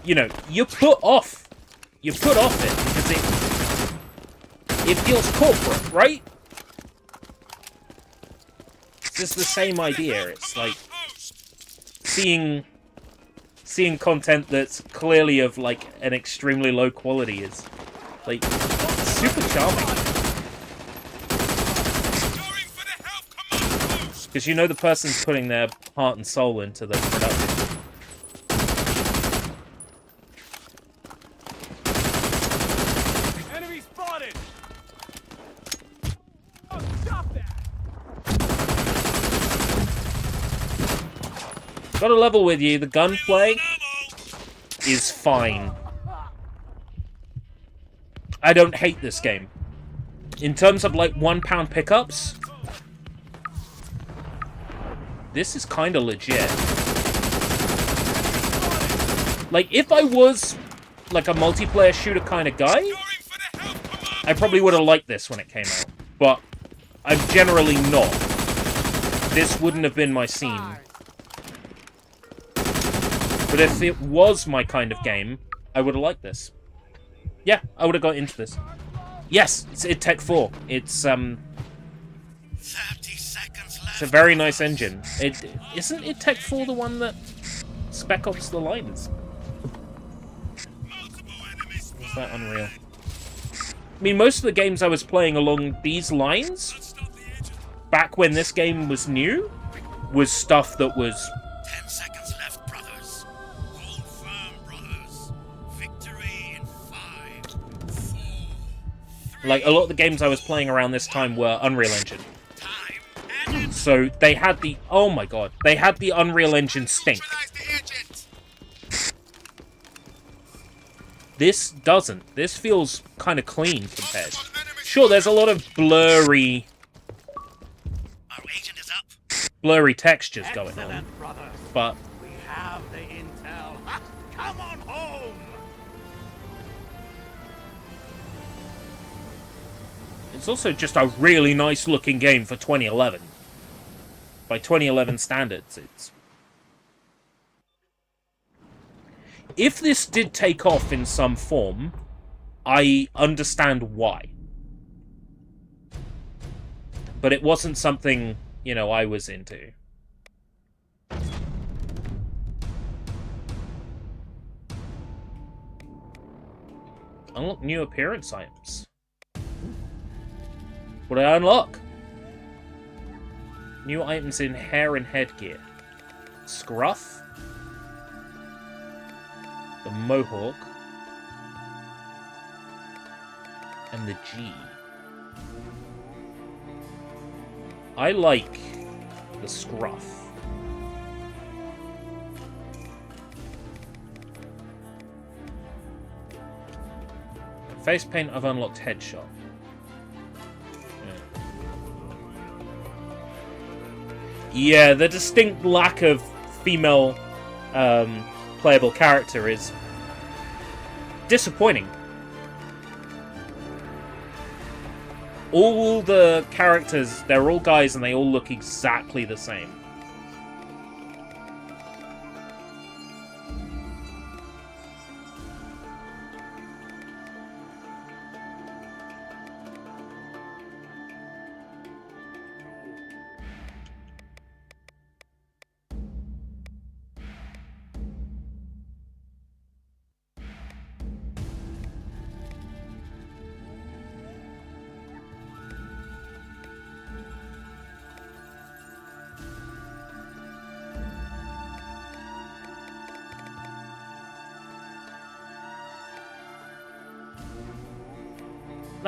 you know, you put off it because it feels corporate, right? It's just the same idea. It's like seeing content that's clearly of, like, an extremely low quality is, like, super charming. Because you know the person's putting their heart and soul into the production. Enemy spotted. Oh, stop that. Got to level with you, the gunplay is fine. I don't hate this game. In terms of, like, £1 pickups, this is kind of legit. Like, if I was, like, a multiplayer shooter kind of guy, I probably would have liked this when it came out. But I'm generally not. This wouldn't have been my scene. But if it was my kind of game, I would have liked this. Yeah, I would have got into this. Yes, it's id Tech 4. It's a very nice engine. Isn't id Tech 4 the one that's Spec Ops The Lines. Was that Unreal? I mean, most of the games I was playing along these lines, back when this game was new, was stuff that was... 10 seconds left, brothers. Hold firm, brothers. Victory in 5, 4, 3... Like, a lot of the games I was playing around this time were Unreal Engine. So they had the... Oh my god. They had the Unreal Engine stink. This doesn't. This feels kind of clean compared. Sure, there's a lot of blurry... blurry textures going on. But... We have the intel. Come on home! It's also just a really nice looking game for 2011. By 2011 standards, it's... If this did take off in some form, I understand why. But it wasn't something, you know, I was into. Unlock new appearance items. What did I unlock? New items in hair and headgear. Scruff. The Mohawk. And the G. I like the Scruff. Face paint, I've unlocked headshot. Yeah, the distinct lack of female playable character is disappointing. All the characters, they're all guys and they all look exactly the same.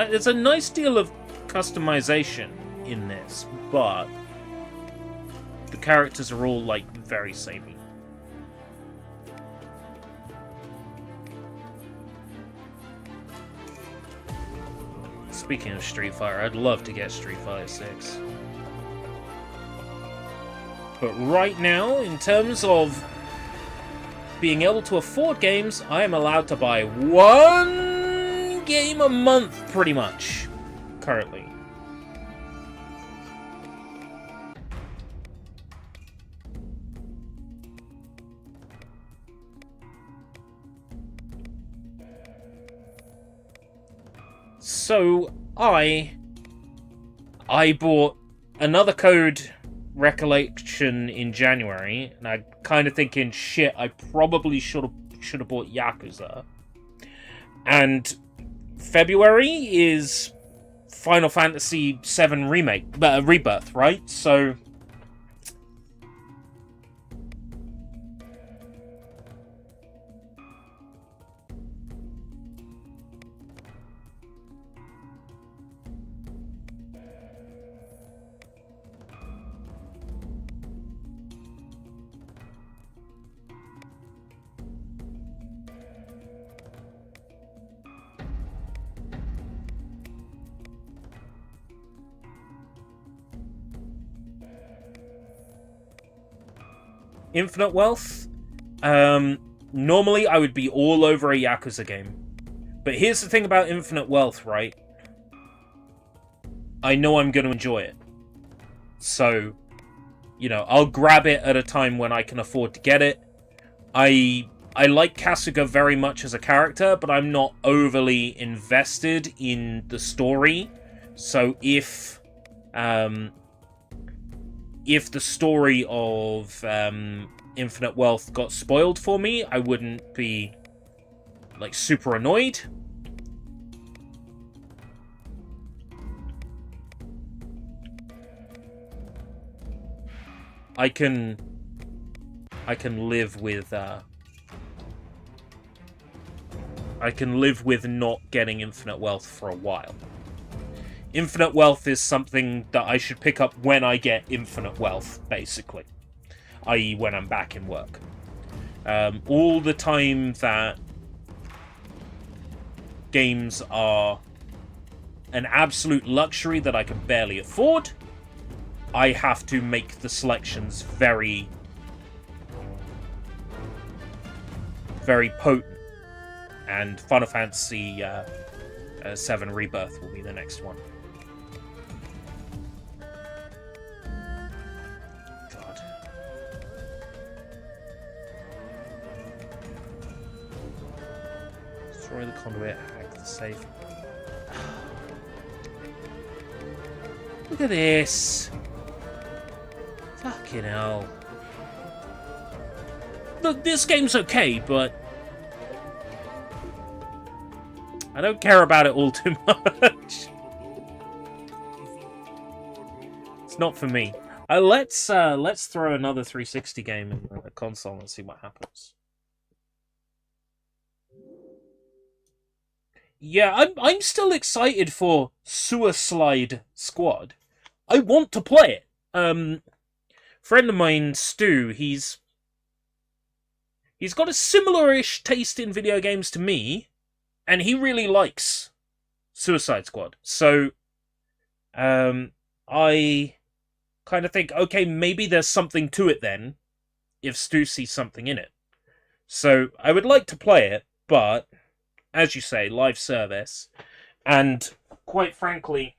There's a nice deal of customization in this, but the characters are all, like, very samey. Speaking of Street Fighter, I'd love to get Street Fighter 6. But right now, in terms of being able to afford games, I am allowed to buy one game a month, pretty much, currently. So, I bought another Code Recollection in January, and I'm kind of thinking, shit, I probably should have bought Yakuza. And February is Final Fantasy VII Rebirth, right? So Infinite Wealth. Normally I would be all over a Yakuza game. But here's the thing about Infinite Wealth, right? I know I'm going to enjoy it. So, you know, I'll grab it at a time when I can afford to get it. I like Kasuga very much as a character, but I'm not overly invested in the story. So if the story of infinite wealth got spoiled for me, I wouldn't be, like, super annoyed. I can live with not getting infinite wealth for a while. Infinite wealth is something that I should pick up when I get infinite wealth, basically. I.e. when I'm back in work. All the time that games are an absolute luxury that I can barely afford, I have to make the selections very, very potent. And Final Fantasy VII Rebirth will be the next one. God. Destroy the conduit, hack the safe. Look at this. Fucking hell. Look, this game's okay, but I don't care about it all too much. It's not for me. Let's throw another 360 game in the console and see what happens. Yeah, I'm still excited for Suicide Squad. I want to play it. Friend of mine, Stu, he's got a similar-ish taste in video games to me, and he really likes Suicide Squad. So, I kind of think, okay, maybe there's something to it then, if Stu sees something in it. So, I would like to play it, but, as you say, live service, and, quite frankly,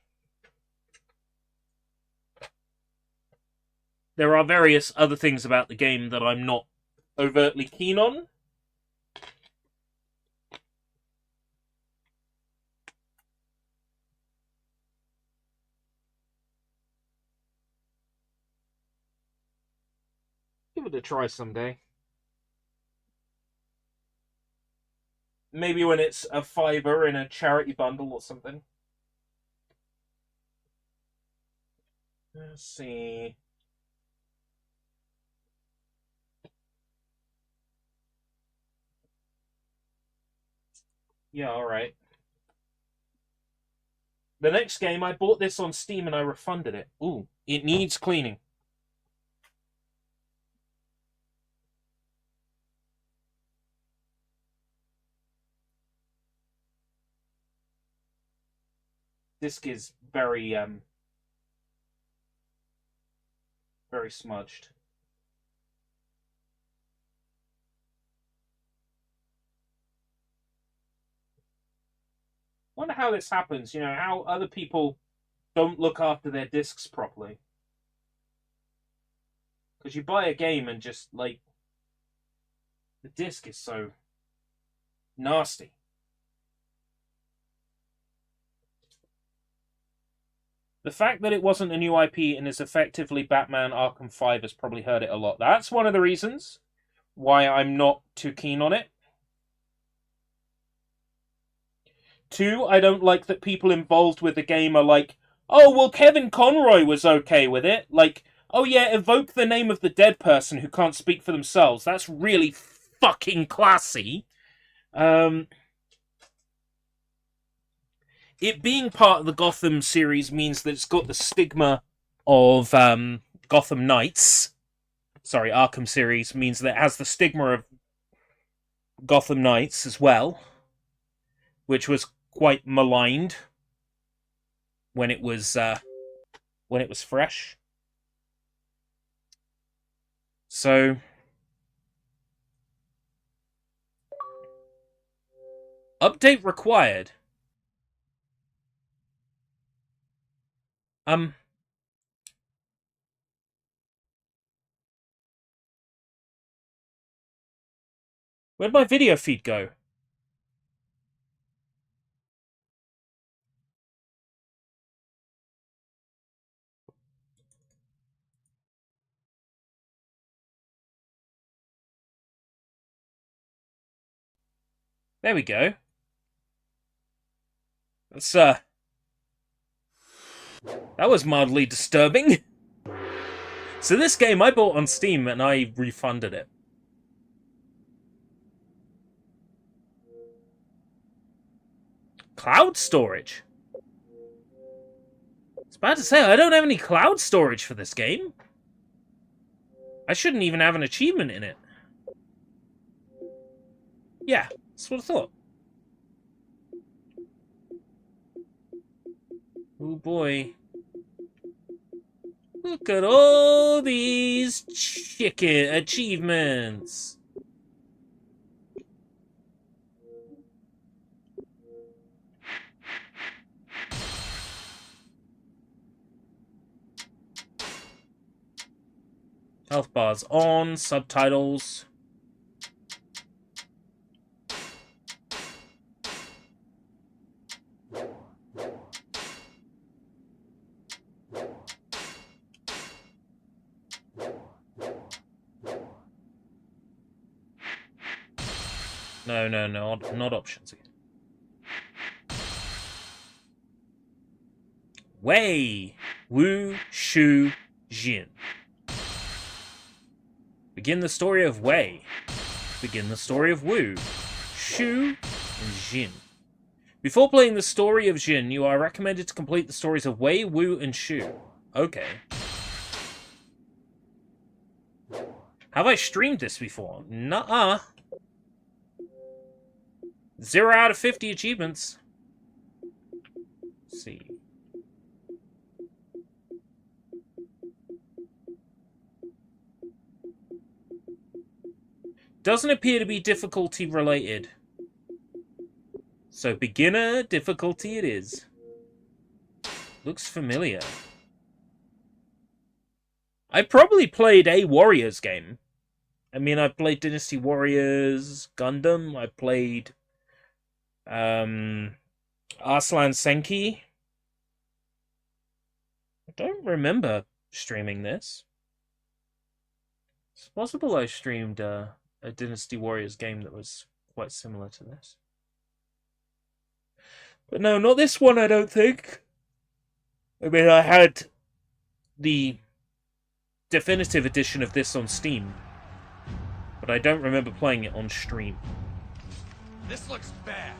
there are various other things about the game that I'm not overtly keen on. Give it a try someday. Maybe when it's a $5 in a charity bundle or something. Let's see. Yeah, alright. The next game, I bought this on Steam and I refunded it. Ooh, it needs cleaning. Disc is very, very smudged. Wonder how this happens, you know, how other people don't look after their discs properly. Because you buy a game and just, like, the disc is so nasty. The fact that it wasn't a new IP and is effectively Batman Arkham 5 has probably hurt it a lot. That's one of the reasons why I'm not too keen on it. 2, I don't like that people involved with the game are like, oh, well, Kevin Conroy was okay with it. Like, oh yeah, evoke the name of the dead person who can't speak for themselves. That's really fucking classy. It being part of the Gotham series means that it's got the stigma of Gotham Knights. Sorry, Arkham series means that it has the stigma of Gotham Knights as well, which was quite maligned when it was fresh. So update required. Where'd my video feed go? There we go. That's, that was mildly disturbing. So this game I bought on Steam and I refunded it. Cloud storage? I was about to say, I don't have any cloud storage for this game. I shouldn't even have an achievement in it. Yeah, that's what I thought. Oh boy. Look at all these chicken achievements. Health bars on, subtitles. No, not options again. Wei, Wu, Shu, Jin. Begin the story of Wei. Begin the story of Wu, Shu, and Jin. Before playing the story of Jin, you are recommended to complete the stories of Wei, Wu, and Shu. Okay. Have I streamed this before? Nuh-uh. 0 out of 50 achievements. Let's see. Doesn't appear to be difficulty related. So beginner difficulty it is. Looks familiar. I probably played a Warriors game. I mean, I've played Dynasty Warriors, Gundam, I played Arslan Senki. I don't remember streaming this. It's possible I streamed a Dynasty Warriors game that was quite similar to this. But no, not this one, I don't think. I mean, I had the definitive edition of this on Steam, but I don't remember playing it on stream. This looks bad.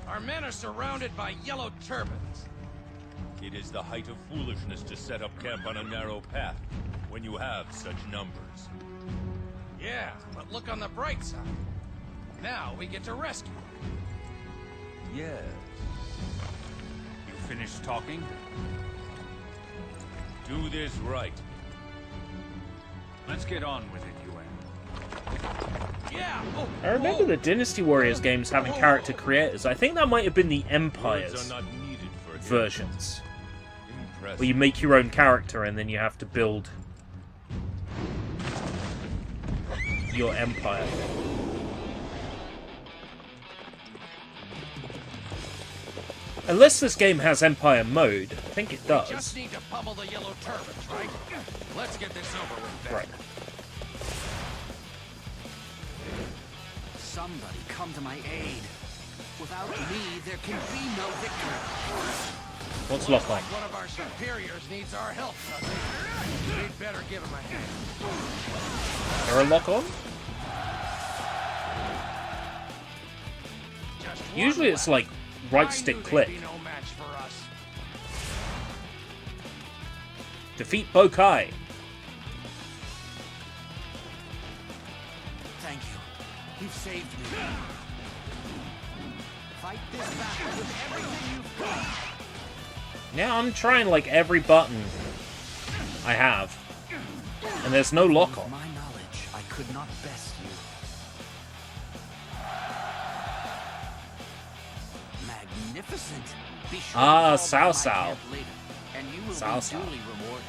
Our men are surrounded by yellow turbans. It is the height of foolishness to set up camp on a narrow path when you have such numbers. Yeah, but look on the bright side. Now we get to rescue. Yes. You finished talking? Do this right. Let's get on with it, UN. Yeah! Oh, I remember the Dynasty Warriors games having character creators. I think that might have been the Empire's versions. Where you make your own character and then you have to build your empire. Unless this game has Empire mode, I think it does. Just need to pummel the yellow turbans, right? Let's get this over with, then. Right. Somebody come to my aid. Without me, there can be no victory. What's lock on? One of our superiors needs our help, doesn't he? We'd better give him a hand. There a lock on? Usually it's like right stick click. No match for us. Defeat Bokai. Thank you. You've saved me. Fight this battle with everything you've got. Yeah, I'm trying like every button I have. And there's no lock on. My knowledge, I could not best you. Magnificent. Be sure Ah, to Sao call by my Sao. camp later, and you will Sao be Sao. duly rewarded.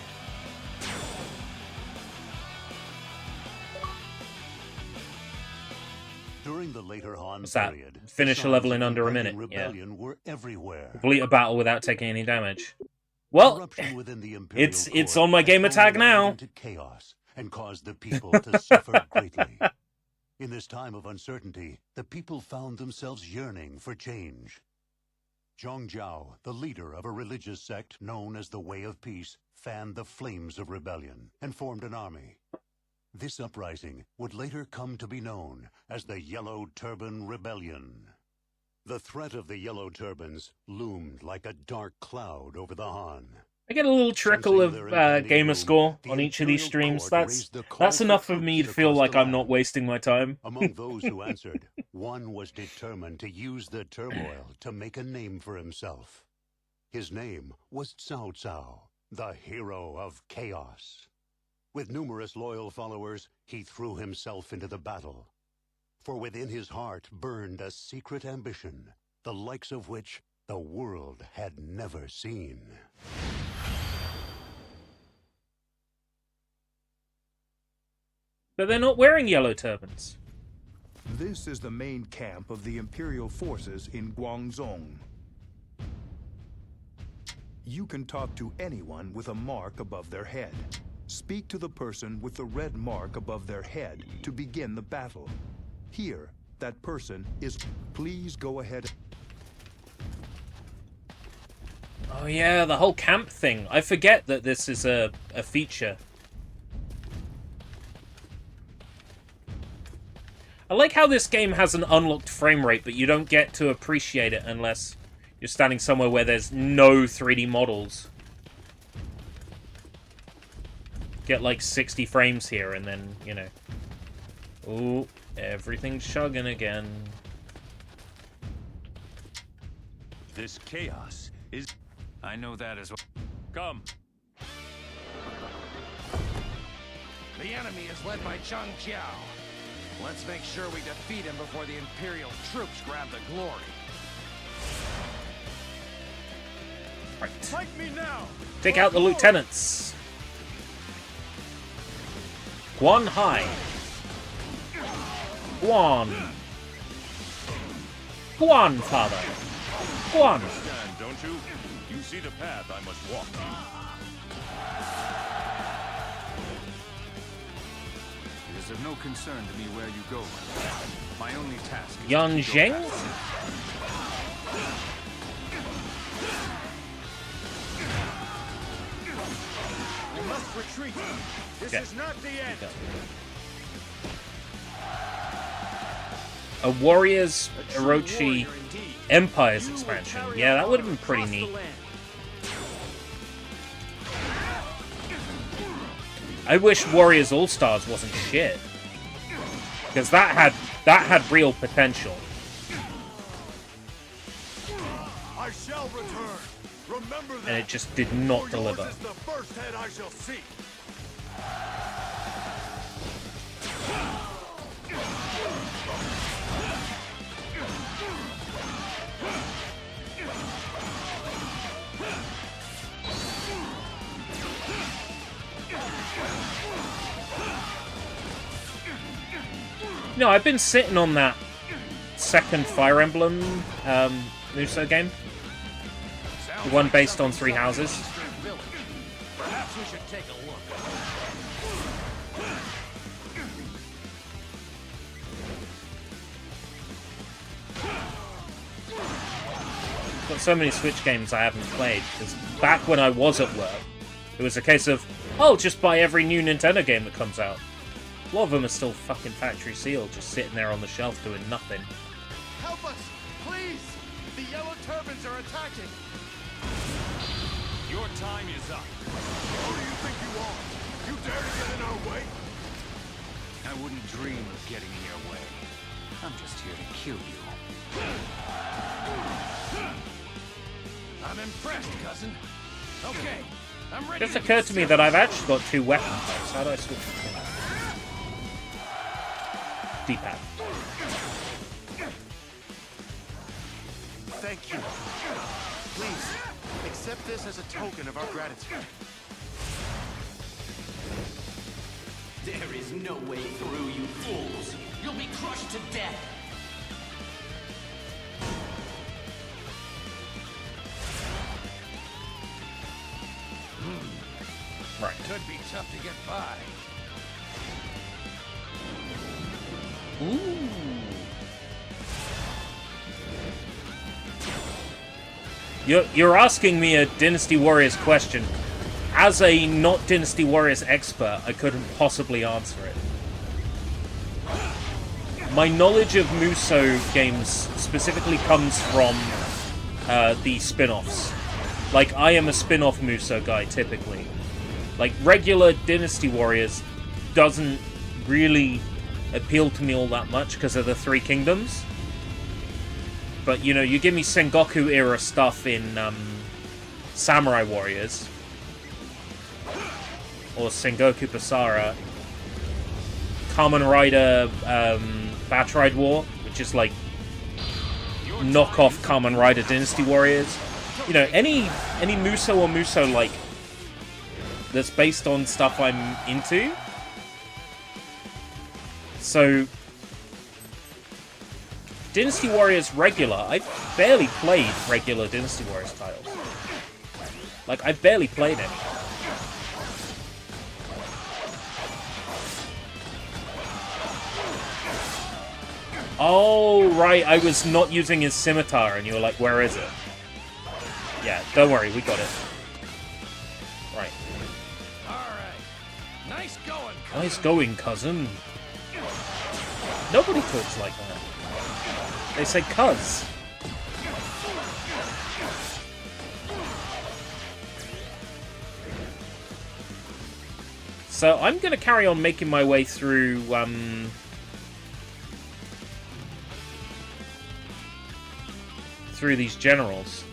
During the later Han What's that? period, Finish a signs level in of under a impending minute. Yeah. rebellion were everywhere. Complete a battle without taking any damage. Well, Corruption within the Imperial it's Court on my gamer had tag fallen now. into chaos and caused the people to suffer greatly. In this time of uncertainty, the people found themselves yearning for change. Zhongjiao, the leader of a religious sect known as the Way of Peace, fanned the flames of rebellion and formed an army. This uprising would later come to be known as the Yellow Turban Rebellion. The threat of the Yellow Turbans loomed like a dark cloud over the Han. I get a little trickle of gamer score on each of these streams. That's enough for me to feel like I'm not wasting my time. Among those who answered, one was determined to use the turmoil to make a name for himself. His name was Cao Cao, the hero of chaos. With numerous loyal followers, he threw himself into the battle. For within his heart burned a secret ambition, the likes of which the world had never seen. But they're not wearing yellow turbans. This is the main camp of the Imperial forces in Guangzhou. You can talk to anyone with a mark above their head. Speak to the person with the red mark above their head to begin the battle. Here, that person is... Please go ahead. Oh yeah, the whole camp thing. I forget that this is a feature. I like how this game has an unlocked frame rate, but you don't get to appreciate it unless you're standing somewhere where there's no 3D models. Get like 60 frames here and then, you know. Ooh, everything's chugging again. This chaos is... I know that as well. Come. The enemy is led by Zhang Jiao. Let's make sure we defeat him before the Imperial troops grab the glory. Right. Fight me now. Take out the lieutenants. Guan Hai. Guan. Guan, father. Guan. Understand, don't you? You see the path I must walk. It is of no concern to me where you go. My only task is Yan Zheng? We must retreat. This is not the end. A Warriors Orochi Empires expansion. Yeah, that would have been pretty neat. I wish Warriors All-Stars wasn't shit. Because that had real potential. I shall return. Remember that. And it just did not deliver. Yours is the first head I shall see. No, I've been sitting on that second Fire Emblem Muso game. The one based on Three Houses. Perhaps we should take a look. Got so many Switch games I haven't played, because back when I was at work, it was a case of, oh, just buy every new Nintendo game that comes out. A lot of them are still fucking factory sealed, just sitting there on the shelf doing nothing. Help us, please! The Yellow Turbans are attacking! Your time is up. Who do you think you are? You dare to get in our way? I wouldn't dream of getting in your way. I'm just here to kill you. I'm impressed, cousin. Okay, I'm ready. It just occurred to me that I've actually got two weapon types. How do I switch between them? D-pad. Thank you. Please, accept this as a token of our gratitude. There is no way through, you fools. You'll be crushed to death. Right. Could be tough to get by. Ooh. You're asking me a Dynasty Warriors question. As a not Dynasty Warriors expert, I couldn't possibly answer it. My knowledge of Muso games specifically comes from the spin-offs. Like, I am a spin-off Muso guy, typically. Like, regular Dynasty Warriors doesn't really appeal to me all that much because of the Three Kingdoms. But, you know, you give me Sengoku-era stuff in Samurai Warriors, or Sengoku Basara, Kamen Rider Batride War, which is like knockoff Kamen Rider Dynasty Warriors. You know, any Muso or Muso-like that's based on stuff I'm into. So, Dynasty Warriors regular, I've barely played regular Dynasty Warriors titles. Like, I've barely played any. Oh, right, I was not using his scimitar, and you were like, where is it? Yeah, don't worry, we got it. Right. Alright. Nice going, cousin. Nice going, cousin. Nobody talks like that. They say cuz. So I'm gonna carry on making my way through through these generals.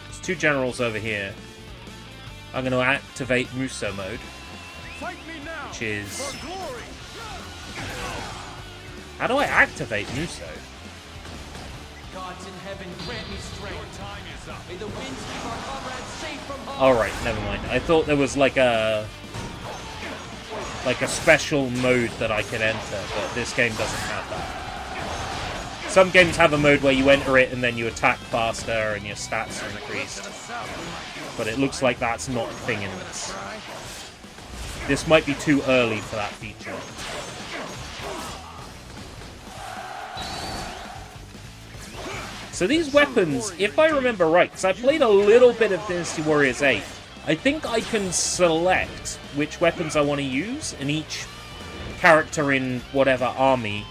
There's two generals over here. I'm gonna activate Muso mode, which is... How do I activate Muso? Gods in heaven grant me strength. Your time is up. May the winds keep our comrades safe from harm. Alright, never mind. I thought there was like a special mode that I could enter, but this game doesn't have that. Some games have a mode where you enter it and then you attack faster and your stats are increased. But it looks like that's not a thing in this. This might be too early for that feature. So these weapons, if I remember right, because I played a little bit of Dynasty Warriors 8, I think I can select which weapons I want to use, and each character in whatever army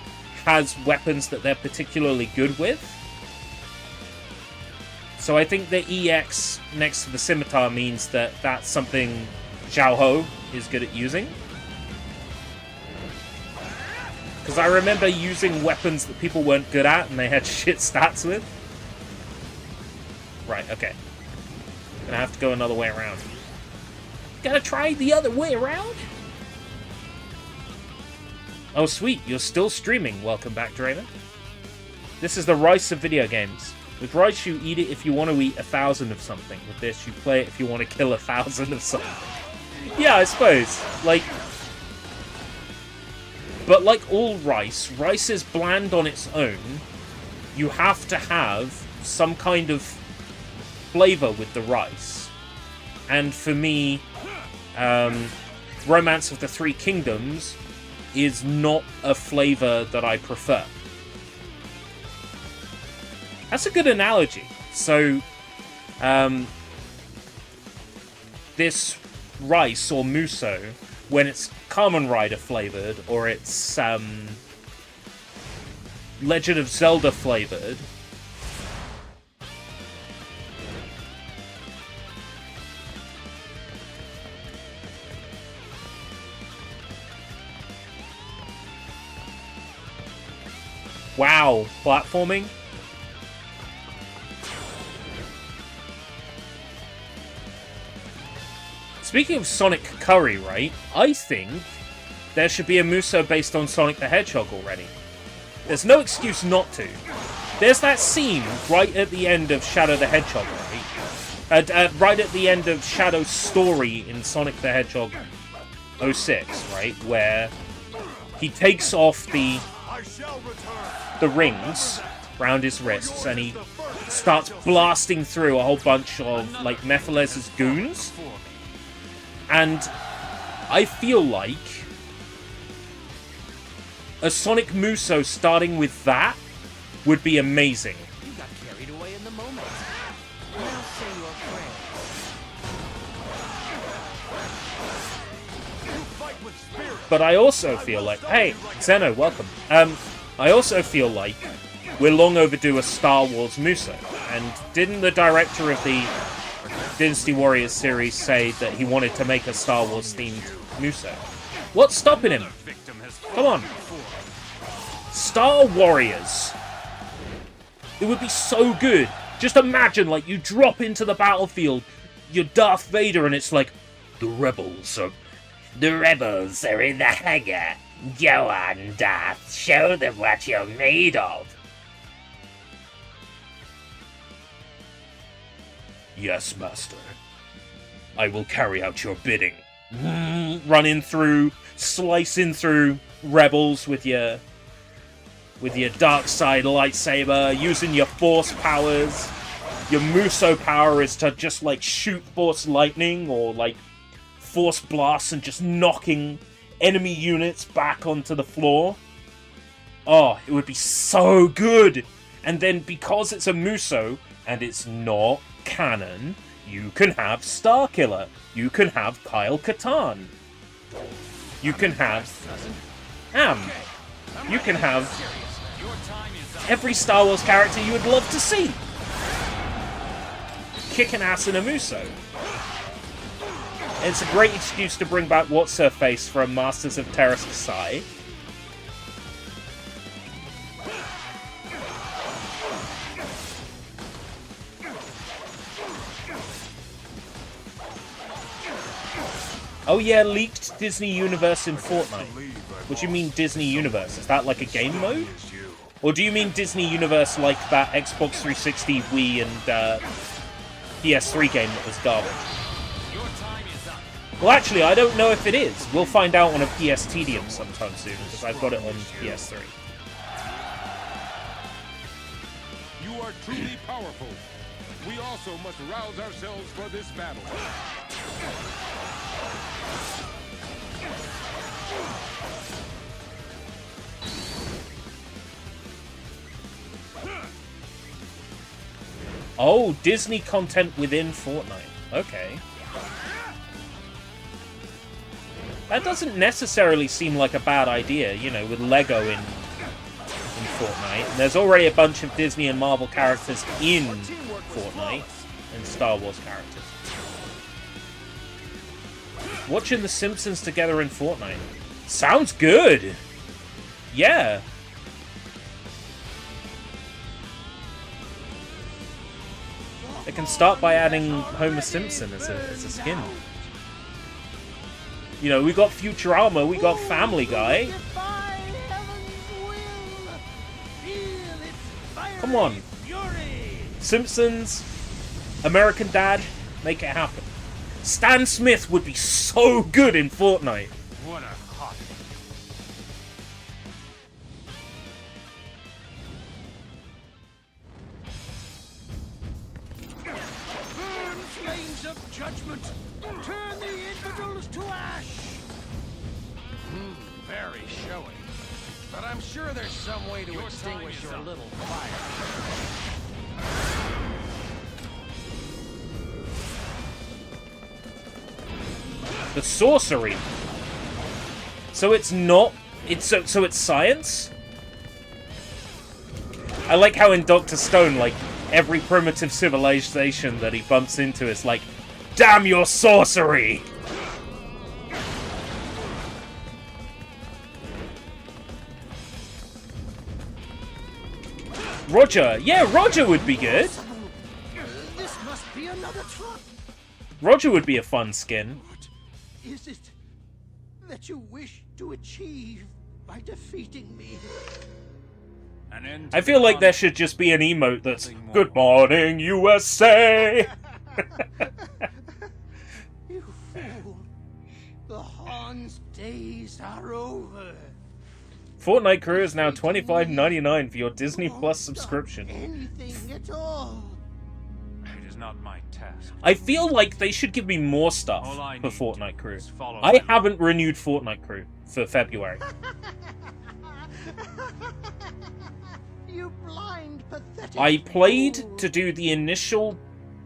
has weapons that they're particularly good with. So I think the EX next to the scimitar means that that's something Xiao Ho is good at using. Because I remember using weapons that people weren't good at and they had shit stats with. Right, okay. Gonna have to go another way around. Gotta try the other way around? Oh, sweet. You're still streaming. Welcome back, Draven. This is the rice of video games. With rice, you eat it if you want to eat 1,000 of something. With this, you play it if you want to kill 1,000 of something. Yeah, I suppose. Like... But like all rice, rice is bland on its own. You have to have some kind of flavor with the rice. And for me, Romance of the Three Kingdoms is not a flavor that I prefer. That's a good analogy. So, this rice or muso, when it's Kamen Rider flavored or it's Legend of Zelda flavored, wow, platforming. Speaking of Sonic Curry, right? I think there should be a Muso based on Sonic the Hedgehog already. There's no excuse not to. There's that scene right at the end of Shadow the Hedgehog, right? Right at the end of Shadow's story in Sonic the Hedgehog 06, right? Where he takes off the rings around his wrists and he starts blasting through a whole bunch of, like, Mephiles' goons. And I feel like a Sonic Muso starting with that would be amazing. You got carried away in the moment. Now say your prayers. But I also feel like, hey, Zeno, welcome. I also feel like we're long overdue a Star Wars Muso. And didn't the director of the Dynasty Warriors series say that he wanted to make a Star Wars themed Muso? What's stopping him? Come on. Star Warriors. It would be so good. Just imagine, like, you drop into the battlefield, you're Darth Vader, and it's like, the rebels are in the hangar. Go on, Darth. Show them what you're made of. Yes, Master. I will carry out your bidding. Running through, slicing through rebels with your dark side lightsaber, using your force powers. Your Muso power is to just like shoot force lightning or like force blasts and just knocking enemy units back onto the floor. Oh, it would be so good. And then because it's a Muso and it's not canon, you can have Starkiller. You can have Kyle Katarn. You can have Am. You can have every Star Wars character you would love to see kicking ass in a Muso. It's a great excuse to bring back What's-Her-Face from Masters of Terrace Kasai. Oh yeah, leaked Disney Universe in Fortnite. What do you mean Disney Universe? Is that like a game mode? Or do you mean Disney Universe like that Xbox 360, Wii, and PS3 game that was garbage? Well, actually, I don't know if it is. We'll find out on a PS Tedium sometime soon, because I've got it on PS3. You are truly powerful. We also must rouse ourselves for this battle. Oh, Disney content within Fortnite. Okay. That doesn't necessarily seem like a bad idea, you know, with Lego in Fortnite. And there's already a bunch of Disney and Marvel characters in Fortnite, and Star Wars characters. Watching The Simpsons together in Fortnite. Sounds good! Yeah. They can start by adding Homer Simpson as a skin. You know, we got Futurama, we got Family Guy. Come on. Simpsons, American Dad, make it happen. Stan Smith would be so good in Fortnite. What a hot. Burn, flames of judgment! Turn the infidels to ash! Very showy. But I'm sure there's some way to extinguish your little fire. The sorcery. So it's not. So it's science. I like how in Dr. Stone, like every primitive civilization that he bumps into is like, "Damn your sorcery!" Roger, yeah, Roger would be good. This must be another truck. Roger would be a fun skin. What is it that you wish to achieve by defeating me? I feel like there should just be an emote that's "Good morning, USA." You fool! The Han's days are over. Fortnite Crew is now $25.99 for your Disney Plus subscription. Anything at all. It is not my task. I feel like they should give me more stuff for Fortnite Crew. follow I my haven't renewed Fortnite Crew for February. You blind, pathetic I played fool. to do the initial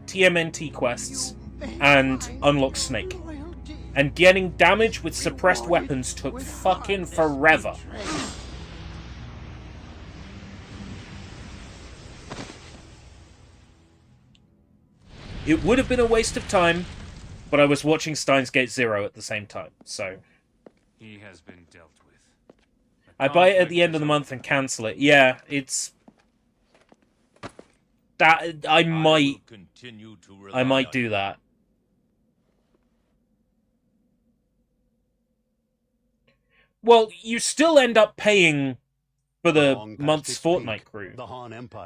TMNT quests and unlock Snake. And getting damage with suppressed weapons took fucking forever. It would have been a waste of time, but I was watching Steins Gate Zero at the same time, so... He has been dealt with. I buy it at the end of the month and cancel it. Yeah, it's... That... I might do that. Well, you still end up paying for the month's Fortnite Crew.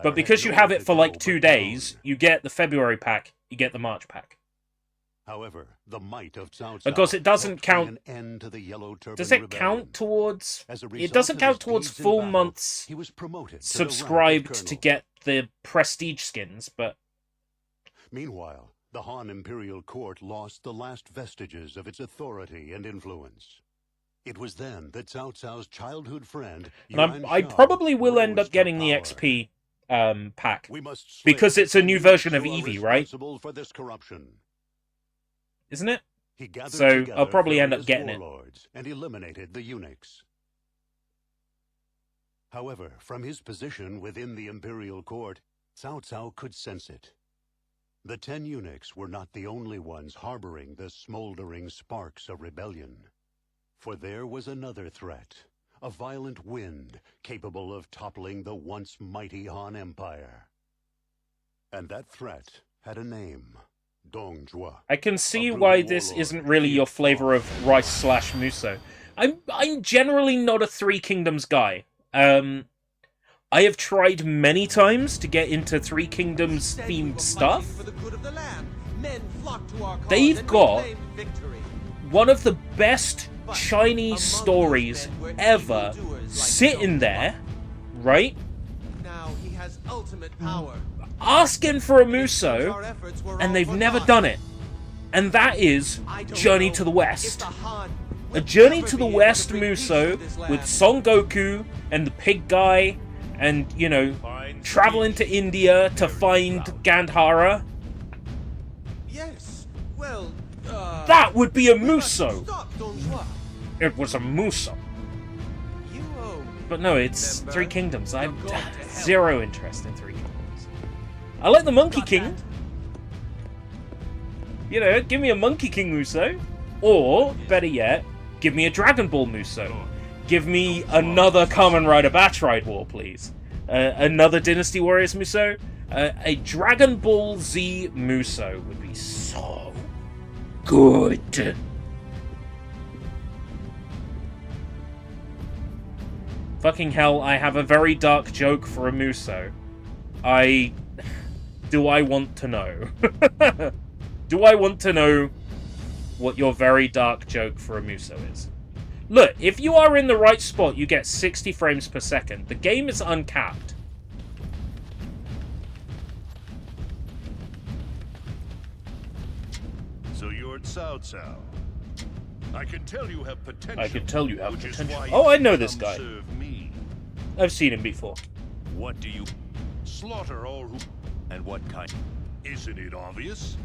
But because you have it for like 2 days, you get the February pack, you get the March pack. However, the might of Cao Cao Of course, it doesn't count... an end to the Yellow Turban Does it Rebellion. count towards... As a It result doesn't of count his towards deeds in full battle, months he was promoted to the rank of subscribed to colonel. get the prestige skins, but... Meanwhile, the Han Imperial Court lost the last vestiges of its authority and influence. It was then that Cao Cao's childhood friend, And I probably will end up getting the XP pack. Because it's a new version of Eevee, right? For this corruption. Isn't it? He gathered So together I'll probably end up various getting it. warlords and eliminated the eunuchs. However, from his position within the Imperial Court, Cao Cao could sense it. The 10 eunuchs were not the only ones harboring the smoldering sparks of rebellion. For there was another threat, a violent wind capable of toppling the once mighty Han Empire. And that threat had a name, Dongjua. I can see why this isn't really your flavor of rice/muso. I'm generally not a Three Kingdoms guy. I have tried many times to get into Three Kingdoms themed stuff. They've got one of the best Chinese stories ever sitting there, right? Now he has ultimate power. Asking for a Muso, and they've never done it. And that is Journey to the West. A Journey to the West Muso with Son Goku and the pig guy, and, you know, traveling to India to find Gandhara. Yes, well, That would be a Muso! stop, Dongjua. It was a Muso. You owe me. But no, it's Three Kingdoms. I have zero interest in Three Kingdoms. I like the Monkey King. You know, give me a Monkey King Muso. Or, better yet, give me a Dragon Ball Muso. Give me another Kamen Rider Batch Ride War, please. Another Dynasty Warriors Muso. A Dragon Ball Z Muso would be so good. Fucking hell, I have a very dark joke for a Muso. Do I want to know? Do I want to know what your very dark joke for a Muso is? Look, if you are in the right spot, you get 60 frames per second. The game is uncapped. So you're Cao Cao. I can tell you have potential. I can tell you have which is potential. why Oh, I you know this come guy. serve me. I've seen him before. What do you slaughter all who? And what kind? Isn't it obvious?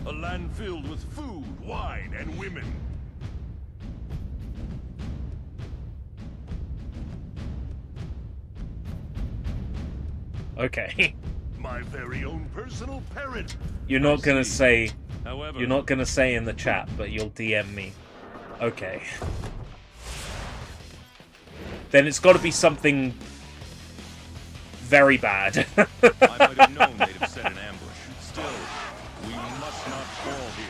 A land filled with food, wine, and women. Okay. My very own personal parrot. You're not gonna say... However, You're not gonna say in the chat, but you'll DM me. Okay. Then it's gotta be something... very bad. I might have known they'd have set an ambush. Still, we must not fall here.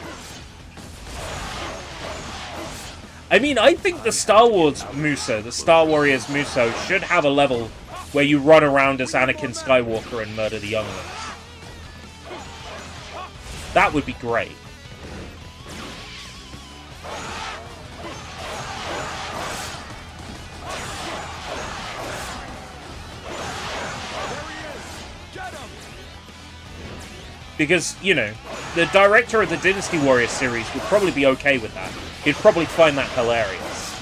I mean, I think the Star Wars Muso, the Star Warriors Muso, should have a level where you run around as Anakin Skywalker and murder the younglings. That would be great. Because, you know, the director of the Dynasty Warriors series would probably be okay with that. He'd probably find that hilarious.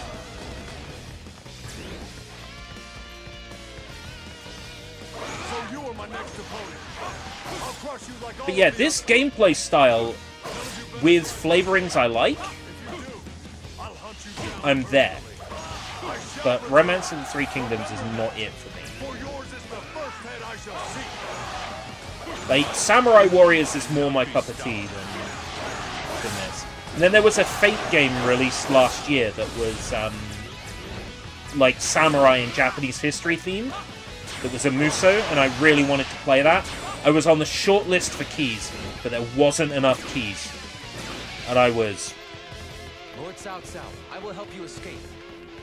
So you are my next opponent. I'll crush you like all But yeah, of the this gameplay style with flavorings I like, I'm there. But Romance of the Three Kingdoms is not it for me. For yours is the first head I shall see. Like, Samurai Warriors is more my cup of tea than this. And then there was a Fate game released last year that was, like, samurai and Japanese history themed. That was a Muso, and I really wanted to play that. I was on the short list for keys, but there wasn't enough keys. And I was... Lord South South, I will help you escape.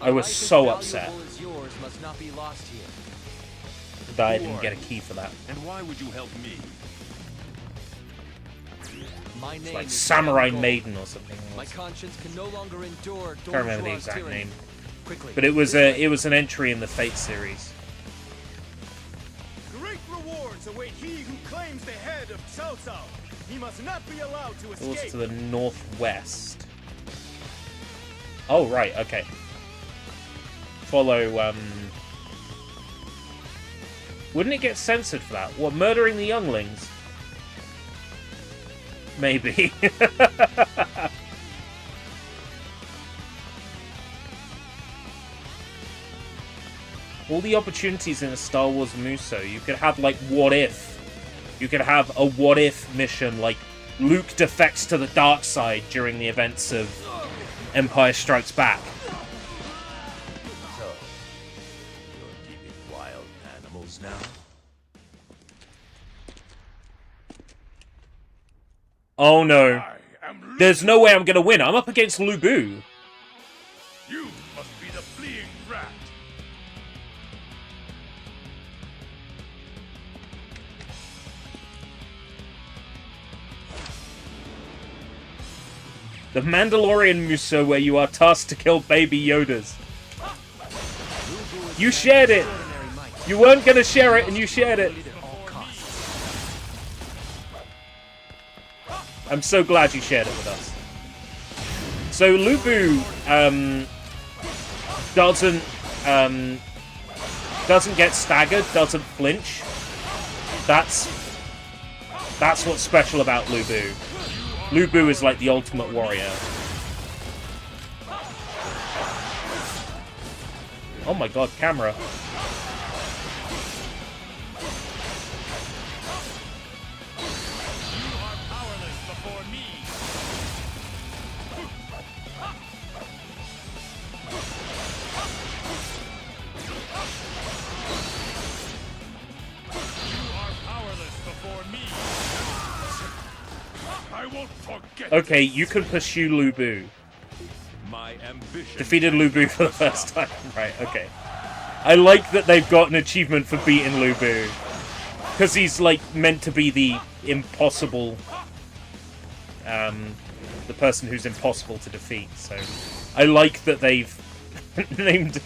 I was so upset As yours must not be lost here. that I didn't get a key for that. And why would you help me? My It's name like is Samurai Gold. Maiden or something. My conscience can no longer endure I can't remember the Dorjoir's exact tyranny. name. Quickly. But it was an entry in the Fate series. Great rewards await he who claims the head of Cao Cao. He must not be allowed to It was escape. to the northwest. Oh, right, okay. Follow, Wouldn't it get censored for that? What, murdering the younglings? Maybe. All the opportunities in a Star Wars Muso. You could have, like, what if. You could have a what if mission, like Luke defects to the dark side during the events of Empire Strikes Back. So, you're keeping wild animals now? Oh no. There's no way I'm gonna win. I'm up against Lu Bu. You must be the fleeing rat. The Mandalorian Muso where you are tasked to kill baby Yodas. You shared it! You weren't gonna share it and you shared it. I'm so glad you shared it with us. So Lu Bu doesn't get staggered, doesn't flinch. That's what's special about Lu Bu. Lu Bu is like the ultimate warrior. Oh my god, camera. Okay, you can pursue Lu Bu. My ambition. Defeated Lu Bu for the first time. Right, okay. I like that they've got an achievement for beating Lu Bu. Because he's, like, meant to be the impossible... the person who's impossible to defeat, so... I like that they've named...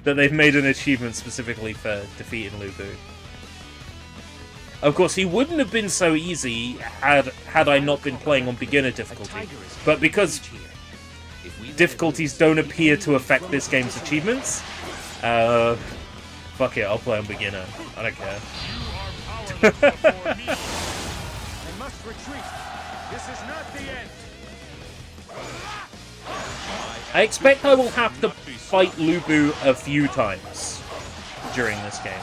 that they've made an achievement specifically for defeating Lu Bu. Of course, he wouldn't have been so easy had I not been playing on beginner difficulty. But because difficulties don't appear to affect this game's achievements, fuck it, I'll play on beginner. I don't care. I must retreat. This is not the end. I expect I will have to fight Lu Bu a few times during this game.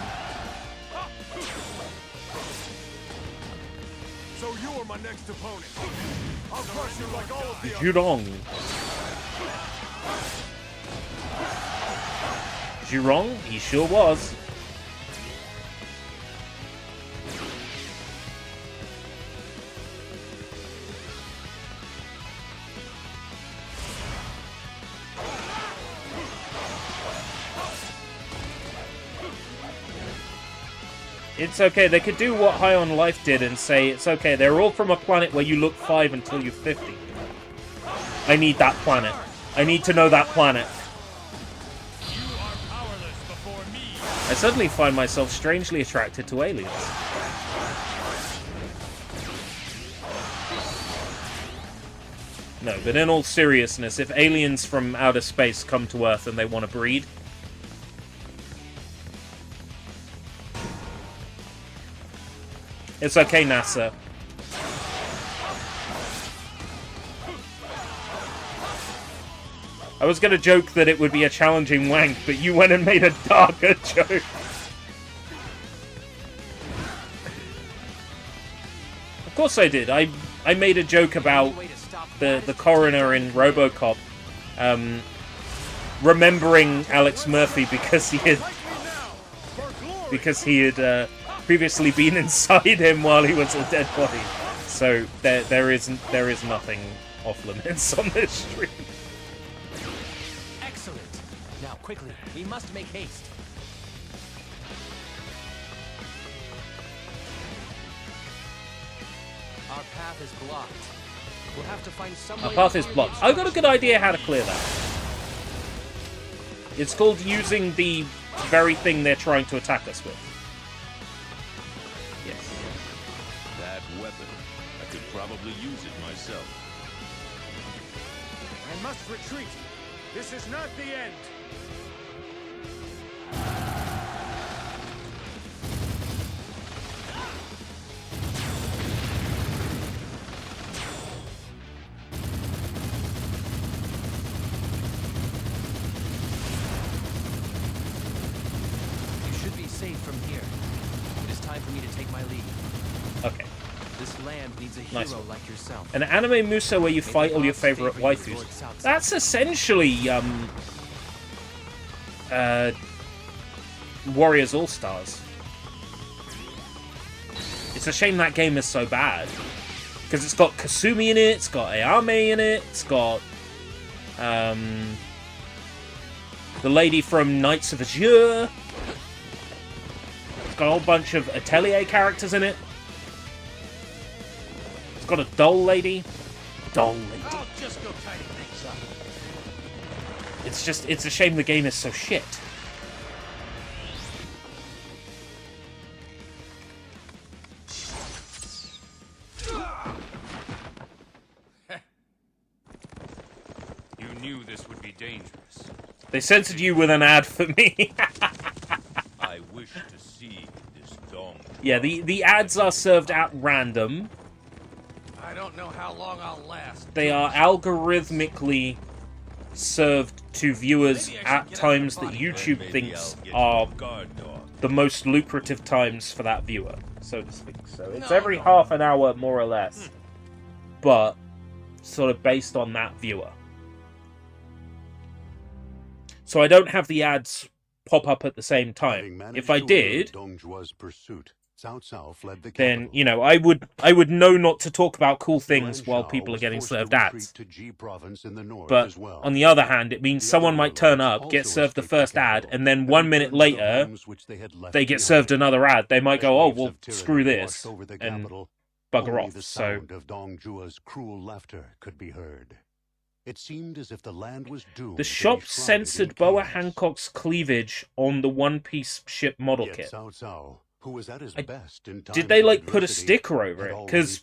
So you are my next opponent. I'll crush you like all of the Jurong. Jurong? He sure was. It's okay, they could do what High on Life did and say, it's okay, they're all from a planet where you look 5 until you're 50. I need that planet. I need to know that planet. I suddenly find myself strangely attracted to aliens. No, but in all seriousness, if aliens from outer space come to Earth and they want to breed, it's okay, NASA. I was going to joke that it would be a challenging wank, but you went and made a darker joke. Of course I did. I made a joke about the coroner in RoboCop remembering Alex Murphy because he had previously been inside him while he was a dead body. So there is nothing off limits on this stream. Excellent. Now quickly, we must make haste. Our path is blocked. We'll have to find some Our way path to is lure blocked. these I've got a good idea how to clear that. It's called using the very thing they're trying to attack us with. Yes. That weapon. I could probably use it myself. I must retreat. This is not the end. You should be safe from here. It is time for me to take my lead. Okay. This land needs a Nice hero one. like yourself. An anime muso where you fight all your favorite waifus. That's essentially Warriors All Stars. It's a shame that game is so bad because it's got Kasumi in it, it's got Ayame in it, it's got the lady from Knights of Azure. It's got a whole bunch of Atelier characters in it. It's got a doll lady. Doll lady. I'll just go tidy things up. It's a shame the game is so shit. You knew this would be dangerous. They censored you with an ad for me. I wish to see this dong. Yeah, the ads are served at random. I don't know how long I'll last. They are algorithmically served to viewers at times that YouTube thinks are the most lucrative times for that viewer, so to speak. So it's every half an hour, more or less, but sort of based on that viewer. So I don't have the ads pop up at the same time. If I did, then, you know, I would know not to talk about cool things while people are getting served ads. But on the other hand, it means someone might turn up, get served the first ad, and then 1 minute later, they get served another ad. They might go, oh, well, screw this, and bugger off. So Dong Jua's cruel laughter could be heard. It seemed as if the land was doomed. The shop censored Boa Hancock's cleavage on the One Piece ship model kit. Did they, like, put a sticker over it? Because,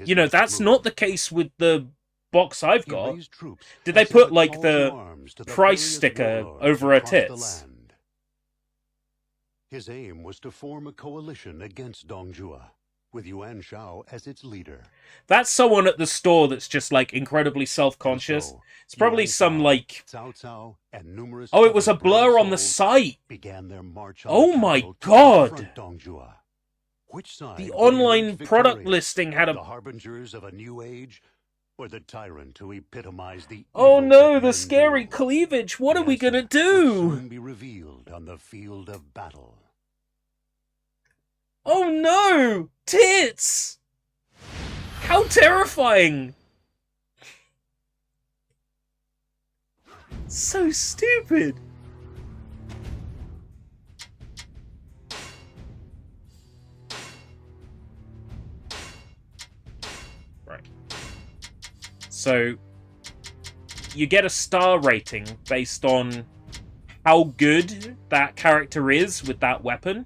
you know, that's not the case with the box I've got. Did they put, like, the price sticker over her tits? His aim was to form a coalition against Dong Jua, with Yuan Shao as its leader. That's someone at the store that's just, like, incredibly self-conscious. It's probably some, like... Oh, it was a blur on the site! Oh my god! The online product listing had a... The harbingers of a new age, or the tyrant who epitomized the... Oh no, the scary cleavage! What are we gonna do? Soon be revealed on the field of battle. Oh no! Tits! How terrifying! So stupid! Right. So, you get a star rating based on how good that character is with that weapon.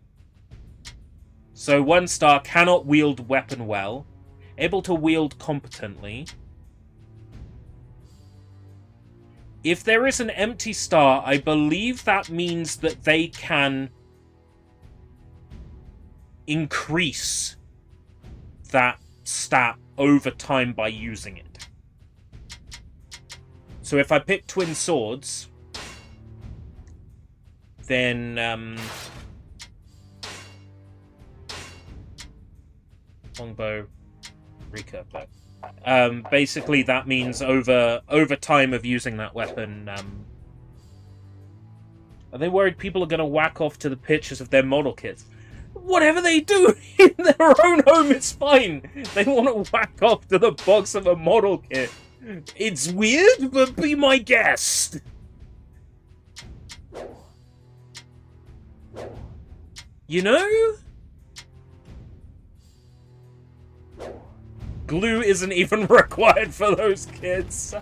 So 1 star, cannot wield weapon well, able to wield competently, If there is an empty star, I believe that means that they can increase that stat over time by using it. So if I pick twin swords, then longbow, recurve bow. Basically that means over time of using that weapon, are they worried people are going to whack off to the pictures of their model kits? Whatever they do in their own home is fine. They want to whack off to the box of a model kit. It's weird, but be my guest. You know? Glue isn't even required for those kids.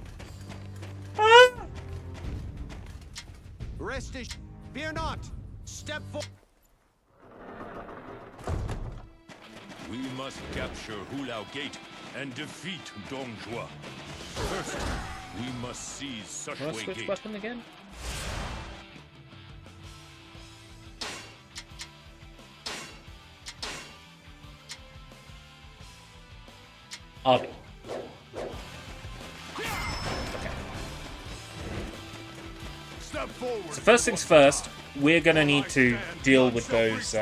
Ah! Rest is... Fear not! Step forward! We must capture Hulao Gate and defeat Dongjua. First, we must seize Can I Sushway switch Gate. weapon again? Abi. Step forward. So first things first, we're gonna need to deal with those.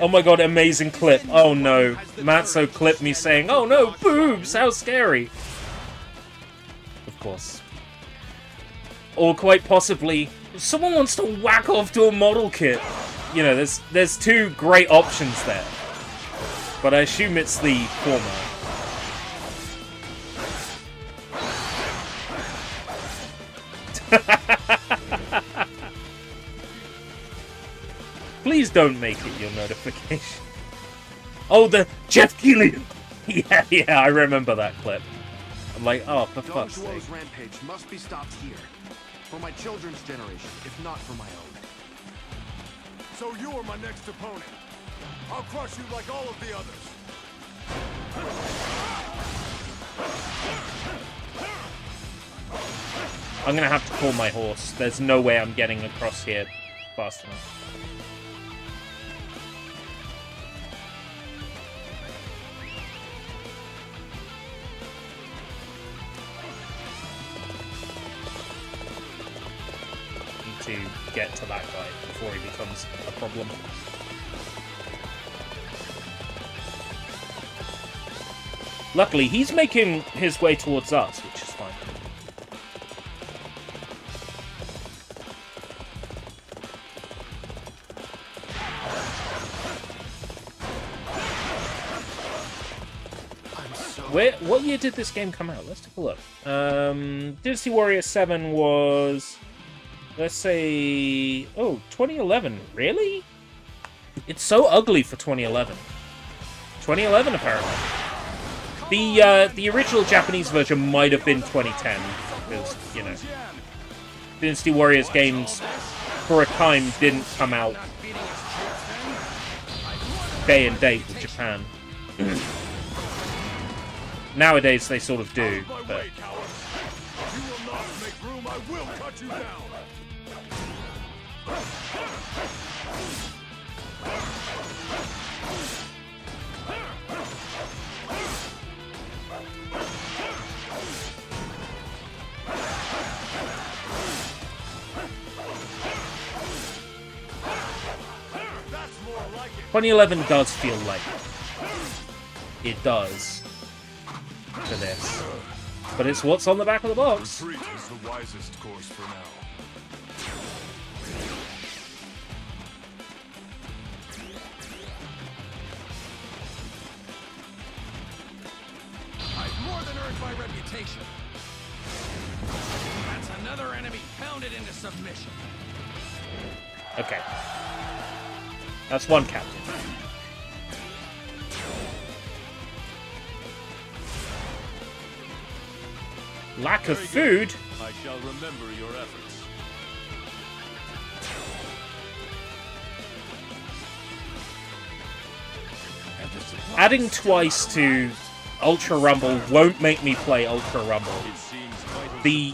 Oh my god, amazing clip! Oh no, Matzo clipped me saying, "Oh no, boobs! How scary!" Of course. Or quite possibly, if someone wants to whack off to a model kit, you know, there's two great options there. But I assume it's the former. Please don't make it your notification. Oh, the Jeff Keighley! Yeah, I remember that clip. I'm like, oh, for fuck's sake. Dongjuo's rampage must be stopped here. For my children's generation, if not for my own. So you are my next opponent. I'll crush you like all of the others. I'm gonna have to call my horse. There's no way I'm getting across here fast enough. Need to get to that guy before he becomes a problem. Luckily, he's making his way towards us, which is fine. What year did this game come out? Let's take a look. Dynasty Warriors 7 was... Let's say... Oh, 2011. Really? It's so ugly for 2011. 2011, apparently. The original Japanese version might have been 2010, because, you know, Dynasty Warriors games, for a time, didn't come out day and date with Japan. Nowadays, they sort of do, but... like it. 2011 does feel like it. It does. For this. But it's what's on the back of the box. Retreat is the wisest course for now. I've more than earned my reputation. That's another enemy pounded into submission. Okay. That's one captain. Lack of food? I shall remember your efforts. Adding twice to Ultra Rumble won't make me play Ultra Rumble. It seems quite the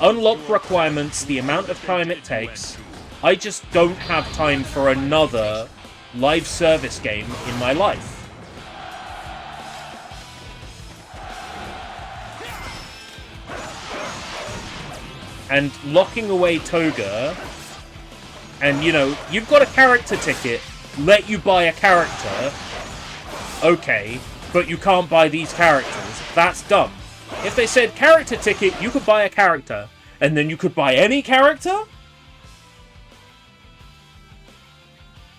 unlock requirements, the amount of time it takes, I just don't have time for another live service game in my life. And locking away Toga, and, you know, you've got a character ticket, let you buy a character, okay, but you can't buy these characters. That's dumb. If they said character ticket, you could buy a character, and then you could buy any character?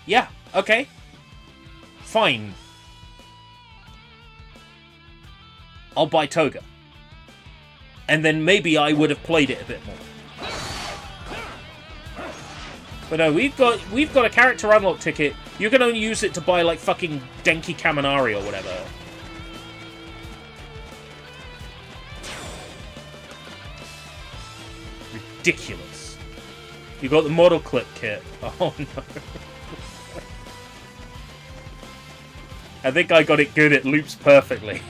Yeah, okay. Fine. I'll buy Toga. And then maybe I would have played it a bit more. But no, we've got a character unlock ticket. You can only use it to buy like fucking Denki Kaminari or whatever. Ridiculous. You got the model clip kit. Oh no. I think I got it good. It loops perfectly.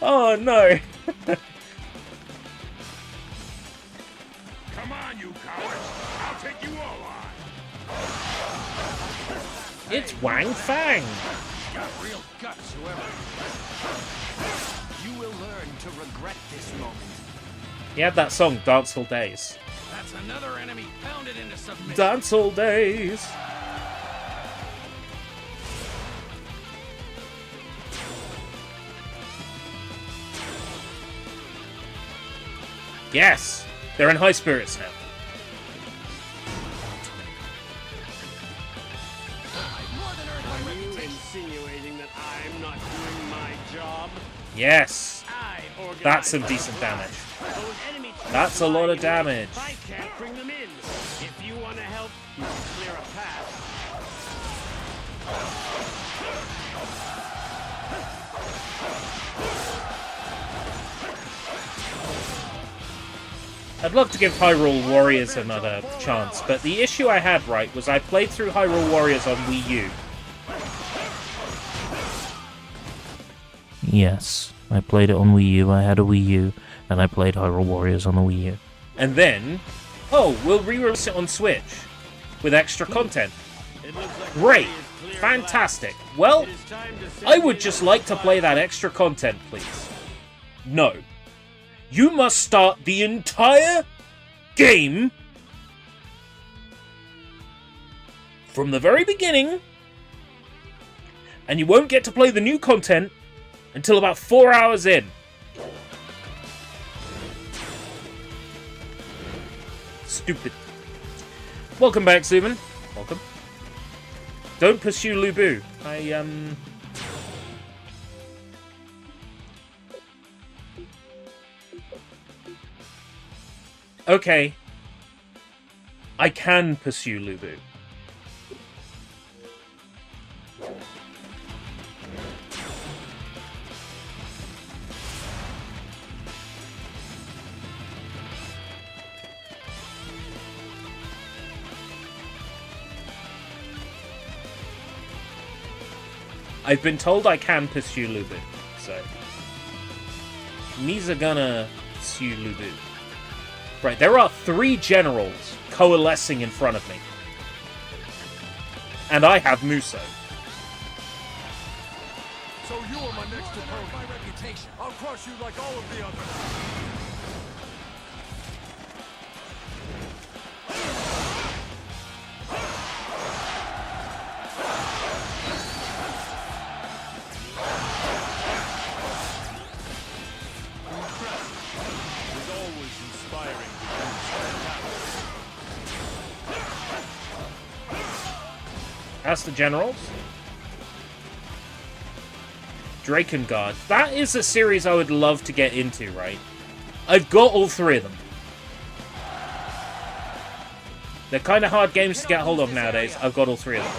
Oh no. Come on, you cowards! I'll take you all on! It's Wang Fang! Got real guts, whoever. You will learn to regret this moment. He had that song, Dance All Days. That's another enemy pounded into submission. Dance All Days! Yes! They're in high spirits now. Are you insinuating that I'm not doing my job? Yes! That's some decent damage. That's a lot of damage. I can't bring them in. If you want to help, you can clear a path. I'd love to give Hyrule Warriors another chance, but the issue I had, right, was I played through Hyrule Warriors on Wii U. Yes, I played it on Wii U, I had a Wii U, and I played Hyrule Warriors on the Wii U. And then, oh, we'll re-release it on Switch, with extra content. Great! Fantastic! Well, I would just like to play that extra content, please. No. You must start the entire game from the very beginning, and you won't get to play the new content until about 4 hours in. Stupid. Welcome back, Zubin. Welcome. Don't pursue Lubu. Okay. I can pursue Lubu. I've been told I can pursue Lubu, so Misa gonna pursue Lubu. Right, there are 3 generals coalescing in front of me. And I have Muso. So you are my next opponent. My reputation. I'll crush you like all of the others. That's the generals. Drakengard. That is a series I would love to get into, right? I've got all 3 of them. They're kind of hard games to get hold of nowadays. I've got all 3 of them.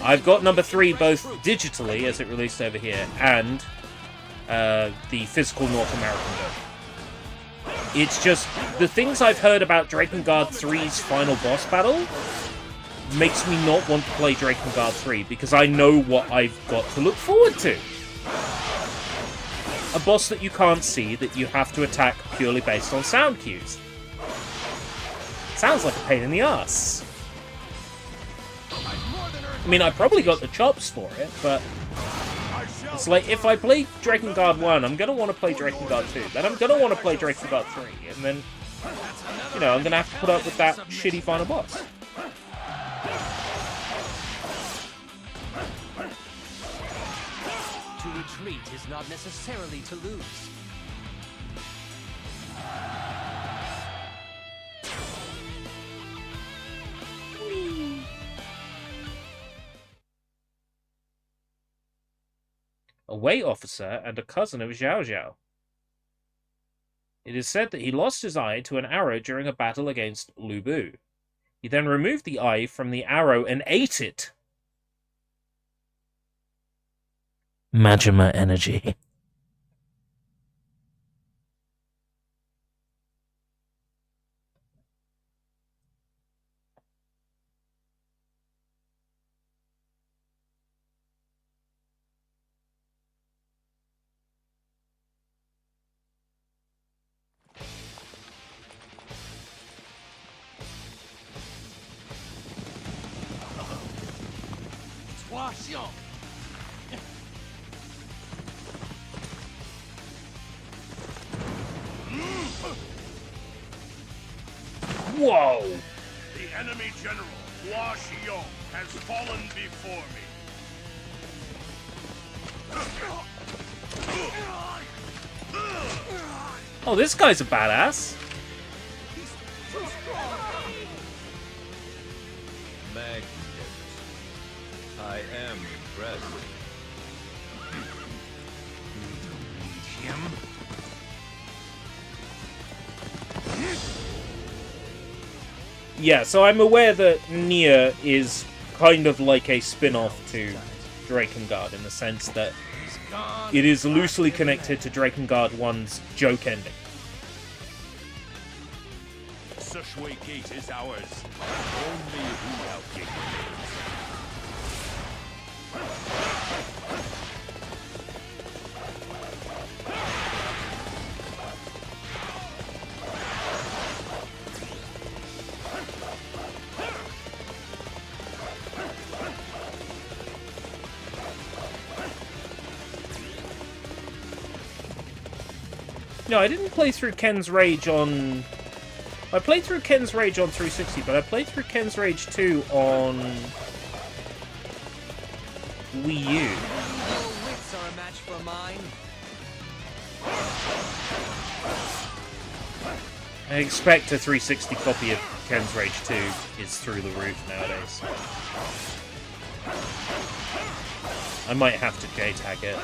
I've got number 3 both digitally, as it released over here, and the physical North American version. It's just, the things I've heard about Drakengard 3's final boss battle makes me not want to play Drakengard 3, because I know what I've got to look forward to. a boss that you can't see that you have to attack purely based on sound cues. Sounds like a pain in the ass. I mean, I probably got the chops for it, but it's like, if I play Drakengard 1, I'm going to want to play Drakengard 2, then I'm going to want to play Drakengard 3, and then, you know, I'm going to have to put up with that shitty final boss. To retreat is not necessarily to lose. A Wei officer and a cousin of Zhao Zhao. It is said that he lost his eye to an arrow during a battle against Lu Bu. He then removed the eye from the arrow and ate it. Majima energy. Whoa! The enemy general, Hua Xiong, has fallen before me. Oh, this guy's a badass. Magnificent. I am impressed. Him? Yeah, so I'm aware that Nier is kind of like a spin-off to Drakengard in the sense that it is loosely connected to Drakengard 1's joke ending. Sushui Gate is ours. Only Hu Gate remains. No, I didn't play through Ken's Rage on... I played through Ken's Rage on 360, but I played through Ken's Rage 2 on... Wii U. Your wits are a match for mine. I expect a 360 copy of Ken's Rage 2 is through the roof nowadays. I might have to J-tag it.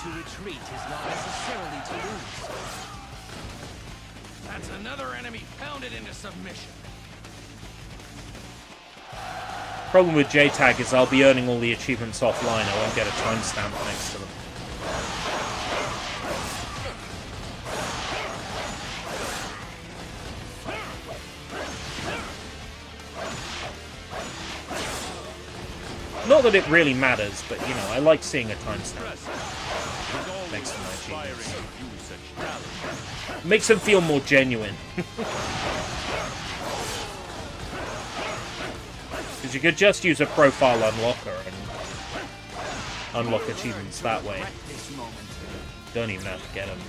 Retreat is not necessarily to lose. That's another enemy pounded into submission. Problem with J-tag is I'll be earning all the achievements offline. I won't get a timestamp next to them. Not that it really matters, but, you know, I like seeing a timestamp next to my achievements. Makes them feel more genuine. Because you could just use a profile unlocker and unlock achievements that way. Don't even have to get them.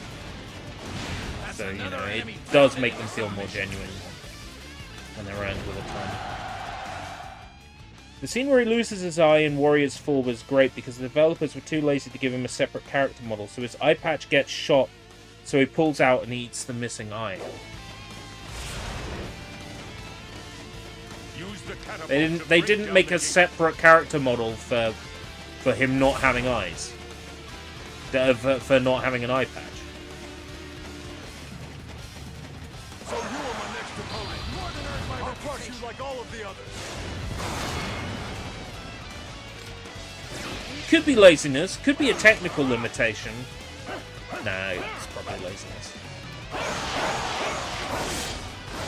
So, you know, it does make them feel more genuine when they're earned with a time. The scene where he loses his eye in Warriors 4 was great because the developers were too lazy to give him a separate character model, so his eye patch gets shot, so he pulls out and eats the missing eye. They didn't make a separate character model for him not having eyes. For not having an eye patch. So you are my next opponent. More than earned my reputation like all of the others. Could be laziness, could be a technical limitation. No, it's probably laziness.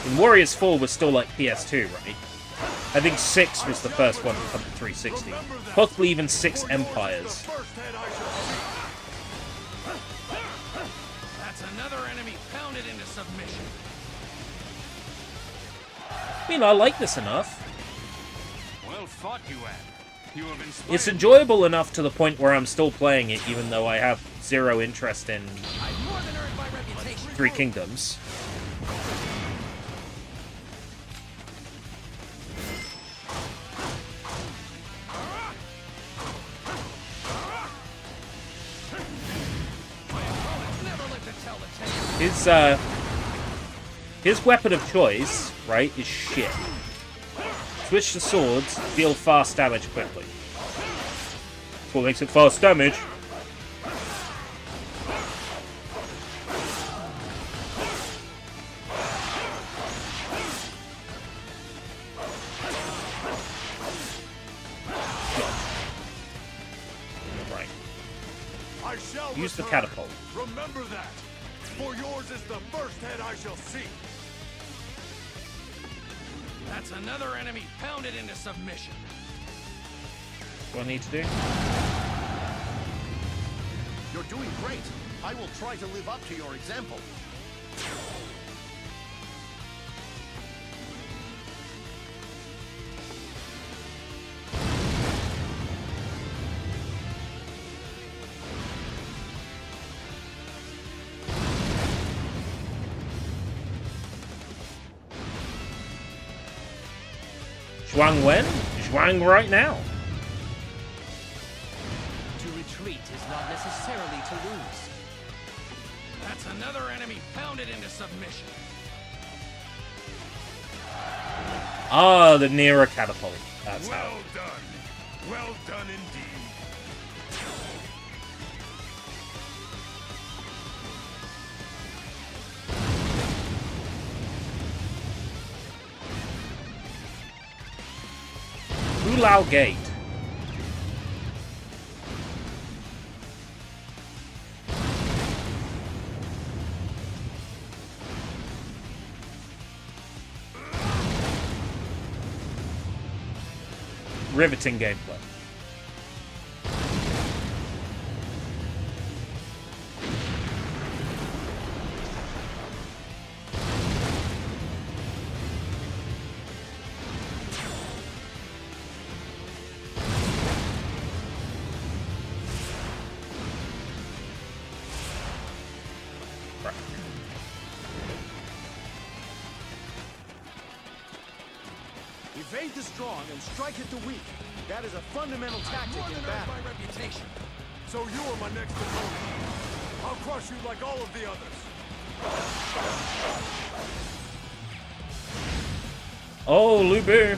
And Warriors 4 was still like PS2, right? I think 6 was the first one to come to 360. Possibly even 6 Empires. That's another enemy pounded into submission. I mean, I like this enough. Well fought, you have. You have inspired. It's enjoyable enough to the point where I'm still playing it, even though I have zero interest in Three Kingdoms. His weapon of choice, right, is shit. Switch to swords, deal fast damage quickly. That's what makes it fast damage. Right. I shall Use the return. catapult. Remember that. For yours is the first head I shall see. That's another enemy pounded into submission. What do I need to do? You're doing great. I will try to live up to your example. Zhuang when? Zhuang right now. To retreat is not necessarily to lose. That's another enemy pounded into submission. Ah, the nearer catapult. That's how. Well done. Well done indeed. Ulao Gate. Riveting gameplay. Evade the strong and strike at the weak. That is a fundamental tactic in battle. My reputation. So you are my next opponent. I'll crush you like all of the others. Oh, Lu Bu.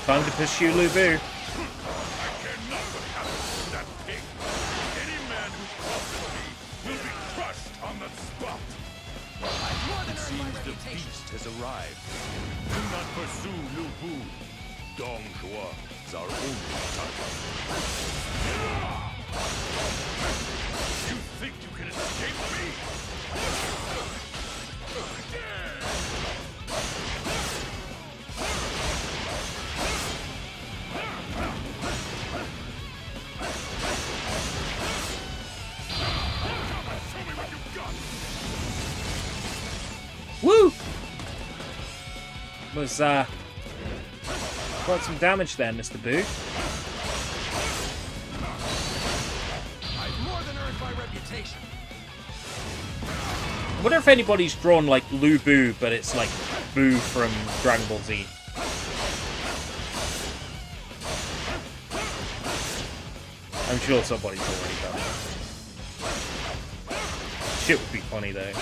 Time to pursue Lu Bu. That pig. Any man who crosses me will be crushed on the spot. It seems the beast has arrived. Do not pursue Lu Bu. Dong Zhuo is our only target. You think you can escape me? Woo! Was quite some damage there, Mr. Boo. I've more than earned my reputation. I wonder if anybody's drawn like Lu Bu, but it's like Boo from Dragon Ball Z. I'm sure somebody's already done it. Shit would be funny though.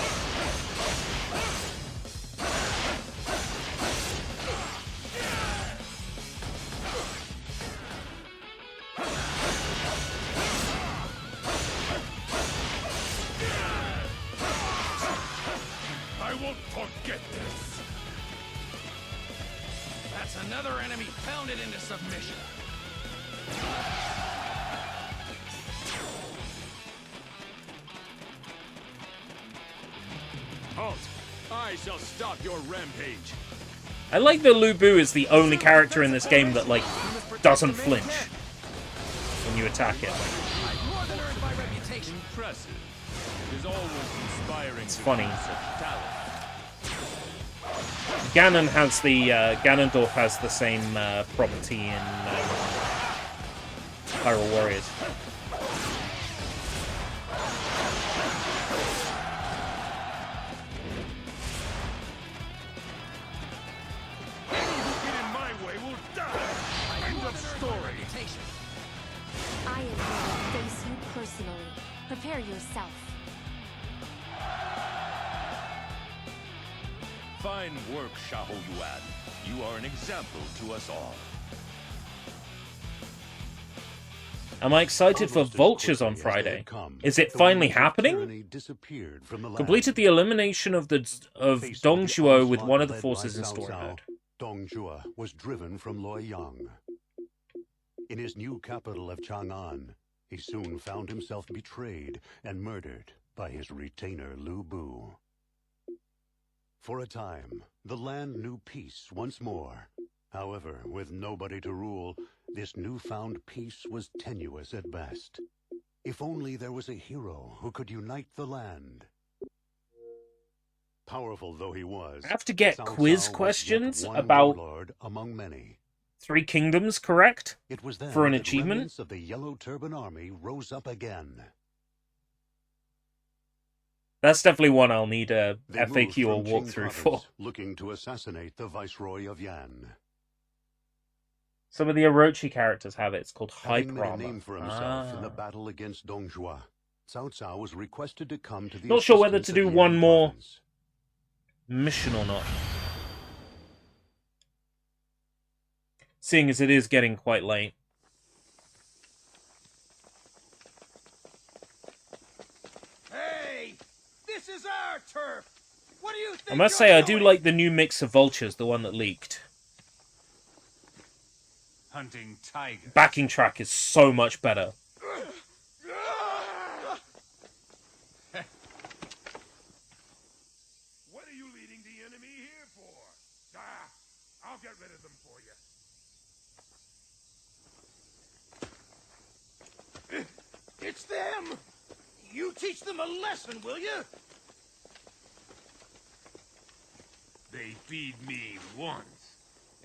I won't forget this. That's another enemy pounded into submission. Halt! I shall stop your rampage. I like that Lu Bu is the only character in this game that, like, doesn't flinch when you attack it. Impressive. It is always inspiring. It's funny. Such talent. Ganondorf has the same property in Hyrule Warriors. I am here to face you personally. Prepare yourself. Fine work, Xiahou Yuan. You are an example to us all. Am I excited for Vultures on Friday? Is it finally happening? Completed the elimination of Dong Zhuo with one of the forces in story mode. Dong Zhuo was driven from Luoyang. In his new capital of Chang'an, he soon found himself betrayed and murdered by his retainer Lu Bu. For a time, the land knew peace once more. However, with nobody to rule, this newfound peace was tenuous at best. If only there was a hero who could unite the land. Powerful though he was, I have to get Cao quiz Cao was questions yet one about warlord among many. 3 Kingdoms, correct? It was then For an that achievement? remnants of the Yellow Turban Army rose up again. That's definitely one I'll need a They FAQ or moved from Qing walkthrough for. province, looking to assassinate the Viceroy of Yan. Some of the Orochi characters have it. It's called Having Hyper made a Armor. name for himself in the battle against Dong Zhuo, Cao Cao was requested to come to the Not sure whether to assistance do of Yan one more province. mission or not. Seeing as it is getting quite late. Hey! This is our turf! What do you think I must say, I do like the new mix of Vultures, the one that leaked. Hunting tigers. Backing track is so much better. What are you leading the enemy here for? I'll get rid of them for you. It's them! You teach them a lesson, will you? They feed me once,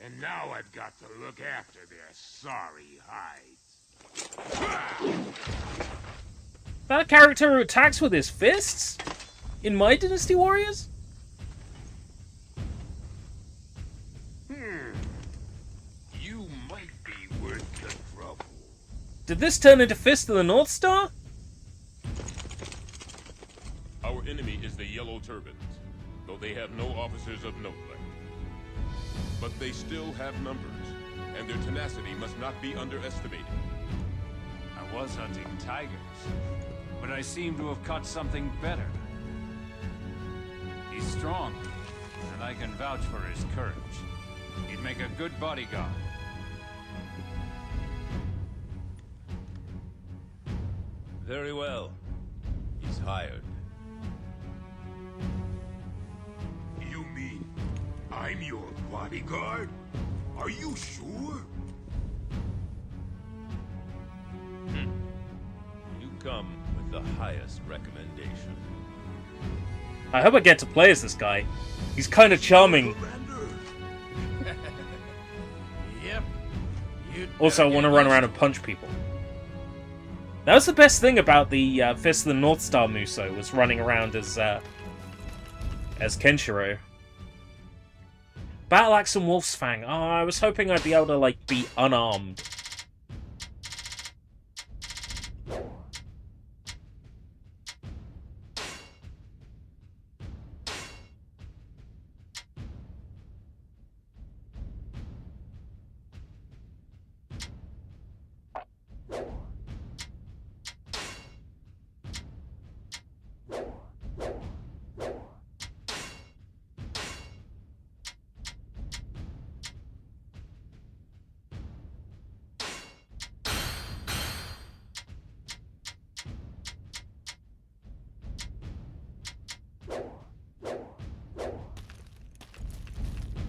and now I've got to look after their sorry hides. That character who attacks with his fists? In my Dynasty Warriors? You might be worth the trouble. Did this turn into Fist of the North Star? Our enemy is the Yellow Turbans, though they have no officers of note left. But they still have numbers, and their tenacity must not be underestimated. I was hunting tigers, but I seem to have caught something better. He's strong, and I can vouch for his courage. He'd make a good bodyguard. Very well. He's hired. You mean I'm your bodyguard? Are you sure? You come with the highest recommendation. I hope I get to play as this guy. He's kind of charming. Yep. Also, I want to run around and punch people. That was the best thing about the Fist of the North Star Muso, was running around as Kenshiro. Battle Axe and Wolf's Fang. Oh, I was hoping I'd be able to, like, be unarmed.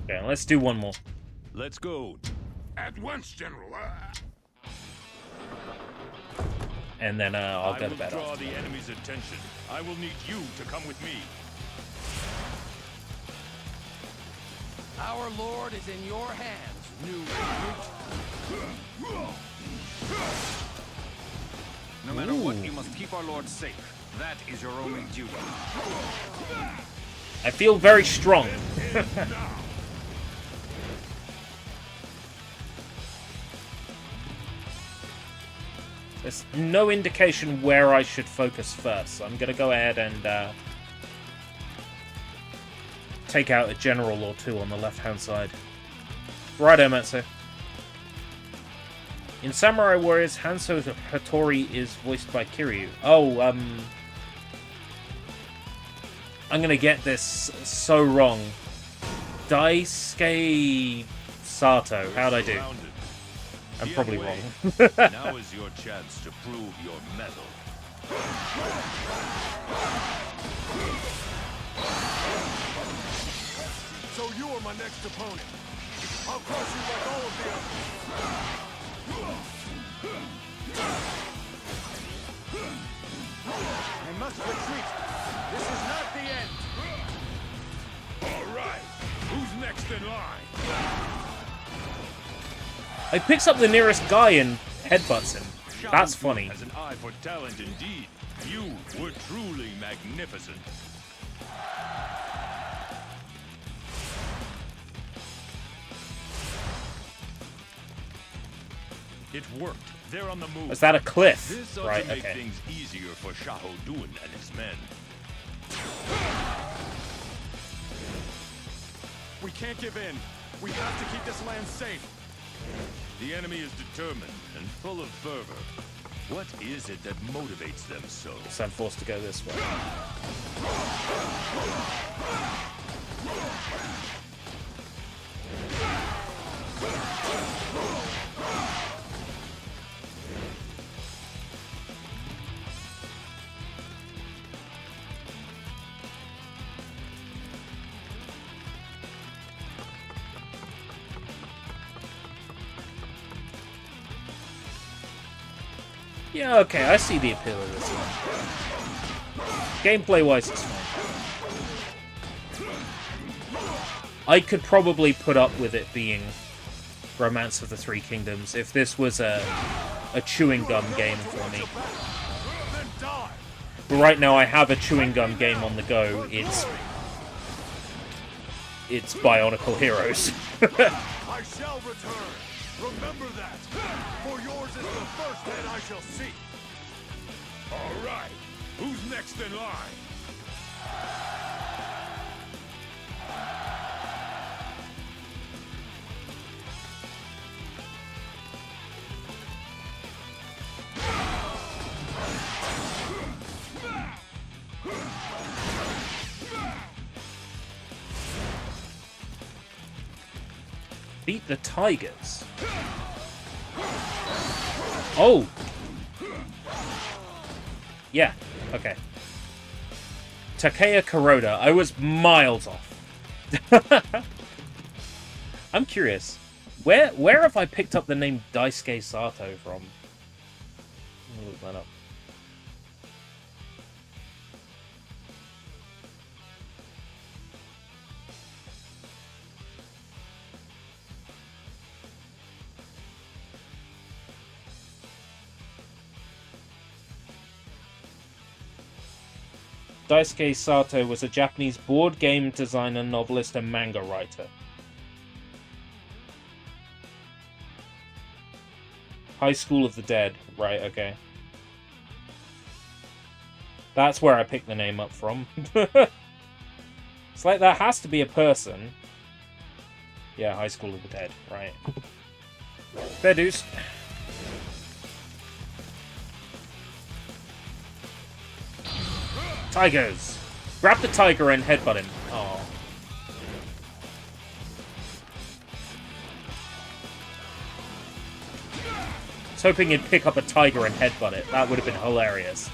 Okay, let's do one more. Let's go. At once, General. And then I'll go to I bed. will draw the enemy's attention. I will need you to come with me. Our Lord is in your hands, new recruit. No matter what, you must keep our Lord safe. That is your only duty. I feel very strong. There's no indication where I should focus first, so I'm going to go ahead and take out a general or two on the left-hand side. Righto, Matsu. In Samurai Warriors, Hanzo Hattori is voiced by Kiryu. Oh, I'm going to get this so wrong. Daisuke Sato. How'd I do? I'm probably wrong. Now is your chance to prove your mettle. So you are my next opponent. I'll crush you like all of the others. I must retreat. This is not the end. All right. Who's next in line? I picks up the nearest guy and headbutts him. That's funny. Has an eye for talent indeed. You were truly magnificent. It worked. They're on the move. Is that a cliff? This ought Right, to make okay. things easier for Shaho Dun and his men. We can't give in. We have to keep this land safe. The enemy is determined and full of fervor. What is it that motivates them so? So I'm forced to go this way. Yeah, okay, I see the appeal of this one. Gameplay-wise, it's fine. I could probably put up with it being Romance of the Three Kingdoms if this was a chewing gum game for me. But right now I have a chewing gum game on the go. It's Bionicle Heroes. I shall return. Remember that. For yours is the first head I shall see. All right. Who's next in line? Beat the Tigers. Oh! Yeah, okay. Takeya Kuroda. I was miles off. I'm curious. Where have I picked up the name Daisuke Sato from? Let me look that up. Daisuke Sato was a Japanese board game designer, novelist, and manga writer. High School of the Dead. Right, okay. That's where I picked the name up from. It's like that has to be a person. Yeah, High School of the Dead. Right. Fair dues. Tigers! Grab the tiger and headbutt him. Oh. I was hoping he'd pick up a tiger and headbutt it. That would have been hilarious.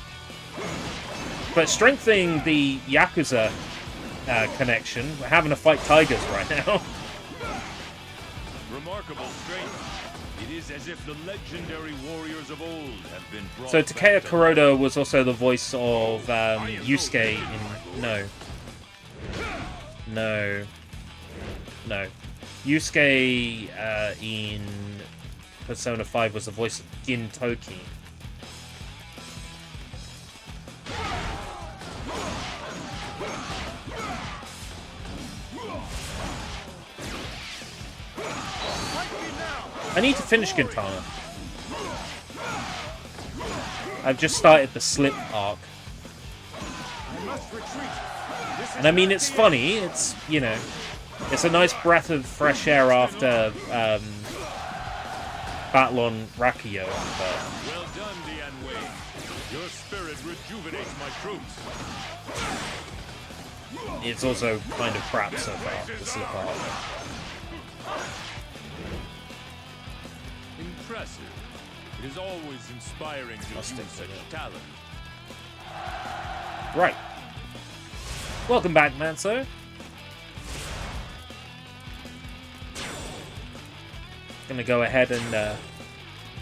But strengthening the Yakuza connection, we're having to fight tigers right now. Remarkable strength. It is as if the legendary warriors of old have been brought So back Takeya to Kuroda was also the voice of Yusuke in... No. Yusuke in Persona 5 was the voice of Gintoki. I need to finish Gintama. I've just started the Slip arc. And I mean, it's funny, it's, you know, it's a nice breath of fresh air after Battle on Rakuyo, but... Well done, Dian Wei. Your spirit rejuvenates my troops. It's also kind of crap so far, the Slip arc. Impressive. It is always inspiring to view such talent. Right. Welcome back, Manso. Gonna go ahead and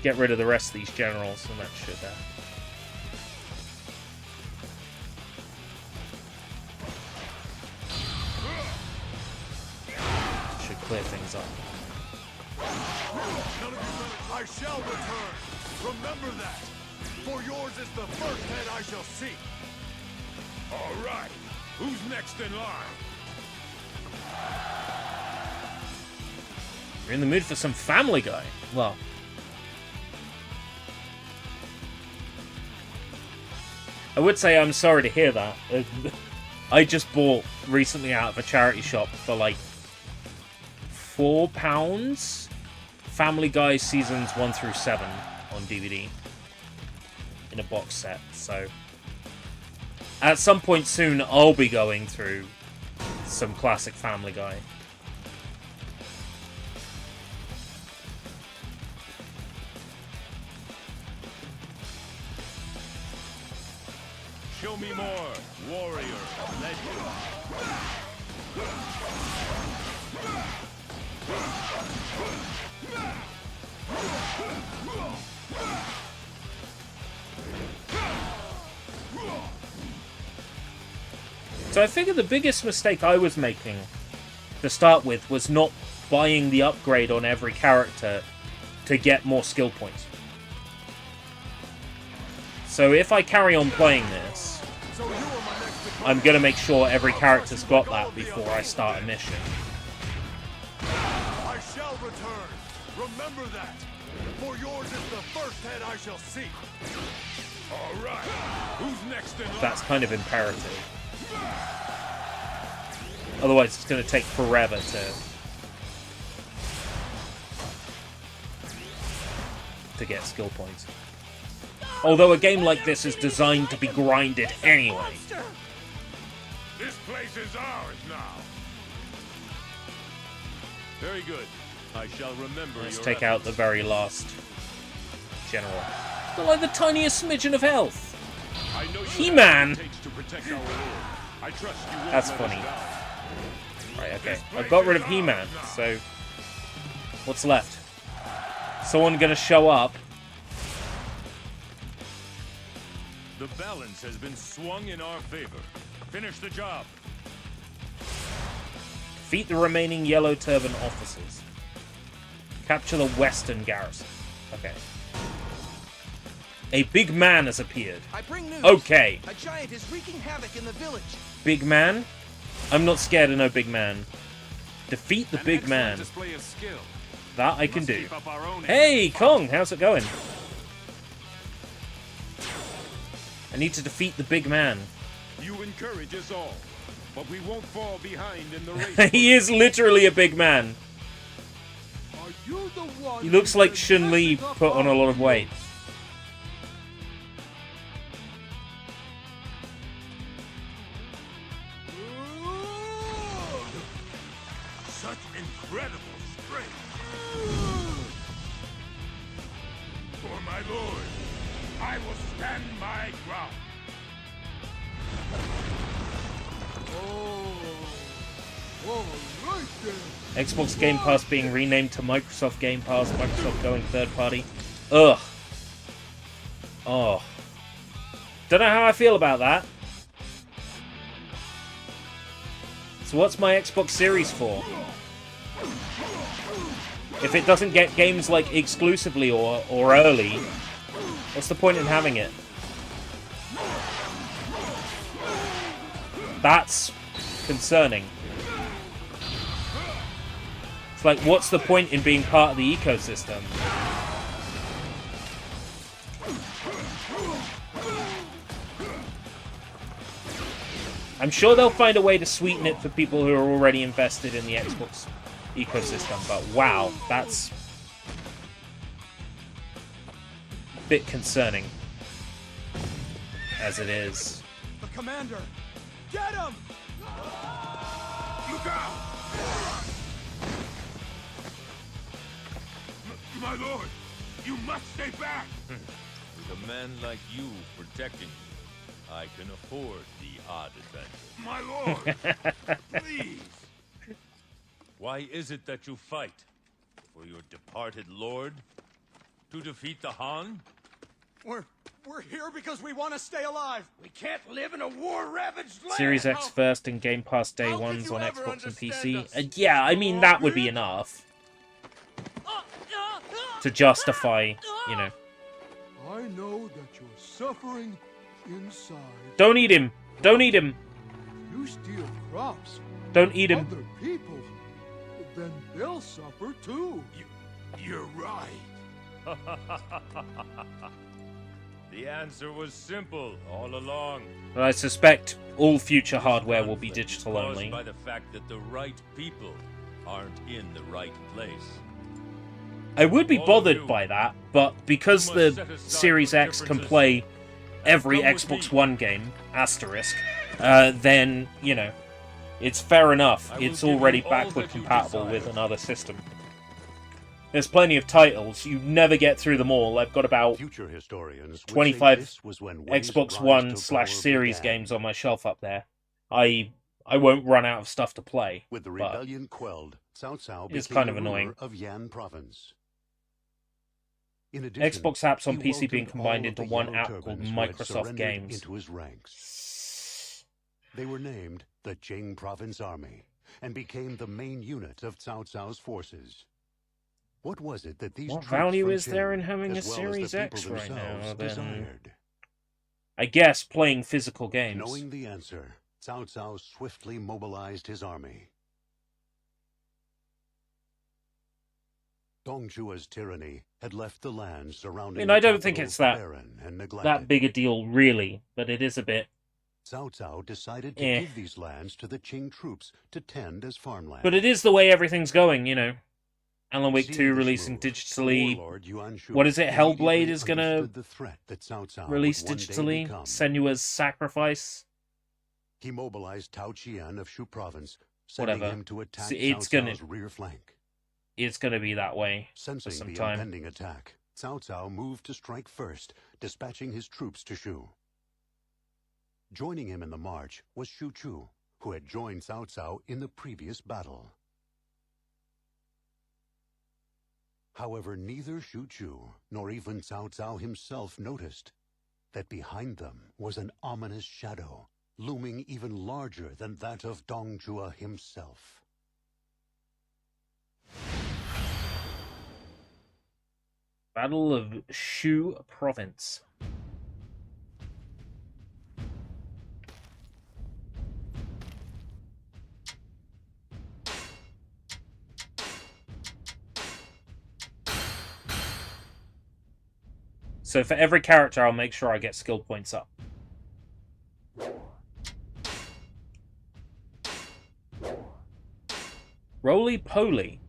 get rid of the rest of these generals, and that should clear things up. I shall return. Remember that. For yours is the first head I shall see. All right. Who's next in line? You're in the mood for some Family Guy. Well, I would say I'm sorry to hear that. I just bought recently out of a charity shop for like £4 Family Guy seasons 1 through 7 on DVD in a box set. So at some point soon, I'll be going through some classic Family Guy. Show me more, warrior, legend. So I figured the biggest mistake I was making to start with was not buying the upgrade on every character to get more skill points. So if I carry on playing this, I'm going to make sure every character's got that before I start a mission. I shall return. Remember that. For yours is the first head I shall see. All right. Who's next in line? That's kind of imperative. Otherwise, it's going to take forever to get skill points. Although a game like this is designed to be grinded anyway. This place is ours now. Very good. I shall remember. Let's your take out the efforts. very last general. Not like the tiniest smidgen of health. I know you He-Man! have what it takes to protect our world. I trust you won't That's let us funny. down. Right, okay. I've got rid of He-Man, so... What's left? Someone gonna show up. The balance has been swung in our favor. Finish the job. Defeat the remaining Yellow Turban officers. Capture the Western garrison. Okay. A big man has appeared. I bring news. Okay. A giant is wreaking havoc in the village. Big man? I'm not scared of no big man. Defeat the big man. Display of skill. That I can do. Keep up our own Hey, Kong, how's it going? I need to defeat the big man. You encourage us all, but we won't fall behind in the race. He is literally a big man. Are you the one? He looks like Chun-Li put on a lot of weight. Such incredible strength. For my lord, I will stand my ground. Xbox Game Pass being renamed to Microsoft Game Pass, Microsoft going third party. Ugh. Oh. Don't know how I feel about that. So what's my Xbox Series for? If it doesn't get games like exclusively or early, what's the point in having it? That's concerning. It's like, what's the point in being part of the ecosystem? I'm sure they'll find a way to sweeten it for people who are already invested in the Xbox ecosystem, but wow, that's a bit concerning as it is. The commander! Get him! Look out! My lord, you must stay back! With a man like you protecting me, I can afford the odd adventure. My lord! Please! Why is it that you fight? For your departed lord? To defeat the Han? We're here because we want to stay alive. We can't live in a war-ravaged land! Series X first and Game Pass Day 1s on Xbox and PC. Yeah, I mean, that would be enough to justify, you know. I know that you're suffering inside. Don't eat him! Don't eat him! You steal crops. Don't eat him. Other people, then they'll suffer too. You're right. The answer was simple all along. But I suspect all future hardware will be digital only. Caused by the fact that the right people aren't in the right place. I would be bothered by that, but because the Series X can play every Xbox One game, asterisk, then, you know, it's fair enough. It's already backward compatible with another system. There's plenty of titles. You never get through them all. I've got about 25 Xbox One / Series games on my shelf up there. I won't run out of stuff to play. With the rebellion quelled, Cao Cao it's became kind of the annoying. ruler of Yan province. In addition, Xbox apps on he PC being welcomed combined all of into the one yellow app called turbans who had Microsoft surrendered Games. into his ranks. They were named the Jing Province Army and became the main unit of Cao Cao's forces. What was it that these What troops value from is there in Jing, having a as well as Series the X people right now? themselves, Then desired? I guess playing physical games. Knowing the answer, Cao Cao swiftly mobilized his army. Dongzhua's tyranny had left the land I surrounding mean, I the don't think capital it's that barren and neglected. that big a deal, really, but it is a bit. Cao Cao decided to give these lands to the Qing troops to tend as farmland. But it is the way everything's going, you know. Alan Wake 2 releasing digitally. What is it? Hellblade is going to release digitally. Senua's Sacrifice. He mobilized Tao Qian of Shu Province, sending Whatever. him to attack It's Cao gonna, Cao's rear flank. it's going to be that way for Sensing some the time. impending attack, Cao Cao moved to strike first, dispatching his troops to Shu. Joining him in the march was Shu Chu, who had joined Cao Cao in the previous battle. However, neither Shu Chu nor even Cao Cao himself noticed that behind them was an ominous shadow, looming even larger than that of Dongzhua himself. Battle of Shu Province. So for every character, I'll make sure I get skill points up. Roly-poly.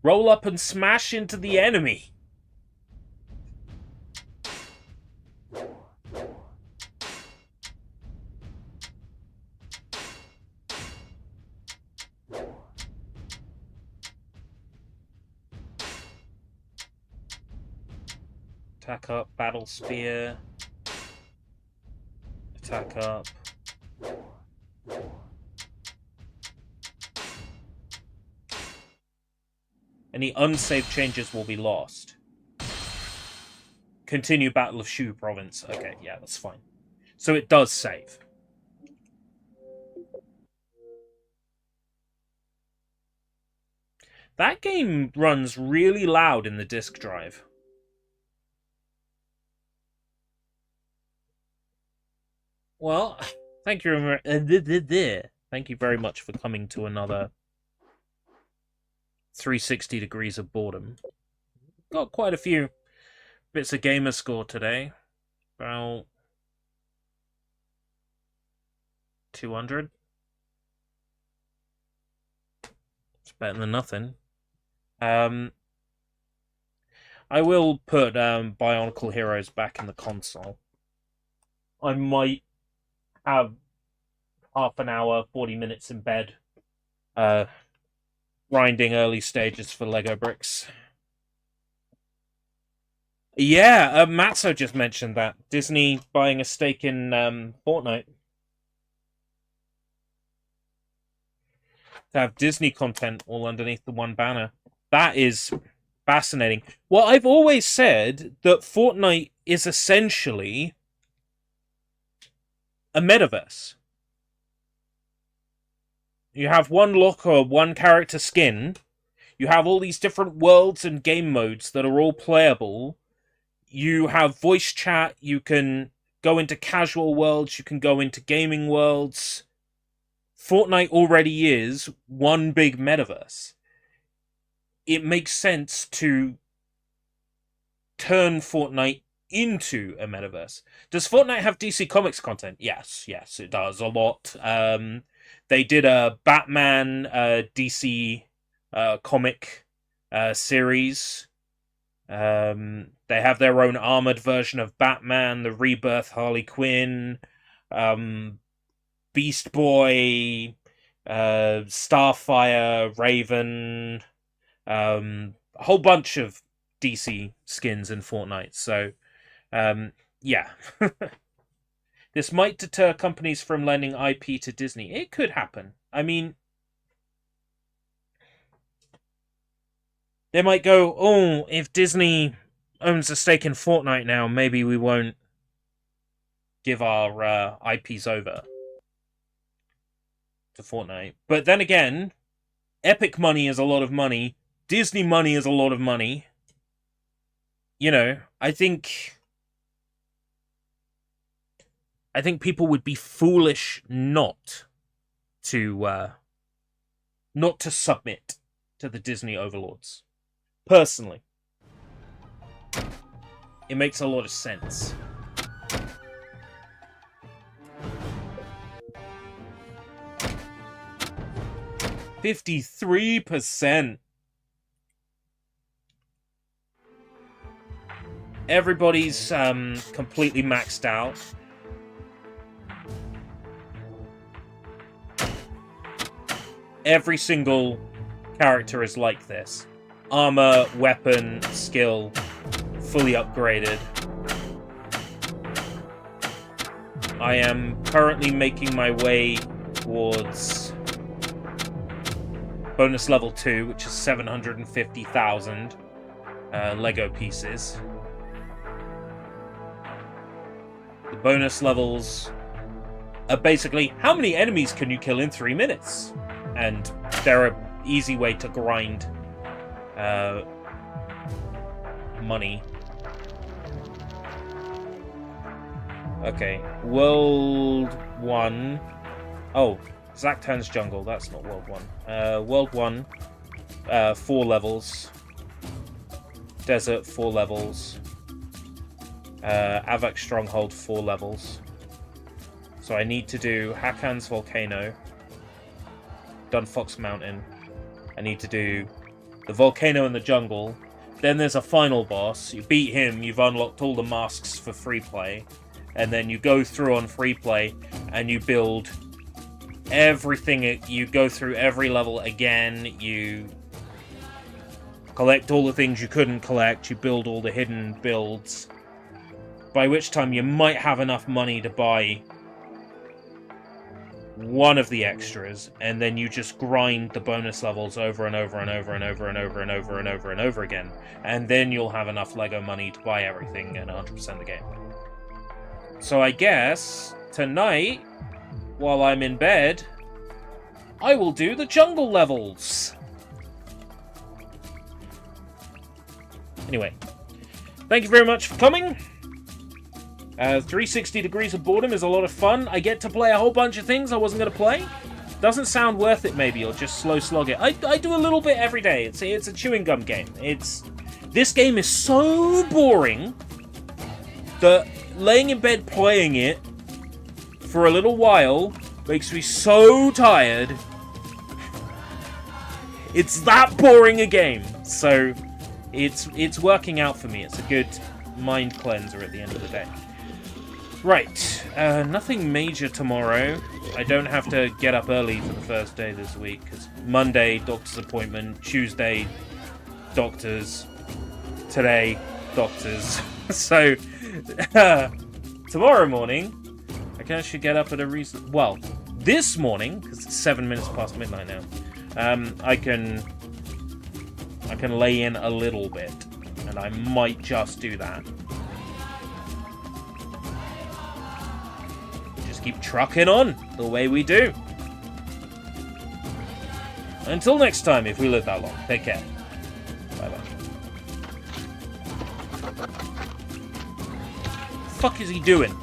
Roll up and smash into the enemy. Attack up, battle spear. Attack up. Any unsaved changes will be lost. Continue Battle of Shu Province. Okay, yeah, that's fine. So it does save. That game runs really loud in the disk drive. Well, thank you. Thank you very much for coming to another 360 Degrees of Boredom. Got quite a few bits of gamer score today. About 200. It's better than nothing. I will put Bionicle Heroes back in the console. I might have half an hour, 40 minutes in bed, grinding early stages for Lego bricks. Yeah, Matzo just mentioned that. Disney buying a stake in Fortnite. To have Disney content all underneath the one banner. That is fascinating. Well, I've always said that Fortnite is essentially a metaverse. You have one look or one character skin. You have all these different worlds and game modes that are all playable. You have voice chat. You can go into casual worlds. You can go into gaming worlds. Fortnite already is one big metaverse. It makes sense to turn Fortnite into a metaverse. Does Fortnite have DC Comics content? Yes, it does a lot. They did a Batman DC comic series. They have their own armored version of Batman, the Rebirth Harley Quinn, Beast Boy, Starfire, Raven, a whole bunch of DC skins in Fortnite. So, yeah. This might deter companies from lending IP to Disney. It could happen. I mean, they might go, oh, if Disney owns a stake in Fortnite now, maybe we won't give our IPs over to Fortnite. But then again, Epic money is a lot of money. Disney money is a lot of money. You know, I think people would be foolish not to submit to the Disney overlords. Personally, it makes a lot of sense. %53%. Everybody's completely maxed out. Every single character is like this. Armor, weapon, skill, fully upgraded. I am currently making my way towards bonus level 2, which is 750,000 Lego pieces. The bonus levels are basically how many enemies can you kill in 3 minutes? And they're an easy way to grind money. Okay, World 1. Oh, Zactan's Jungle, that's not World 1. World 1, 4 levels. Desert, 4 levels. Avak Stronghold, 4 levels. So I need to do Hakan's Volcano. Done Fox Mountain. I need to do the volcano in the jungle. Then there's a final boss. You beat him, you've unlocked all the masks for free play. And then you go through on free play and you build everything. You go through every level again. You collect all the things you couldn't collect. You build all the hidden builds. By which time you might have enough money to buy one of the extras, and then you just grind the bonus levels over and over and over and over and over and over and over and over again, and then you'll have enough Lego money to buy everything and 100% the game. So I guess tonight, while I'm in bed, I will do the jungle levels. Anyway, thank you very much for coming. 360 Degrees of Boredom is a lot of fun. I get to play a whole bunch of things I wasn't going to play. Doesn't sound worth it, maybe, or just slow slog it. I do a little bit every day. It's a chewing gum game. This game is so boring that laying in bed playing it for a little while makes me so tired. It's that boring a game. So it's working out for me. It's a good mind cleanser at the end of the day. Right, nothing major tomorrow. I don't have to get up early for the first day this week, because Monday, doctor's appointment, Tuesday, doctors, today, doctors. So, tomorrow morning, I can actually get up at a reason. Well, this morning, because it's 7 minutes past midnight now, I can lay in a little bit, and I might just do that. Keep trucking on the way we do. Until next time, if we live that long. Take care. Bye-bye. Fuck is he doing?